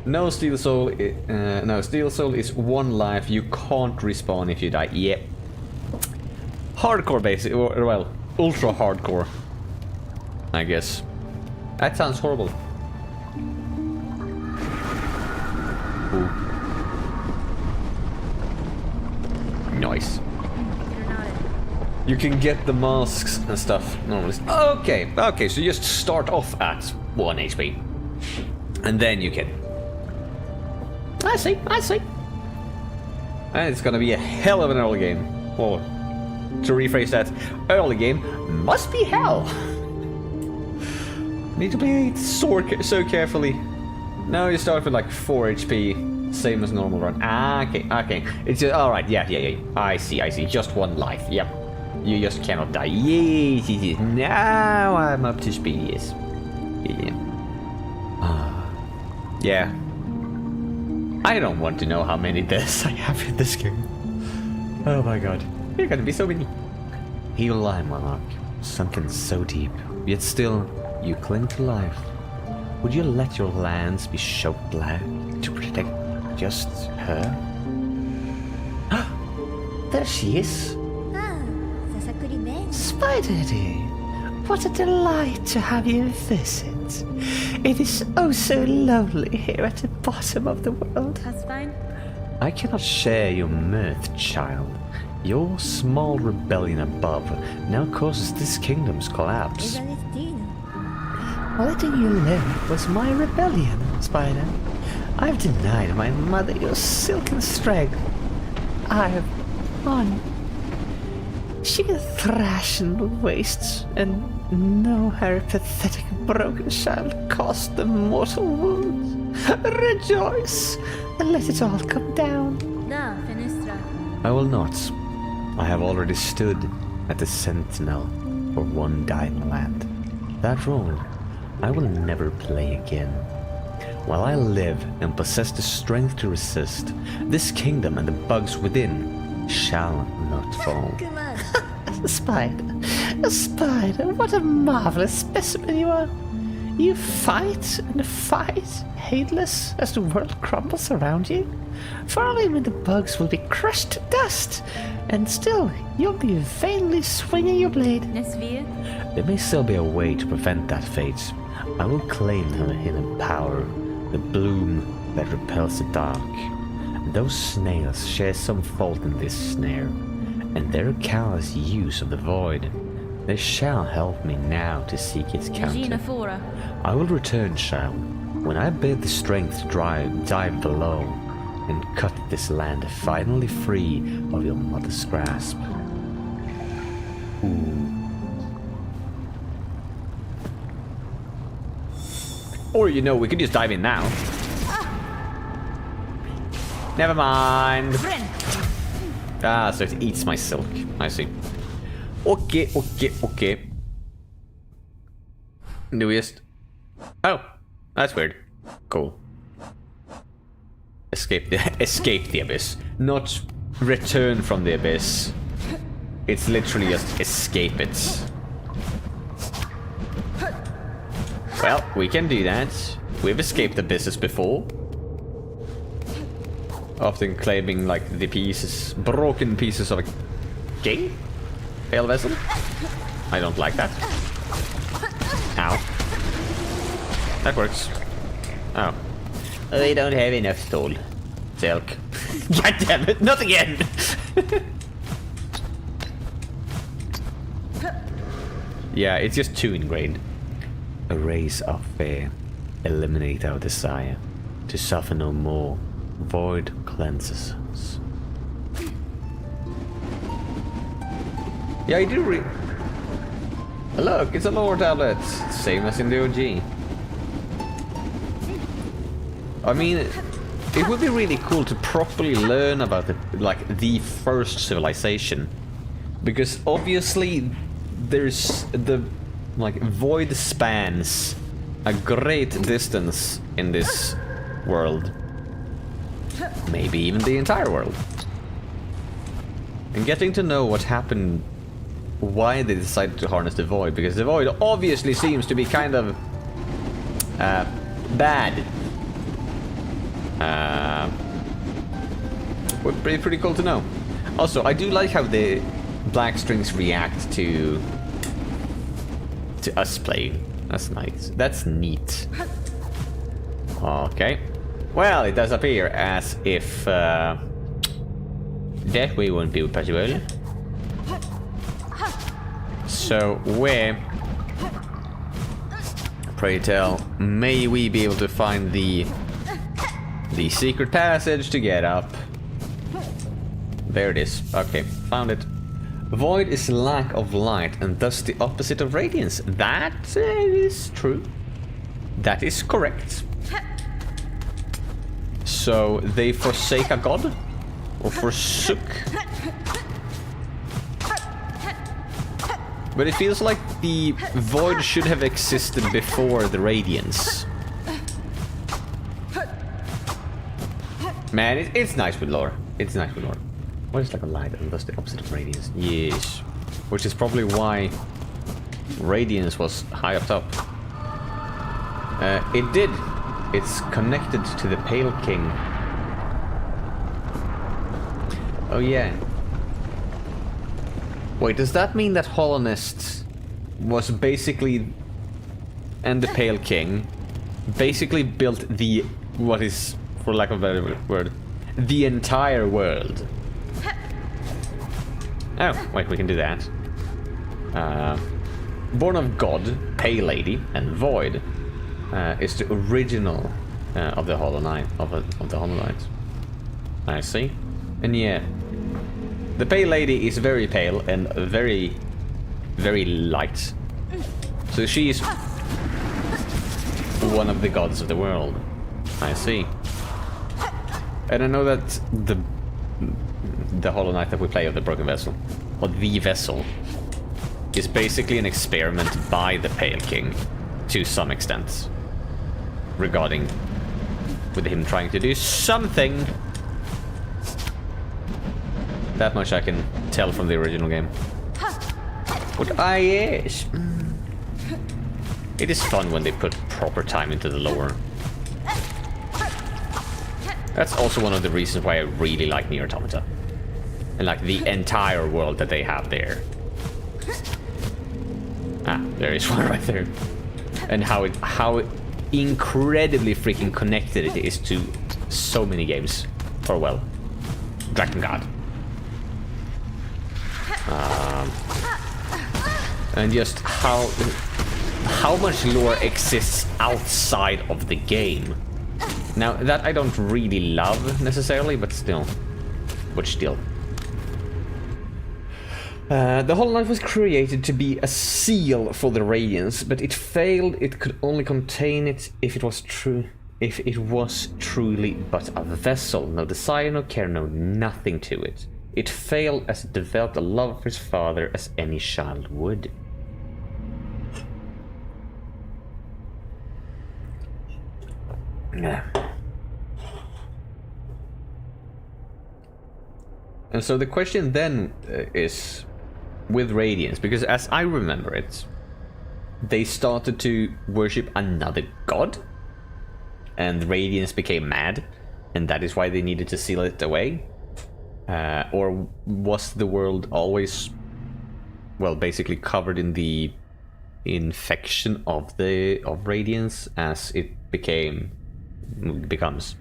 No Steel Soul. No, Steel Soul is one life. You can't respawn if you die. Yep. Hardcore basic, or well, ultra hardcore. I guess. That sounds horrible. Ooh. Nice. You can get the masks and stuff normally. Okay, okay, so you just start off at 1 HP. And then you can... I see. And it's gonna be a hell of an early game. Or, to rephrase that, early game must be hell. Need to play it so carefully. Now you start with like 4 HP, same as normal run. Ah, okay. It's just, alright, yeah. I see. Just one life, yep. You just cannot die. Yes. Now I'm up to speed, yes. Yeah. I don't want to know how many deaths I have in this game. Oh my god. There are gonna be so many. Here lie, monarch, sunken so deep, yet still you cling to life. Would you let your lands be choked black to protect just her? There she is. Spider dear, what a delight to have you visit. It is oh so lovely here at the bottom of the world. That's fine. I cannot share your mirth, child. Your small rebellion above now causes this kingdom's collapse. Letting you live was my rebellion, Spider. I've denied my mother your silken strength. I have won. She can thrash and waste, and know her pathetic broken child caused the mortal wounds. Rejoice, and let it all come down. Da, Finistra. I will not. I have already stood at the sentinel for one dying land. That role I will never play again. While I live and possess the strength to resist, this kingdom and the bugs within shall not fall. A spider, what a marvelous specimen you are. You fight and fight, heedless as the world crumbles around you. For only when the bugs will be crushed to dust, and still you'll be vainly swinging your blade. Nesvir. There may still be a way to prevent that fate. I will claim her hidden power, the bloom that repels the dark. Those snails share some fault in this snare, and their callous use of the void. They shall help me now to seek its counter. Fora. I will return, child, when I bid the strength to dive below and cut this land finally free of your mother's grasp. Ooh. Or, you know, we could just dive in now. Never mind. Ah, so it eats my silk. I see. Okay. Do we just... Oh, that's weird. Cool. Escape the abyss. Not return from the abyss. It's literally just escape it. Well, we can do that. We've escaped abysses before. Often claiming like the pieces, broken pieces of a king? Pale vessel? I don't like that. Ow. That works. Oh. We don't have enough stone. Silk. God damn it, not again! Yeah, it's just too ingrained. Erase our fear. Eliminate our desire. To suffer no more. Void cleanses us. Yeah, I do Look, it's a lore tablet. Same as in the OG. I mean, it would be really cool to properly learn about the first civilization. Because obviously there's the void spans a great distance in this world. Maybe even the entire world. And getting to know what happened, why they decided to harness the void, because the void obviously seems to be kind of bad. Would be pretty cool to know. Also, I do like how the black strings react to us playing. That's nice. That's neat. Okay. Well, it does appear as if that way won't be possible. So where, pray tell, may we be able to find the secret passage to get up? There it is. Okay, found it. Void is lack of light and thus the opposite of radiance. That is true. That is correct. So they forsake a god? Or forsook? But it feels like the void should have existed before the radiance. Man, it's nice with lore. It's nice with lore. What is like a light and thus the opposite of radiance? Yes. Which is probably why radiance was high up top. It did. It's connected to the Pale King. Oh yeah. Wait, does that mean that Hollownest was basically, and the Pale King, basically built the, what is, for lack of a better word, the entire world? Oh, wait, we can do that. Born of God, Pale Lady, and Void is the original of the Hollow Knight, of the Hollow Knight. I see. And yeah, the Pale Lady is very pale and very, very light. So she is one of the gods of the world. I see. And I know that the Hollow Knight that we play of the Broken Vessel, or the Vessel, is basically an experiment by the Pale King, to some extent, regarding with him trying to do something. That much I can tell from the original game. But yes. It is fun when they put proper time into the lore. That's also one of the reasons why I really like Nier Automata. And like the entire world that they have there. Ah, there is one right there. And how incredibly freaking connected it is to so many games. Or well, Dragon God. And just how much lore exists outside of the game. Now, that I don't really love necessarily, but still. The Hollow Knight was created to be a seal for the Radiance, but it failed. It could only contain it if it was true. If it was truly but a vessel, no desire, no care, no nothing to it. It failed as it developed a love for his father as any child would. Yeah. And so the question then is with Radiance, because as I remember it, they started to worship another god, and Radiance became mad, and that is why they needed to seal it away. Or was the world always, well, basically covered in the infection of radiance as it becomes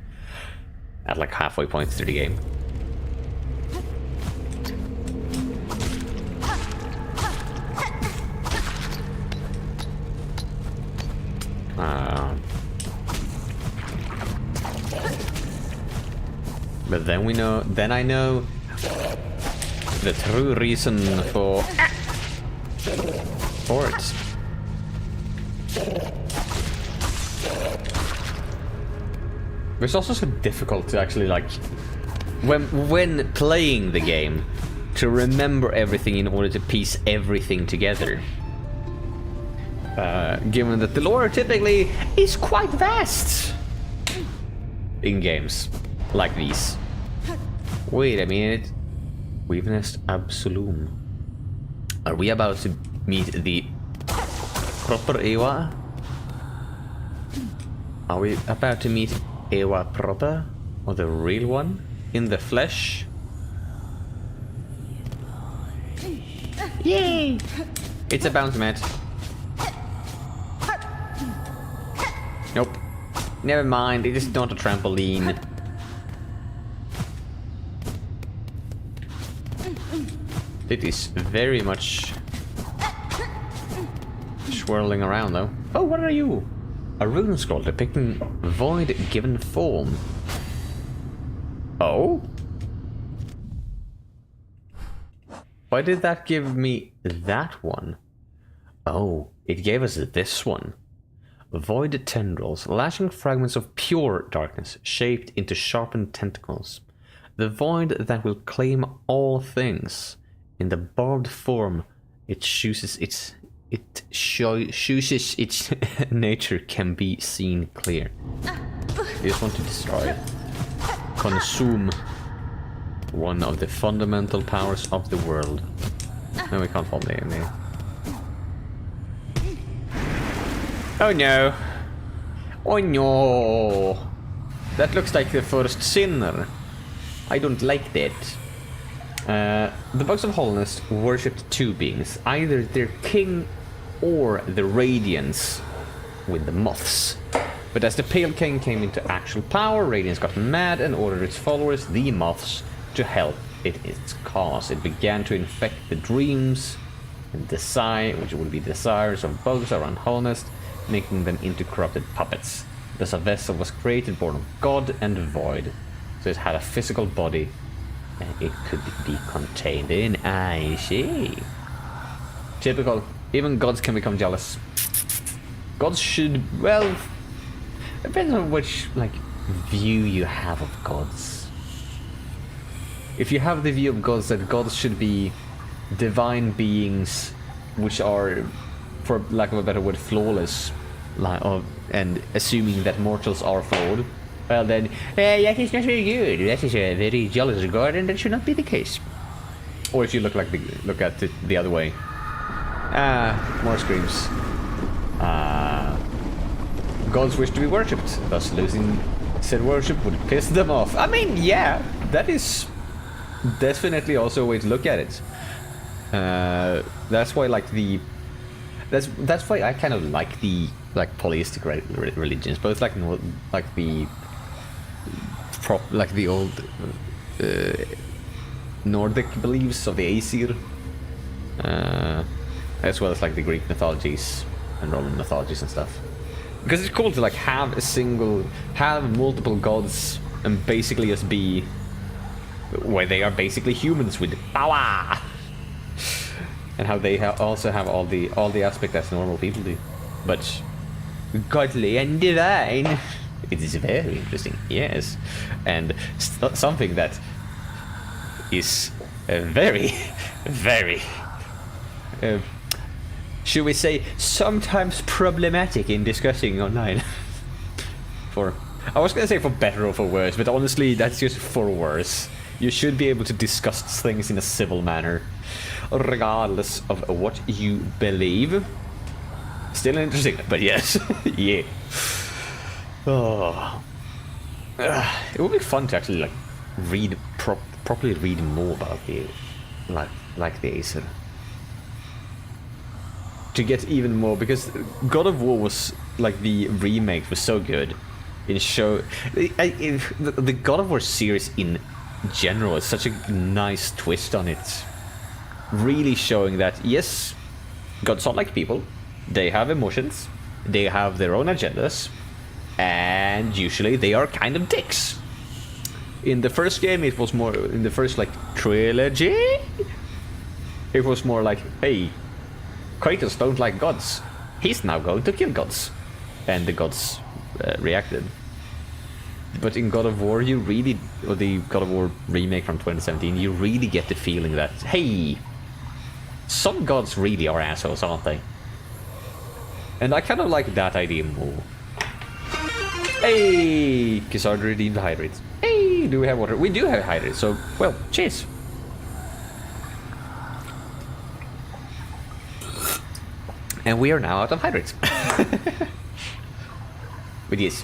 at like halfway point through the game. But then I know the true reason for it. It's also so difficult to actually, like, when playing the game, to remember everything in order to piece everything together. Given that the lore typically is quite vast in games like these. Wait a minute. Weavenest Absolum. Are we about to meet the proper Ewa? Are we about to meet Ewa proper? Or the real one? In the flesh? Yay! It's a bounce mat. Nope. Never mind, it is not a trampoline. It is very much swirling around though. Oh, what are you? A rune scroll depicting void given form. Oh? Why did that give me that one? Oh, it gave us this one. Void tendrils, lashing fragments of pure darkness, shaped into sharpened tentacles. The void that will claim all things. In the barbed form, it chooses its nature can be seen clear. You just want to destroy, consume one of the fundamental powers of the world. No, we can't fall there. Oh no! Oh no! That looks like the first sinner. I don't like that. The Bugs of Hollowness worshipped two beings, either their king or the Radiance with the moths. But as the Pale King came into actual power, Radiance got mad and ordered its followers, the moths, to help its cause. It began to infect the dreams and which would be desires of bugs around Hollowness, making them into corrupted puppets. Thus a vessel was created born of God and void. So it had a physical body and it could be contained in. I see. Typical. Even gods can become jealous. Gods should, well, depends on which, like, view you have of gods. If you have the view of gods that gods should be divine beings which are, for lack of a better word, flawless, and assuming that mortals are flawed, well then, that is not very good. That is a very jealous god, and that should not be the case. Or if you look at it the other way. More screams. Gods wish to be worshipped, thus losing said worship would piss them off. I mean, yeah, that is definitely also a way to look at it. That's why, like, that's why I kind of like the polytheistic religions, both like the old Nordic beliefs of the Aesir, as well as like the Greek mythologies and Roman mythologies and stuff. Because it's cool to like have multiple gods and basically just be where they are basically humans with power. And how they also have all the aspect that normal people do, but godly and divine. It is very interesting, yes, and something that is very, very, should we say, sometimes problematic in discussing online. I was gonna say for better or for worse, but honestly, that's just for worse. You should be able to discuss things in a civil manner, regardless of what you believe. Still interesting, but yes. Yeah. Oh. It would be fun to actually like properly read more about the like the Aesir. to get even more, because God of War was like the remake was so good in the God of War series in general is such a nice twist on it, really showing that yes, gods are like people, they have emotions, they have their own agendas, and usually they are kind of dicks. In the first game, it was more, in the first like trilogy, it was more like, hey, Kratos don't like gods, he's now going to kill gods, and the gods reacted. But in God of War, you really, or the God of War remake from 2017, you really get the feeling that, hey, some gods really are assholes, aren't they? And I kind of like that idea more. Hey, Kizard redeemed the hydrates. Hey, do we have water? We do have hydrates, so, well, cheers. And we are now out of hydrates. But yes.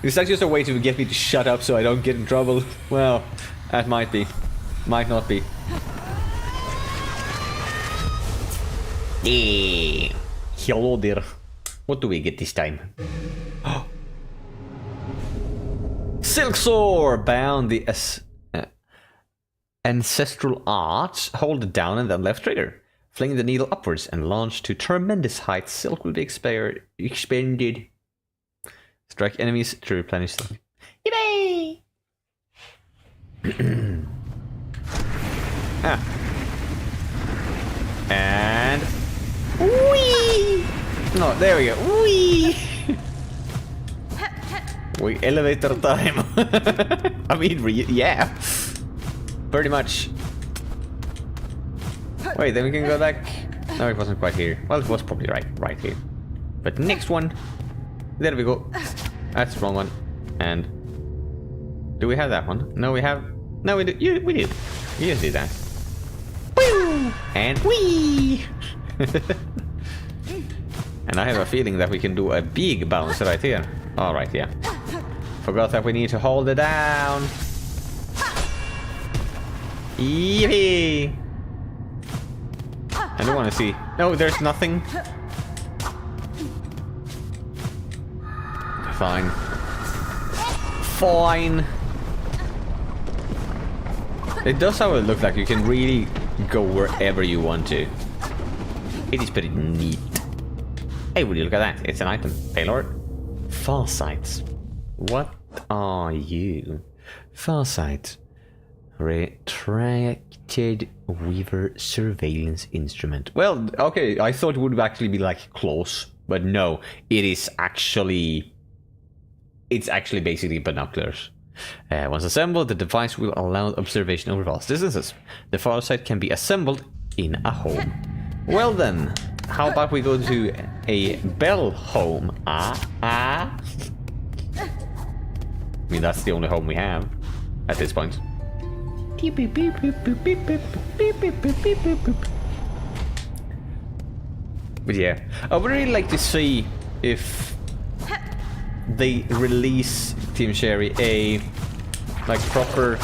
Is that just a way to get me to shut up so I don't get in trouble? Well, that might be. Might not be. Yeah. Hello there. What do we get this time? Silksong! Bound the ancestral arch. Hold it down and then left trigger. Fling the needle upwards and launch to tremendous heights. Silk will be expanded. Strike enemies to replenish silk. Yippee! And... Whee! No, there we go. Whee! We elevator time. I mean, yeah. Pretty much. Wait, then we can go back. No, it wasn't quite here. Well, it was probably right here. But next one. There we go. That's the wrong one. And do we have that one? No, we have. No, we do. We did. You just did that. Woo! And whee! And I have a feeling that we can do a big bounce right here. All right, yeah. Forgot that we need to hold it down. Yippee! I don't want to see. No, there's nothing. Fine. Fine. It does have a look like you can really go wherever you want to. It is pretty neat. Hey, would you look at that? It's an item. Payload. Farsight. What are you? Farsight. Retracted Weaver surveillance instrument. Well, okay, I thought it would actually be like claws, but no, it is actually... It's actually basically binoculars. Once assembled, the device will allow observation over vast distances. The Farsight can be assembled in a home. Well then, how about we go to a Bell home? I mean, that's the only home we have at this point. But yeah, I would really like to see if they release Team Sherry a like proper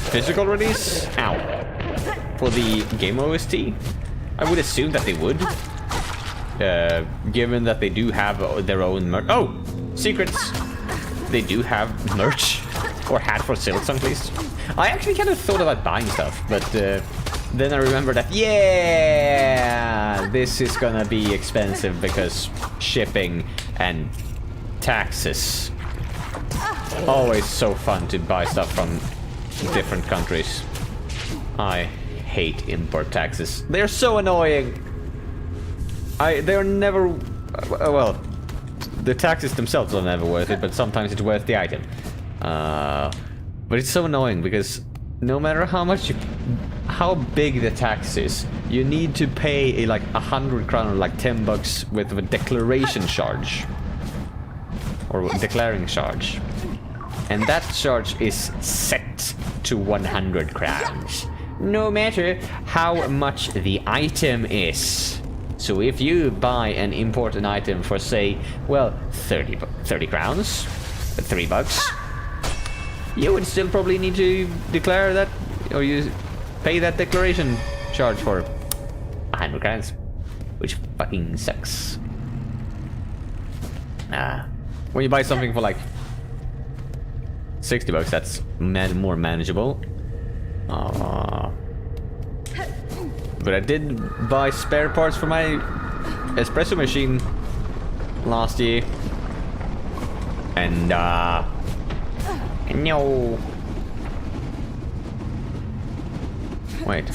physical release for the game OST. I would assume that they would, given that they do have their own merch. Oh, secrets! They do have merch, or hat for Silksong, please. I actually kind of thought about buying stuff, but then I remember that, yeah, this is gonna be expensive because shipping and taxes. Always so fun to buy stuff from different countries. I hate import taxes. They're so annoying. They're never, well, the taxes themselves are never worth it, but sometimes it's worth the item. But it's so annoying because no matter how big the tax is, you need to pay like 100 crown or like 10 bucks with a declaration charge. Or declaring charge. And that charge is set to 100 crowns. No matter how much the item is. So if you buy and import an item for, say, well, 30 crowns, 3 bucks, you would still probably need to declare that, or you pay that declaration charge for 100 crowns. which fucking sucks. When you buy something for like 60 bucks, that's more manageable. But I did buy spare parts for my espresso machine last year. And no. Wait.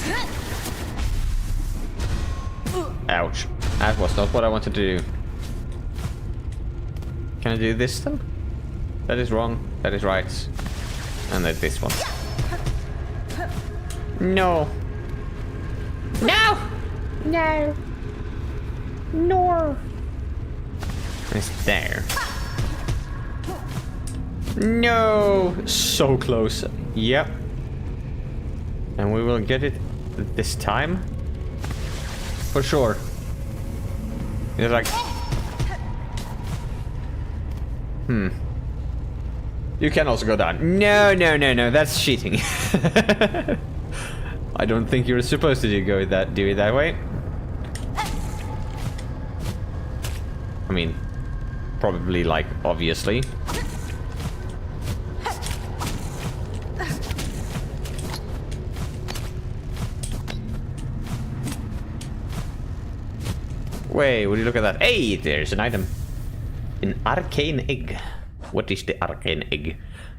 Ouch. That was not what I wanted to do. Can I do this then? That is wrong. That is right. And then this one. No. No! No. Nor. It's there. No! So close. Yep. And we will get it this time. For sure. It's like... You can also go down. No, no, no, no. That's cheating. I don't think you're supposed to do it that way. I mean, probably like obviously. Wait, would you look at that? Hey, there's an item. An arcane egg. What is the arcane egg?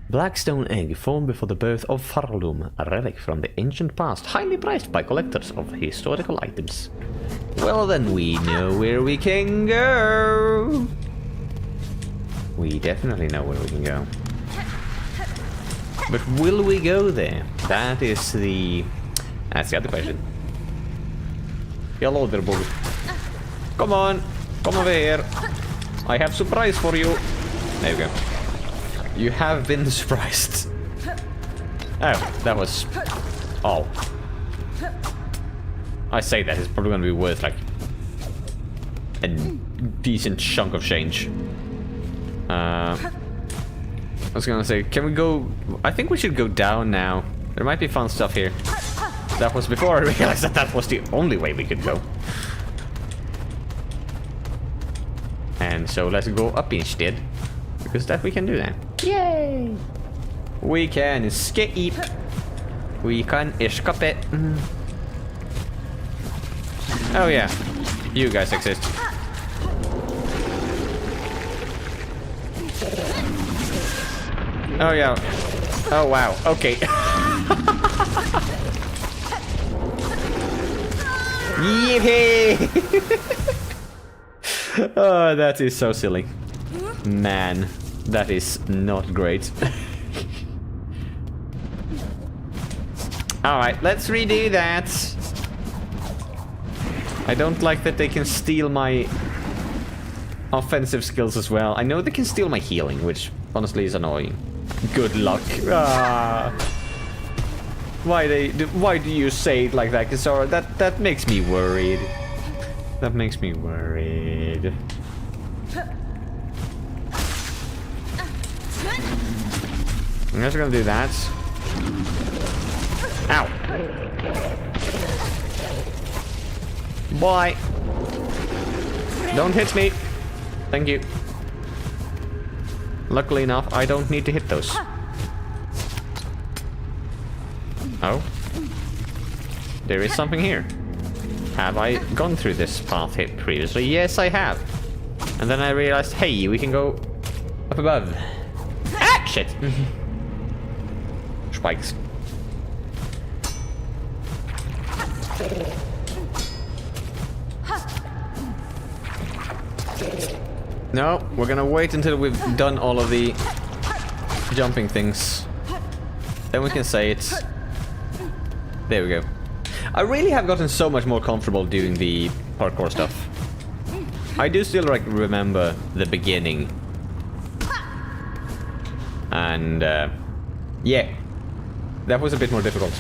Blackstone egg formed before the birth of Farloom, a relic from the ancient past, highly prized by collectors of historical items. Well then, we know where we can go. We definitely know where we can go. But will we go there? That's the other question. Hello there, boy. Come on, come over here. I have surprise for you. There you go. You have been surprised. Oh, that was... Oh. I say that, it's probably gonna be worth like a decent chunk of change. I was gonna say, can we go... I think we should go down now. There might be fun stuff here. That was before I realized that that was the only way we could go. And so let's go up instead. Because that we can do that. Yay! We can escape. We can escape. Oh yeah, you guys exist. Oh yeah. Oh wow. Okay. Yippee! Oh, that is so silly. Man, that is not great. Alright, let's redo that. I don't like that they can steal my offensive skills as well. I know they can steal my healing, which honestly is annoying. Good luck. Ah. Why do you say it like that, Kisara? That makes me worried. That makes me worried. I'm just gonna do that. Ow. Boy. Don't hit me. Thank you. Luckily enough, I don't need to hit those. Oh. There is something here. Have I gone through this path here previously? Yes, I have. And then I realized, hey, we can go up above. Ah, shit. Spikes. No, we're gonna wait until we've done all of the jumping things. Then we can say it. There we go. I really have gotten so much more comfortable doing the parkour stuff. I do still like remember the beginning. And yeah, that was a bit more difficult.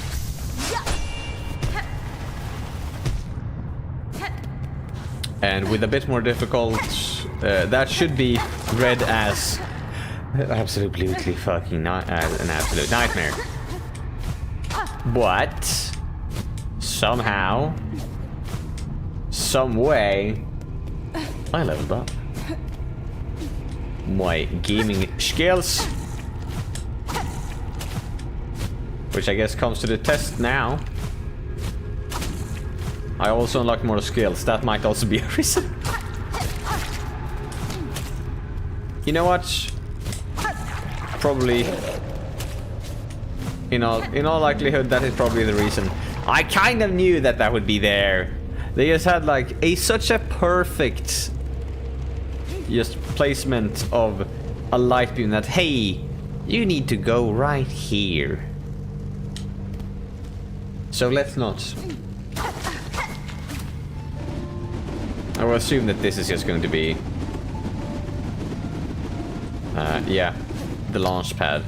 And with a bit more difficult, that should be read as absolutely fucking an absolute nightmare. But somehow, some way, I leveled up. My gaming skills. Which I guess comes to the test now. I also unlocked more skills. That might also be a reason. You know what? Probably. In all likelihood, that is probably the reason. I kind of knew that that would be there. They just had like such a perfect just placement of a light beam that, hey, you need to go right here. So let's not. I will assume that this is just going to be yeah, the launch pad.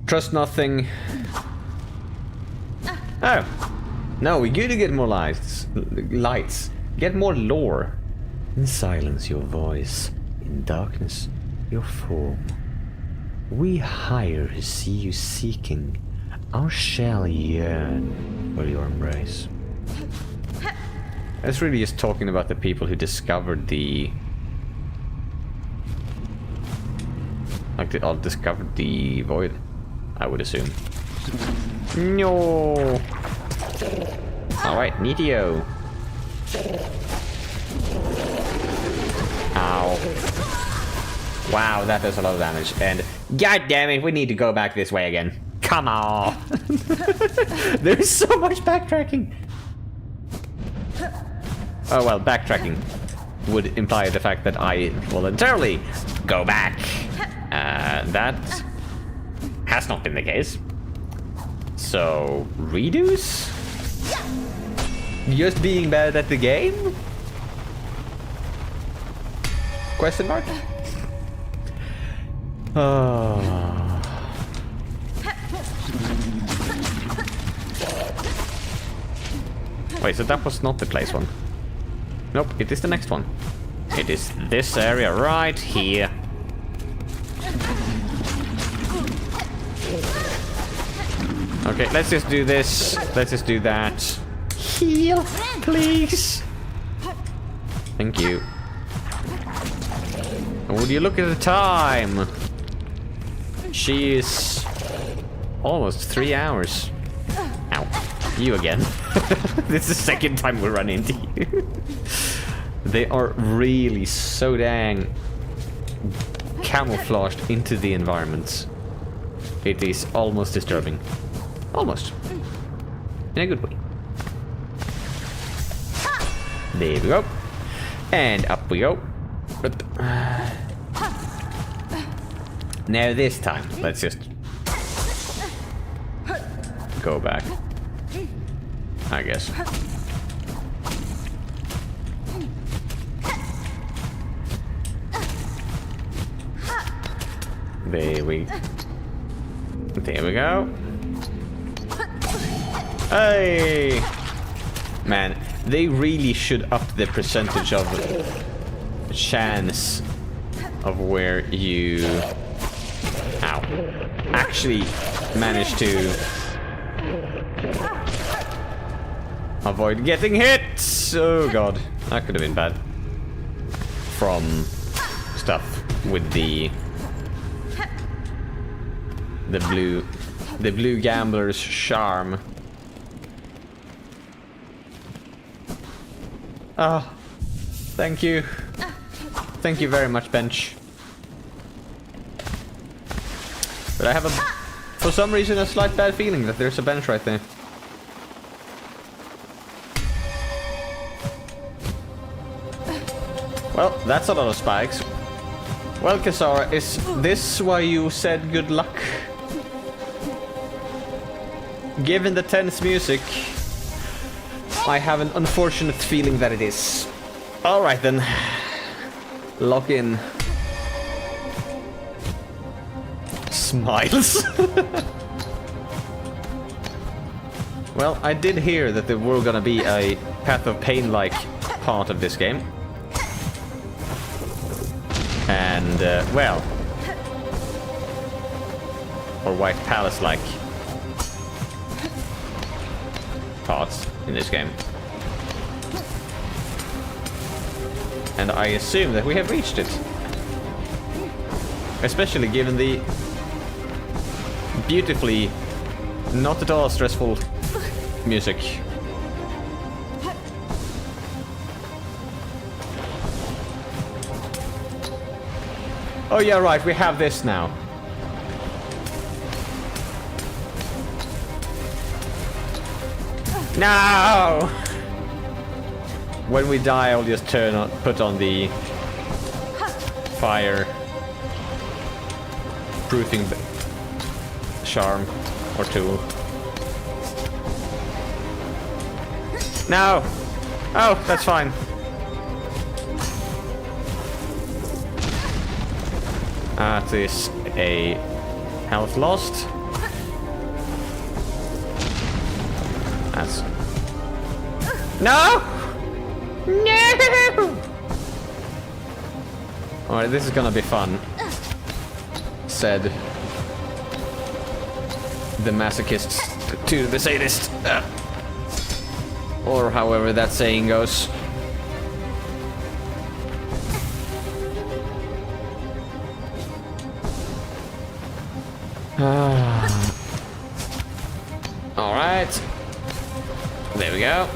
Trust nothing. Oh. No, we gotta get more lights. Get more lore. In silence your voice. In darkness your form. We hire to see you seeking. Our shall yearn for your embrace. It's really just talking about the people who discovered the... Like, they all discovered the void, I would assume. No. Alright, Nitio. Ow. Wow, that does a lot of damage. And god damn it, we need to go back this way again. Come on. There's so much backtracking. Oh well, backtracking would imply the fact that I voluntarily go back. That has not been the case. So, redos? Just being bad at the game? Question mark? Oh. Wait, so that was not the place one. Nope, it is the next one. It is this area right here. Okay, let's just do this. Let's just do that. Heal, please. Thank you. And would you look at the time? She is almost 3 hours. Ow. You again. This is the second time we run into you. They are really so dang camouflaged into the environments. It is almost disturbing. Almost. In a good way. There we go. And up we go. Now this time, let's just go back, I guess. There we go. Hey! Man, they really should up the percentage of chance of where you... Ow. Actually manage to avoid getting hit! Oh god, that could have been bad. From stuff with the blue gambler's charm. Oh, thank you. Thank you very much, bench. But I have for some reason, a slight bad feeling that there's a bench right there. Well, that's a lot of spikes. Well, Kasara, is this why you said good luck? Given the tense music, I have an unfortunate feeling that it is. Alright then. Lock in. Smiles. Well, I did hear that there were gonna be a Path of Pain-like part of this game. And, well... Or White Palace-like. parts in this game. And I assume that we have reached it. Especially given the beautifully, not at all stressful music. Oh yeah, right, we have this now. No! When we die, I'll just put on the fire proofing charm or tool. No! Oh, that's fine. That is a health lost. That's... No! No! Alright, this is gonna be fun. Said the masochist to the sadist. Or however that saying goes. Alright. There we go.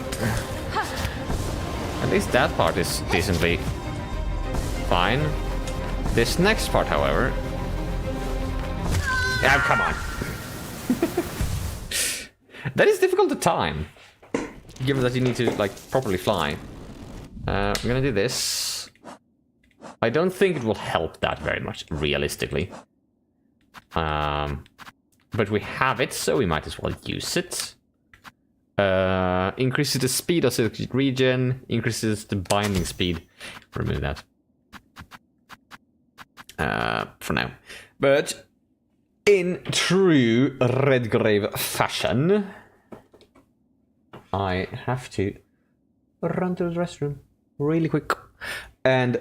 At least that part is decently fine. This next part, however... Oh, come on. That is difficult to time. Given that you need to, like, properly fly. I'm gonna do this. I don't think it will help that very much, realistically. But we have it, so we might as well use it. Increases the speed of the region, increases the binding speed. Remove that. For now. But in true Redgrave fashion, I have to run to the restroom really quick. And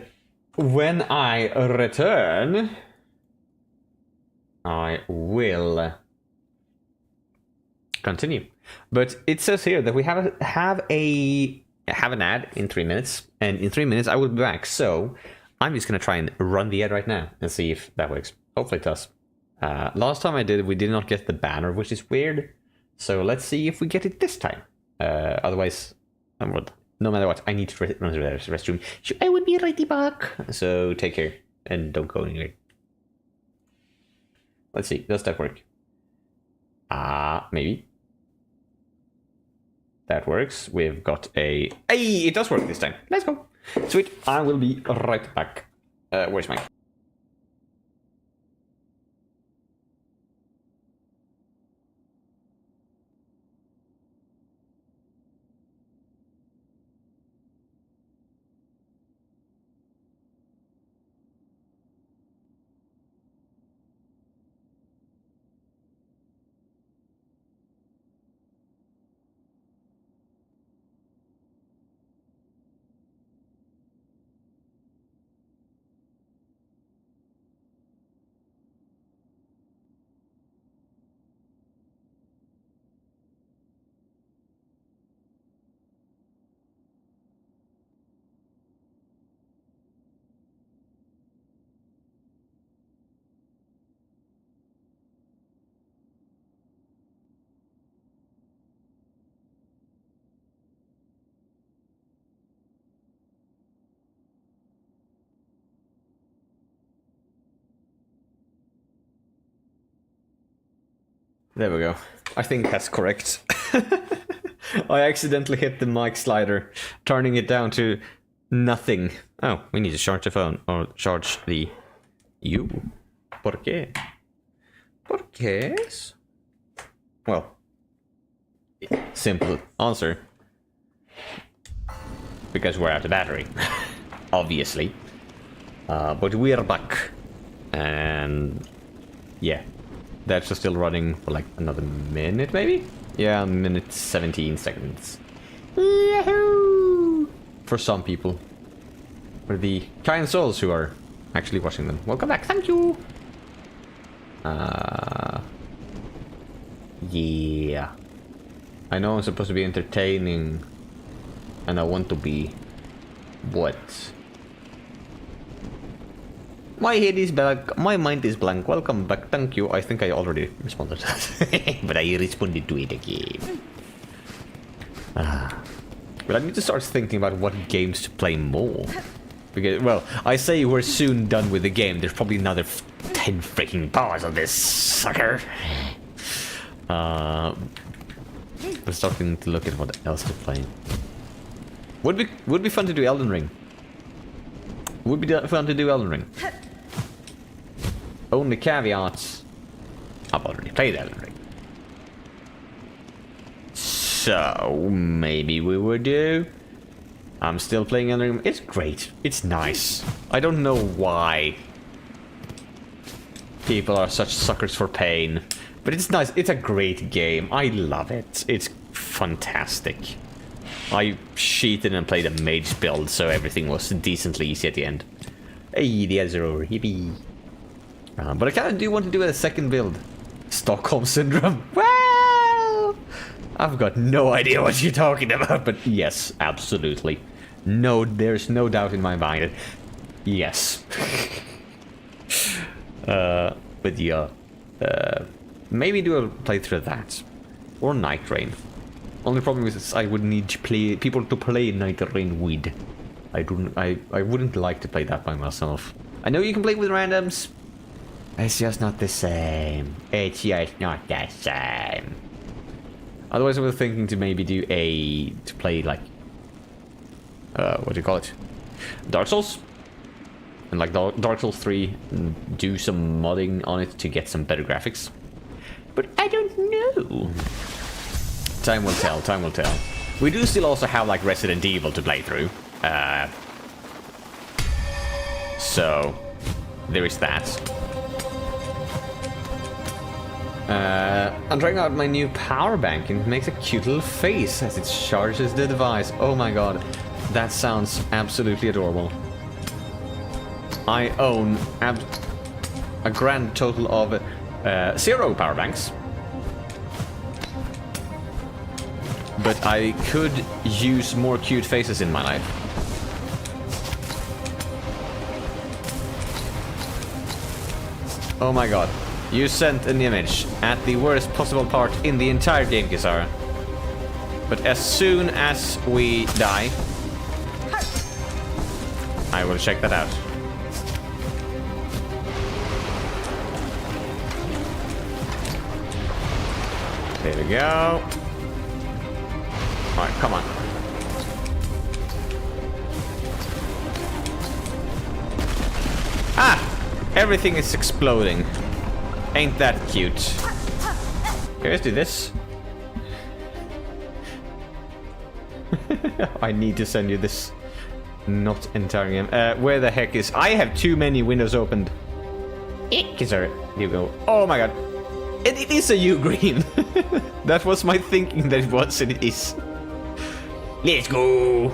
when I return, I will continue. But it says here that we have an ad in 3 minutes, and in 3 minutes I will be back. So I'm just gonna try and run the ad right now and see if that works. Hopefully it does. Last time I did, we did not get the banner, which is weird. So let's see if we get it this time. Otherwise, no matter what, I need to run to the restroom. So I will be right back. So take care and don't go anywhere. Let's see, does that work? Maybe. That works. We've got a... Hey, it does work this time. Let's go. Sweet. I will be right back. Where's my... There we go. I think that's correct. I accidentally hit the mic slider, turning it down to nothing. Oh, we need to charge the phone, or charge the... You? ¿Por qué? ¿Por qué? Well, simple answer. Because we're out of battery. Obviously. But we're back. And... yeah. That's still running for like another minute, maybe? Yeah, minute 17 seconds. Yahoo! For some people. For the kind souls who are actually watching them. Welcome back, thank you! Yeah. I know I'm supposed to be entertaining, and I want to be. What? My head is blank. My mind is blank. Welcome back. Thank you. I think I already responded, but I responded to it again. But I need to start thinking about what games to play more. Because, well, I say we're soon done with the game. There's probably another 10 freaking bars of this sucker. We're starting to look at what else to play. Would be fun to do Elden Ring. Would be fun to do Elden Ring. Only caveats. I've already played Elden Ring. So maybe we would do. I'm still playing Elden Ring. It's great. It's nice. I don't know why people are such suckers for pain, but it's nice. It's a great game. I love it. It's fantastic. I cheated and played a mage build, so everything was decently easy at the end. Hey, the ads are over. Yippee. But I kind of do want to do a second build. Stockholm Syndrome. Well, I've got no idea what you're talking about, but yes, absolutely. No, there's no doubt in my mind. Yes. But yeah. Maybe do a playthrough of that. Or Night Rain. Only problem is I would need to people to play Night Rain with. I wouldn't like to play that by myself. I know you can play with randoms. It's just not the same. It's just not the same. Otherwise, I was thinking to maybe do to play like what do you call it? Dark Souls. And like Dark Souls 3, do some modding on it to get some better graphics. But I don't know. Time will tell, time will tell. We do still also have like Resident Evil to play through. So there is that. I'm trying out my new power bank and it makes a cute little face as it charges the device. Oh my god, that sounds absolutely adorable. I own a grand total of 0 power banks. But I could use more cute faces in my life. Oh my god. You sent an image at the worst possible part in the entire game, Kisara. But as soon as we die, I will check that out. There we go. Alright, come on. Ah! Everything is exploding. Ain't that cute. Okay, let's do this. I need to send you this. Not entire game. Where the heck is... I have too many windows opened. Here you go. Oh my god. It is a U-green. That was my thinking that it was, and it is. Let's go.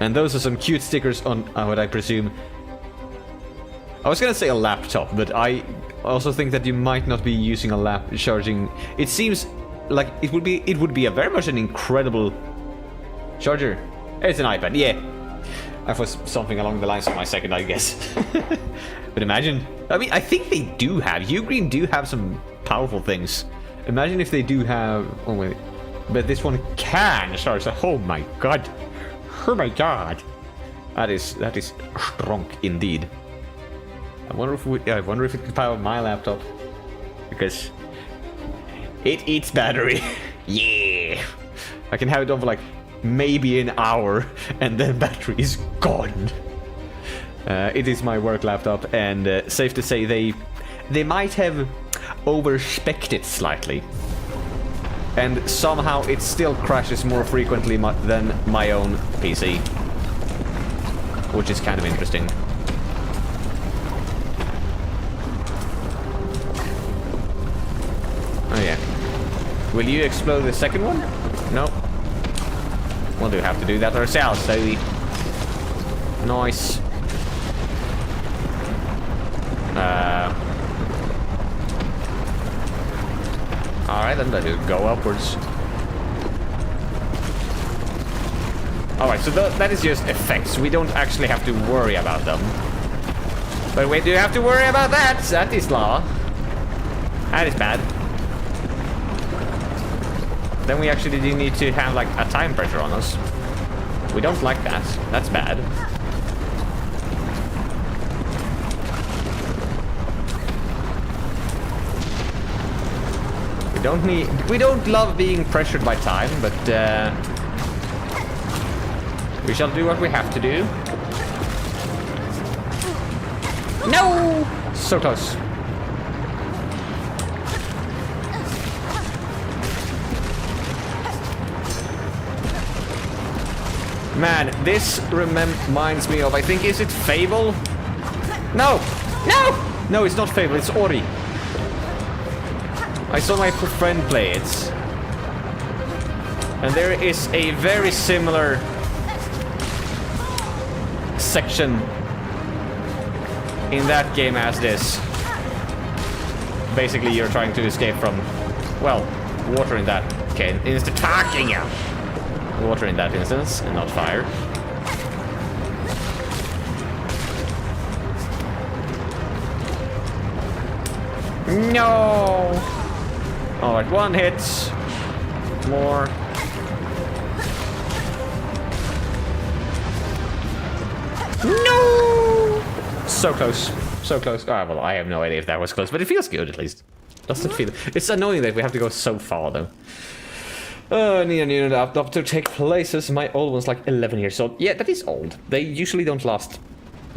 And those are some cute stickers on what I presume. I was gonna say a laptop, but I also think that you might not be using a charging. It seems like it would be a very much an incredible charger. It's an iPad, yeah. That was something along the lines of my second, I guess. But imagine, I mean, I think they do have, Ugreen do have some powerful things. Imagine if they do have, oh wait, but this one can charge. Oh my god. Oh my god. That is strong indeed. I wonder if it can power my laptop, because it eats battery. Yeah, I can have it on for like maybe an hour, and then battery is gone. It is my work laptop, and safe to say they might have overspecced it slightly, and somehow it still crashes more frequently than my own PC, which is kind of interesting. Oh yeah. Will you explode the second one? No. We'll do have to do that ourselves, so we... Nice. Alright, then let's go upwards. Alright, so that is just effects. We don't actually have to worry about them. But we do have to worry about that. That is lava. That is bad. Then we actually do need to have like a time pressure on us. We don't like that. That's bad. We don't love being pressured by time, but we shall do what we have to do. No! So close. Man, this reminds me of, I think, is it Fable? No! No! No, it's not Fable, it's Ori. I saw my friend play it. And there is a very similar section in that game as this. Basically, you're trying to escape from, well, water in that case. Water in that instance, and not fire. No! Alright, one hit. More. No! So close. So close. Ah, well, I have no idea if that was close, but it feels good at least. Doesn't feel... It's annoying that we have to go so far, though. I need a new laptop to take places. My old one's like 11 years old. Yeah, that is old. They usually don't last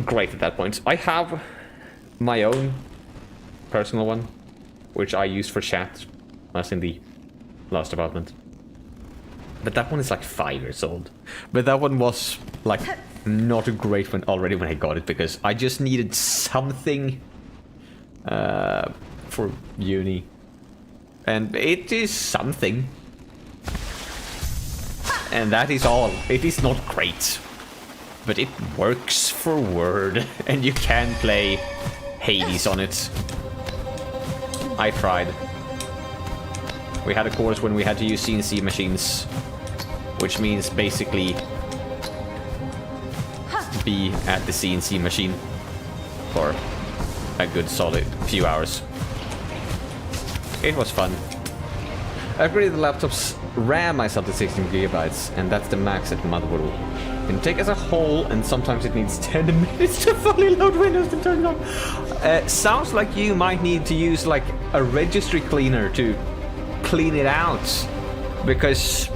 great at that point. I have my own personal one, which I use for chat, as in the last apartment. But that one is like 5 years old. But that one was like not a great one already when I got it, because I just needed something for uni. And it is something. And that is all. It is not great. But it works for Word. And you can play Hades on it. I tried. We had a course when we had to use CNC machines. Which means basically be at the CNC machine for a good solid few hours. It was fun. I upgraded the laptop's RAM myself to 16 gigabytes, and that's the max that the motherboard can take as a whole, and sometimes it needs 10 minutes to fully load Windows to turn it on. Sounds like you might need to use like a registry cleaner to clean it out, because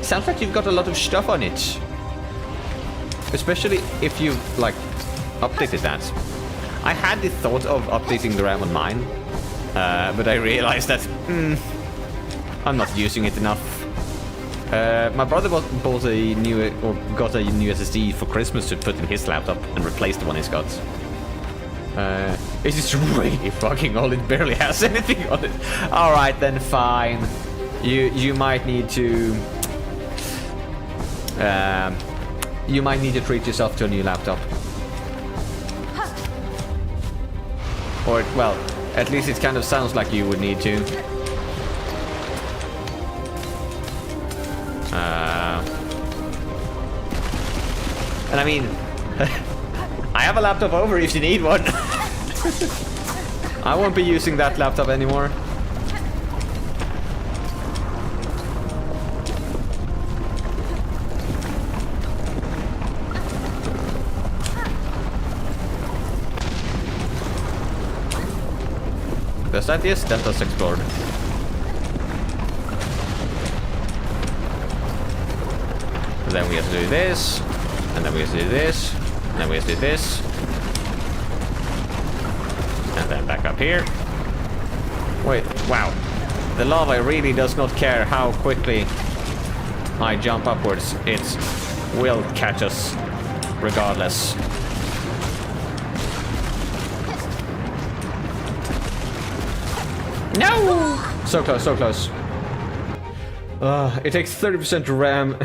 sounds like you've got a lot of stuff on it. Especially if you've like updated that. I had the thought of updating the RAM on mine, but I realized that I'm not using it enough. My brother bought a new, or got a new SSD for Christmas to put in his laptop and replace the one he's got. It is really fucking old. It barely has anything on it. All right, then fine. You might need to. You might need to treat yourself to a new laptop. Or well, at least it kind of sounds like you would need to. And I mean, I have a laptop over if you need one. I won't be using that laptop anymore. Does that? Yes, that does explode. And then we have to do this, and then we have to do this, and then we have to do this, and then back up here. Wait, wow. The lava really does not care how quickly I jump upwards. It will catch us regardless. No! So close, so close. It takes 30% RAM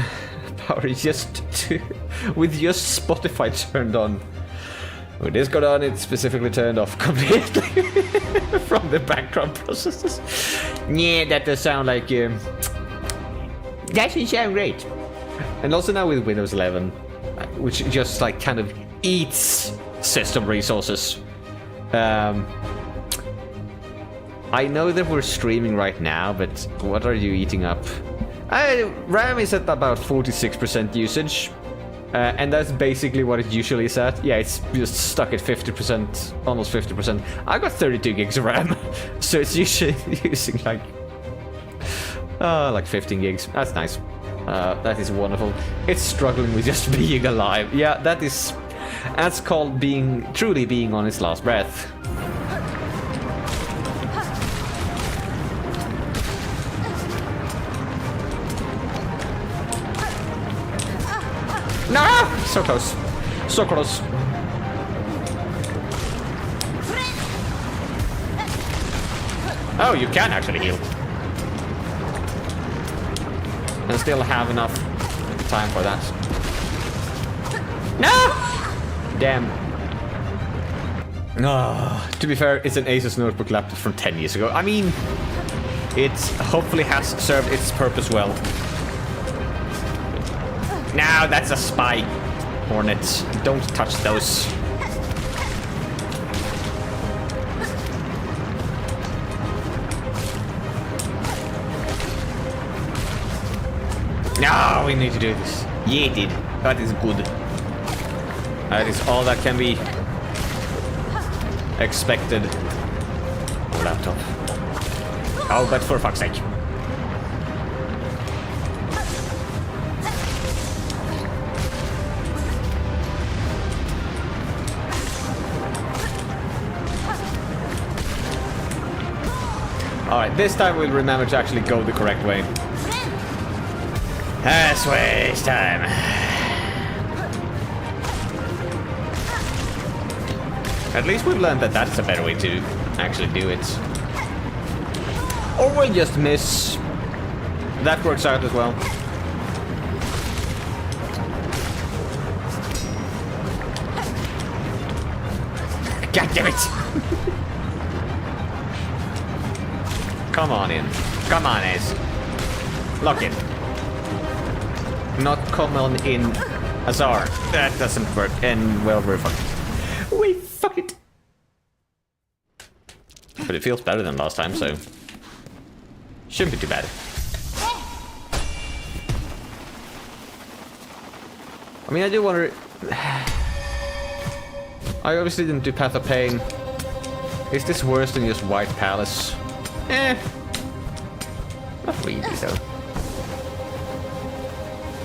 power just to... with just Spotify turned on. With this got on, it's specifically turned off completely from the background processes. Yeah, that does sound like... that doesn't sound great. And also now with Windows 11, which just like kind of eats system resources. I know that we're streaming right now, but what are you eating up? RAM is at about 46% usage. And that's basically what it usually is at. Yeah, it's just stuck at 50%, almost 50%. I got 32 gigs of RAM, so it's usually using like 15 gigs. That's nice. That is wonderful. It's struggling with just being alive. Yeah, that's called truly being on its last breath. No! So close. So close. Oh, you can actually heal. And still have enough time for that. No! Damn. To be fair, it's an Asus notebook laptop from 10 years ago. I mean, it hopefully has served its purpose well. No, that's a spy. Hornets, don't touch those. No, we need to do this. Yeah, it did. That is good. That is all that can be expected. Oh, laptop. Oh, but for fuck's sake. Alright, this time we'll remember to actually go the correct way. Let's waste time. At least we've learned that that's a better way to actually do it. Or we'll just miss. That works out as well. God damn it! Come on in. Come on, Ace. Lock in. Not come on in, Azar. That doesn't work. And well, we're fucked. We fuck it. But it feels better than last time, so shouldn't be too bad. I mean, I do wonder. I obviously didn't do Path of Pain. Is this worse than just White Palace? Not really, though.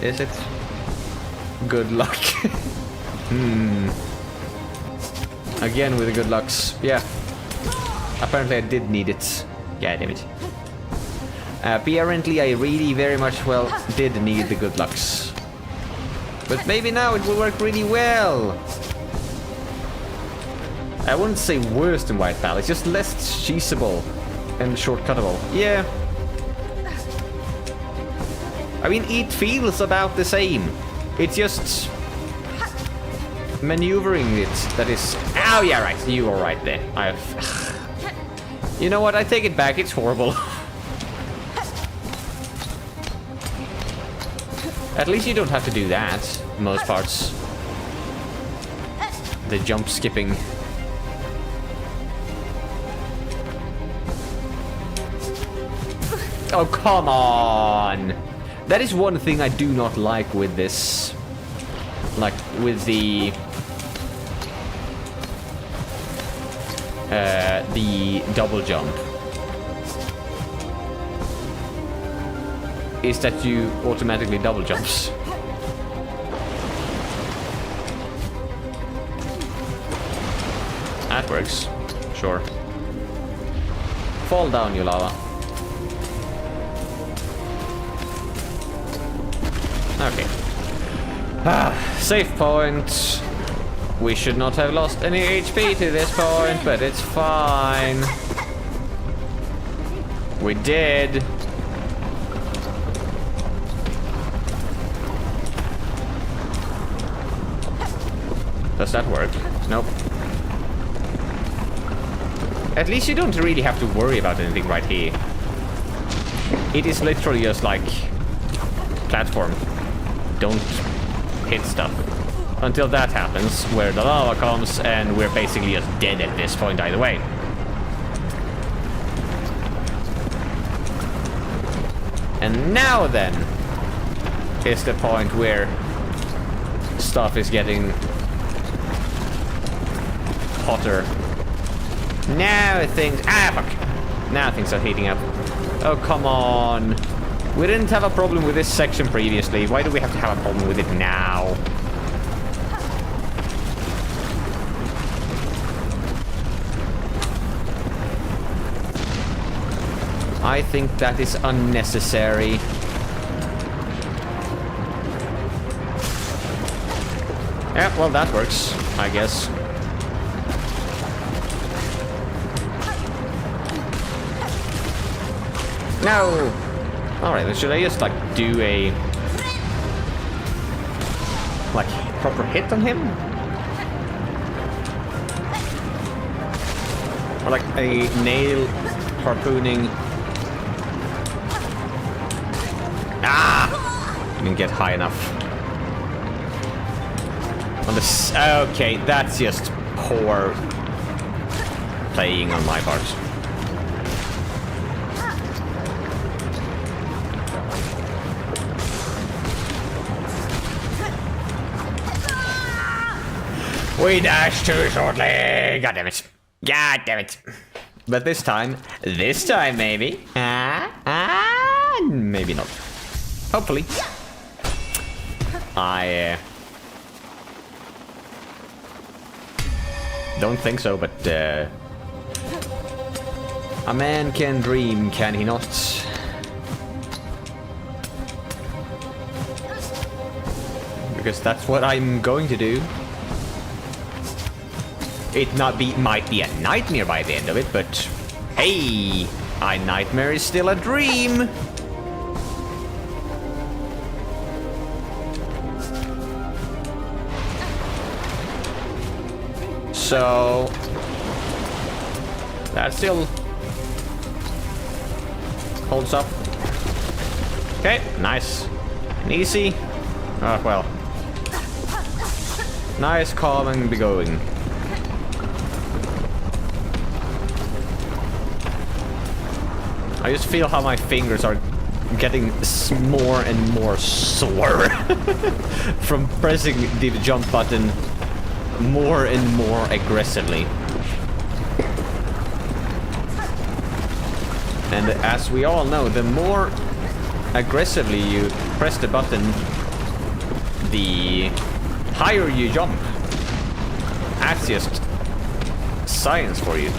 Is it? Good luck. Again with the good lucks. Yeah. Apparently I did need it. Yeah, damn it. Apparently I really very much did need the good lucks. But maybe now it will work really well. I wouldn't say worse than White Palace, just less cheesable and shortcuttable. Yeah. I mean, it feels about the same. It's just maneuvering it that is. Oh yeah, right. You are right there. You know what? I take it back. It's horrible. At least you don't have to do that. Most parts. The jump skipping. Oh come on! That is one thing I do not like with this. Like, with the double jump. Is that you automatically double jumps. That works. Sure. Fall down, you lava. Okay. Save point. We should not have lost any HP to this point, but it's fine. We did. Does that work? Nope. At least you don't really have to worry about anything right here. It is literally just like platform. don't hit stuff. Until that happens, where the lava comes and we're basically just dead at this point either way. And now then is the point where stuff is getting hotter. Now things... fuck! Now things are heating up. Oh, come on. We didn't have a problem with this section previously. Why do we have to have a problem with it now? I think that is unnecessary. Yeah, well, that works, I guess. No! Alright, then should I just, like, do a... like, proper hit on him? Or, like, a nail harpooning... Didn't get high enough. On this... okay, that's just poor playing on my part. We dashed too shortly! God damn it. God damn it. But this time maybe. Maybe not. Hopefully. I don't think so, but a man can dream, can he not? Because that's what I'm going to do. It might be a nightmare by the end of it, but hey, a nightmare is still a dream. So that still holds up. Okay, nice and easy. Oh well, nice, calm and be going. I just feel how my fingers are getting more and more sore from pressing the jump button more and more aggressively. And as we all know, the more aggressively you press the button, the higher you jump. That's just science for you.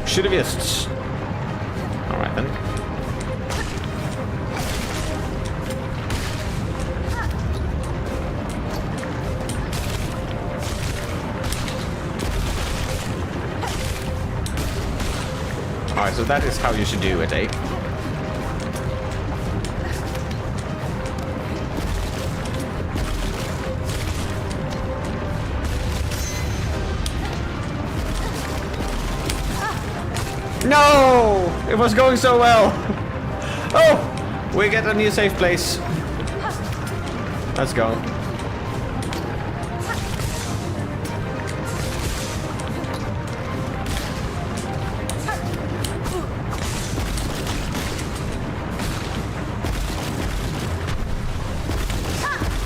Should have just... Alright then. Alright, so that is how you should do it, eh? No! It was going so well! Oh! We get a new safe place. Let's go.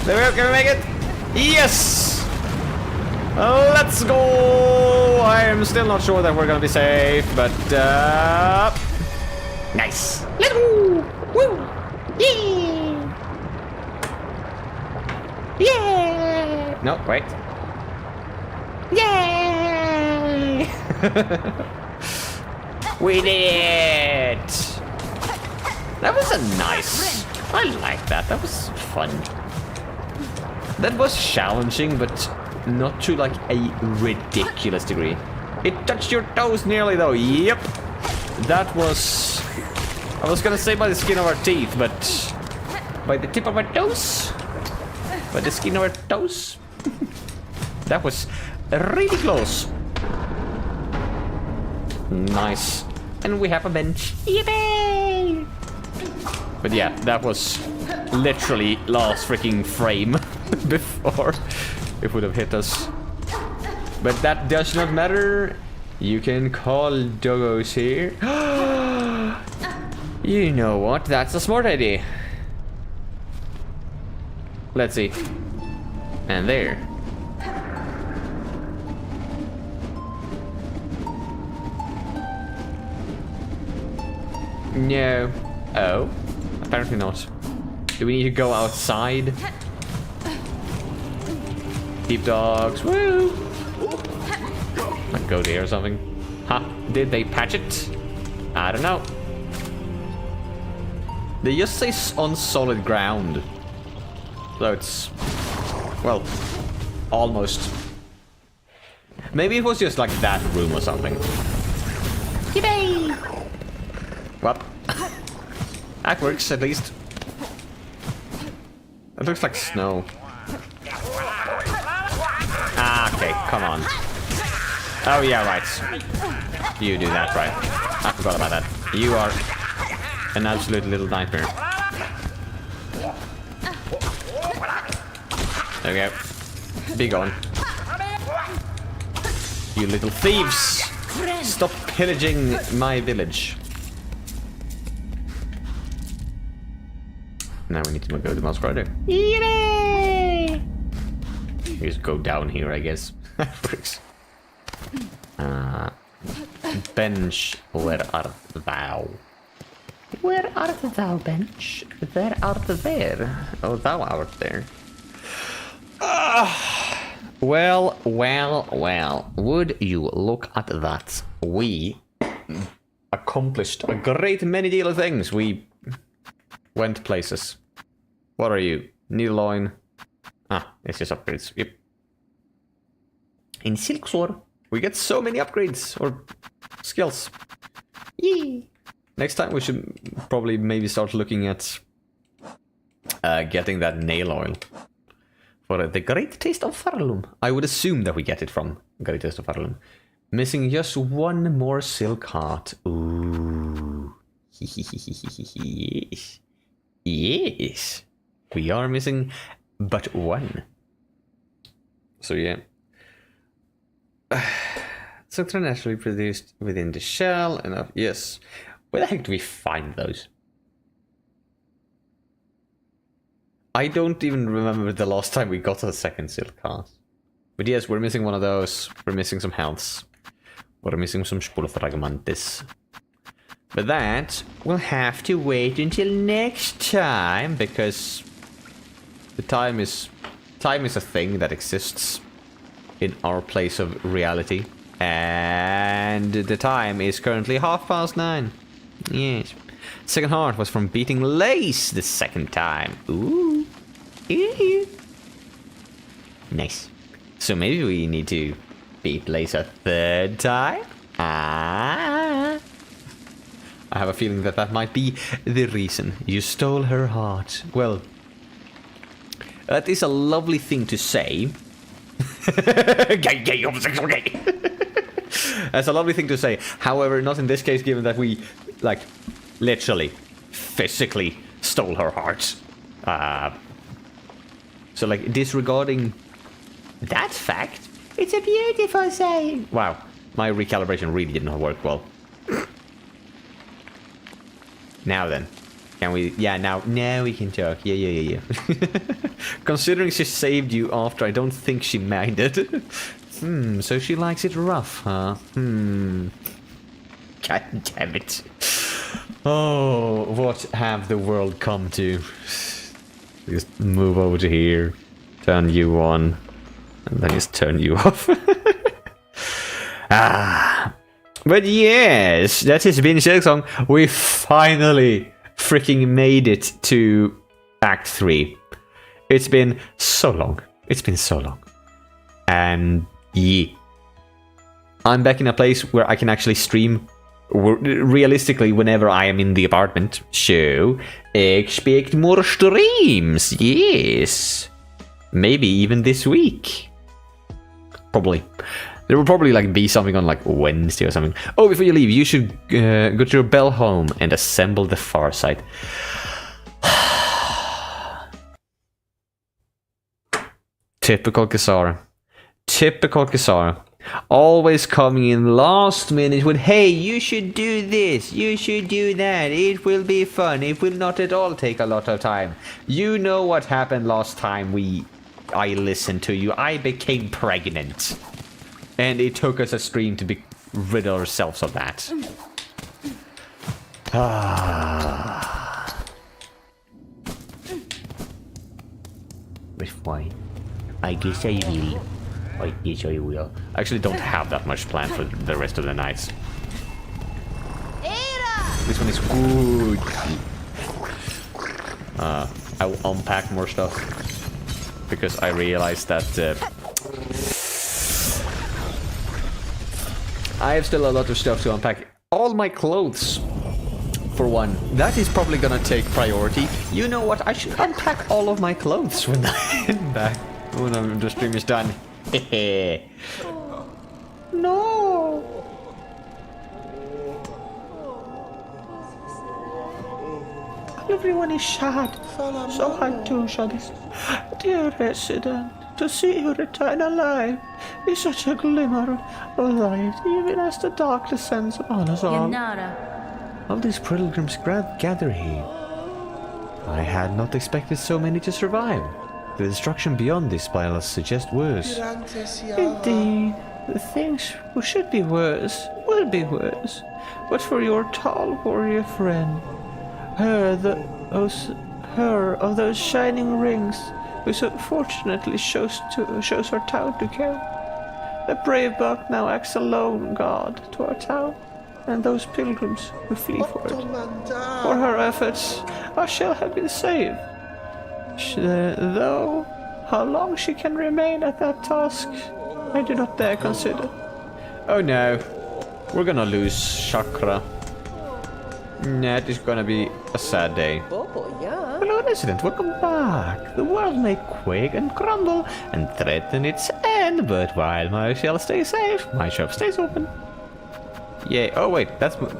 There we go, can we make it? Yes! Let's go! I am still not sure that we're gonna be safe, but nice. Let's go! Woo! Yeah! Yeah! No, wait. Yay! We did it! That was a nice... I like that. That was fun. That was challenging, but not to like a ridiculous degree. It touched your toes nearly though. Yep. That was... I was gonna say by the skin of our teeth, but... by the tip of our toes? By the skin of our toes? That was really close. Nice. And we have a bench. Yippee! But yeah, that was literally last freaking frame before it would have hit us. But that does not matter. You can call doggos here. You know what? That's a smart idea. Let's see. And there. No. Oh. Apparently not. Do we need to go outside? Deep dogs. Woo! Like go there or something. Huh? Did they patch it? I don't know. They just say on solid ground. So it's... well, almost. Maybe it was just like that room or something. Yippee! What? That works at least. It looks like snow. Ah, okay, come on. Oh yeah, right. You do that, right. I forgot about that. You are an absolute little nightmare. There we go. Be gone. You little thieves! Stop pillaging my village. Now we need to go to the mouse rider. Yay! Just go down here, I guess. Bricks. Bench, where art thou? Where art thou, bench? Where art there? Oh, thou art there. Well. Would you look at that? We accomplished a great many deal of things. We went places. What are you? Needleoin? Ah, it's just upgrades. Yep. In Silksong, we get so many upgrades or skills. Yee! Next time we should probably maybe start looking at getting that nail oil for the Great Taste of Farloom. I would assume that we get it from Great Taste of Farloom. Missing just one more silk heart. Ooh. Yes. We are missing but one. So yeah. Silks are naturally produced within the shell. Enough. Yes. Where the heck do we find those? I don't even remember the last time we got a second silk heart. But yes, we're missing one of those. We're missing some healths. We're missing some spulfragmantis. But that will have to wait until next time, because the time is a thing that exists in our place of reality. And the time is currently 9:30. Yes. Second heart was from beating Lace the second time. Ooh. Ooh. Nice. So maybe we need to beat Lace a third time? Ah. I have a feeling that that might be the reason you stole her heart. Well, that is a lovely thing to say. Gay, homosexual, gay. That's a lovely thing to say. However, not in this case, given that we, like, literally, physically stole her heart. So, like, disregarding that fact, it's a beautiful saying. Wow, my recalibration really did not work well. Now then, can we? Yeah, now we can talk. Yeah. Considering she saved you after, I don't think she minded. So she likes it rough, huh? God damn it. Oh, what have the world come to? Just move over to here, turn you on, and then just turn you off. But yes, that has been Silksong. We finally freaking made it to Act 3. It's been so long. And yeah. I'm back in a place where I can actually stream realistically whenever I am in the apartment. So, expect more streams. Yes. Maybe even this week. Probably. There will probably like be something on like Wednesday or something. Oh, before you leave, you should go to your bell home and assemble the far side. Typical Kasara. Typical Kasara. Always coming in last minute with, hey, you should do this, you should do that, it will be fun, it will not at all take a lot of time. You know what happened last time I listened to you. I became pregnant. And it took us a stream to be rid ourselves of that. But why? I guess I will. I guess I will. I actually don't have that much planned for the rest of the nights. This one is good. I will unpack more stuff. Because I realized that I have still a lot of stuff to unpack. All my clothes, for one. That is probably gonna take priority. You know what? I should unpack all of my clothes when I'm back. When the stream is done. No. Everyone is sad. So hard to shut this. Dear resident, to see you return alive is such a glimmer of light, even as the dark descends upon us all. Yanara. All these pilgrims gather here. I had not expected so many to survive. The destruction beyond this palace suggests worse. Indeed, the things who should be worse will be worse. But for your tall warrior friend, her of those shining rings, who so fortunately shows our town to care. The brave buck now acts alone guard to our town, and those pilgrims who flee for it. For her efforts, our shall have been saved. Though, how long she can remain at that task, I do not dare consider. Oh no, we're gonna lose Chakra. That is gonna be a sad day. Hello, resident, welcome back. The world may quake and crumble and threaten its end, but while my shell stays safe, my shop stays open. Yay! Oh wait,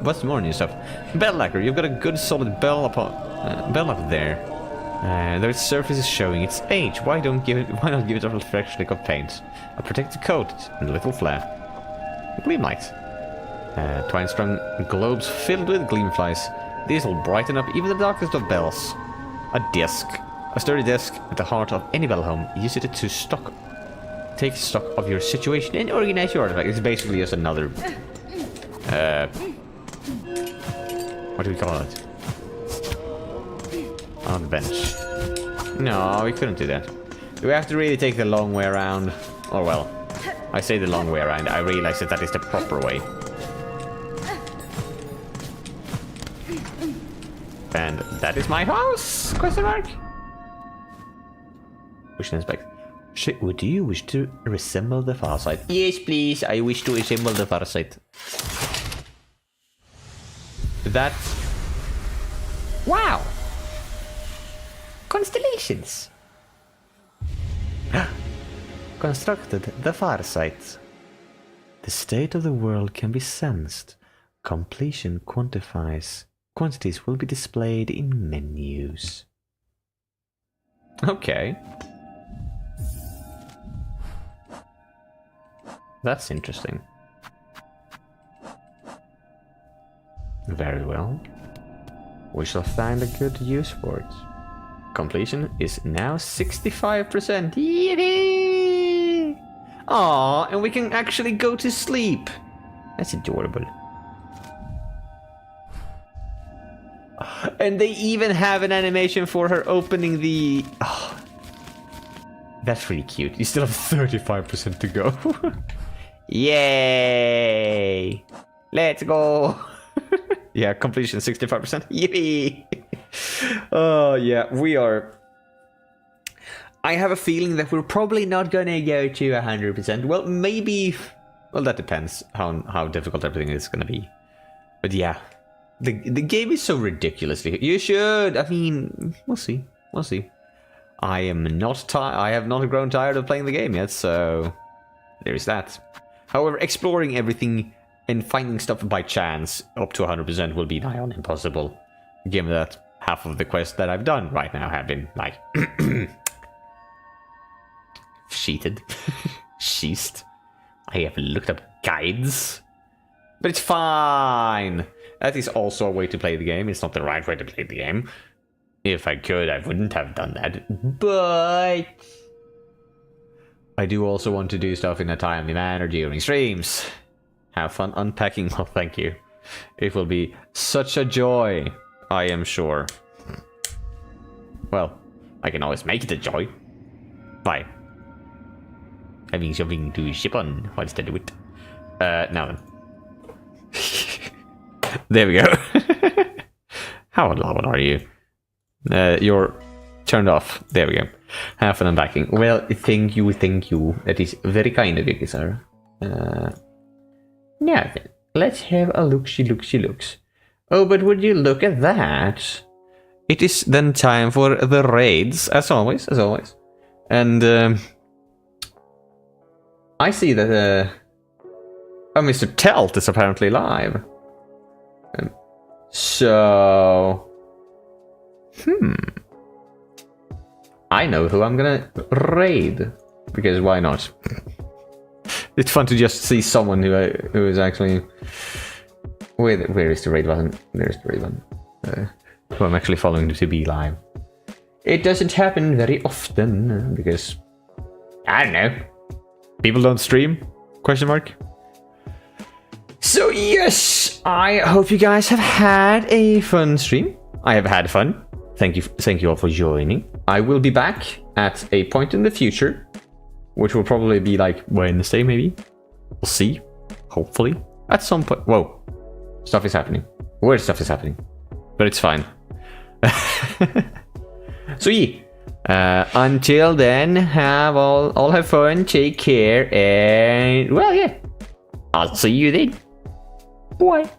what's more new stuff? Bell lacquer, you've got a good solid bell up there. Though its surface is showing its age, why not give it a fresh lick of paint, a protective coat, and a little flair? Gleam light. Twine-strung globes filled with gleam flies. These will brighten up even the darkest of bells. A disc. A sturdy disc at the heart of any bell home. Use it to take stock of your situation and organize your artifact. It's basically just another... what do we call it? On the bench. No, we couldn't do that. Do we have to really take the long way around? Oh well. I say the long way around. I realize that is the proper way. And that is my house? Question mark? Wish to inspect. Do you wish to resemble the far side? Yes, please. I wish to resemble the far side. That... Wow! Constellations! Constructed the far side. The state of the world can be sensed. Completion quantities will be displayed in menus. Okay. That's interesting. Very well. We shall find a good use for it. Completion is now 65%. Yay! Aw, and we can actually go to sleep. That's adorable. And they even have an animation for her opening the... Oh, that's really cute. You still have 35% to go. Yay! Let's go! Yeah, completion 65%. Yippee! Oh, yeah, we are... I have a feeling that we're probably not gonna go to 100%. Well, maybe... Well, that depends how difficult everything is gonna be. But yeah. The game is so ridiculously... You should! I mean, we'll see. We'll see. I have not grown tired of playing the game yet, so... There is that. However, exploring everything and finding stuff by chance up to 100% will be nigh on impossible, given that half of the quests that I've done right now have been, like, sheeted. Sheest. I have looked up guides. But it's fine. That is also a way to play the game. It's not the right way to play the game. If I could, I wouldn't have done that. But I do also want to do stuff in a timely manner during streams. Have fun unpacking. Oh, thank you. It will be such a joy, I am sure. Well, I can always make it a joy by having something to ship on whilst I do it. Now then. There we go. How loud are you? You're turned off. There we go. Have fun unpacking. Well, thank you. That is very kind of you, sir. Now then, let's have a looks. Oh, but would you look at that? It is then time for the raids, as always. And I see that Mr. Telt is apparently live. So I know who I'm gonna raid, because why not? It's fun to just see someone who is actually. Where is the raid button? There's the raid button. Who I'm actually following to be live. It doesn't happen very often because I don't know. People don't stream? Question mark. So yes, I hope you guys have had a fun stream. I have had fun. Thank you all for joining. I will be back at a point in the future, which will probably be like Wednesday, maybe. We'll see. Hopefully, at some point. Whoa, stuff is happening. Weird stuff is happening, but it's fine. So yeah, until then, all have fun, take care, and well, yeah, I'll see you then. Bye.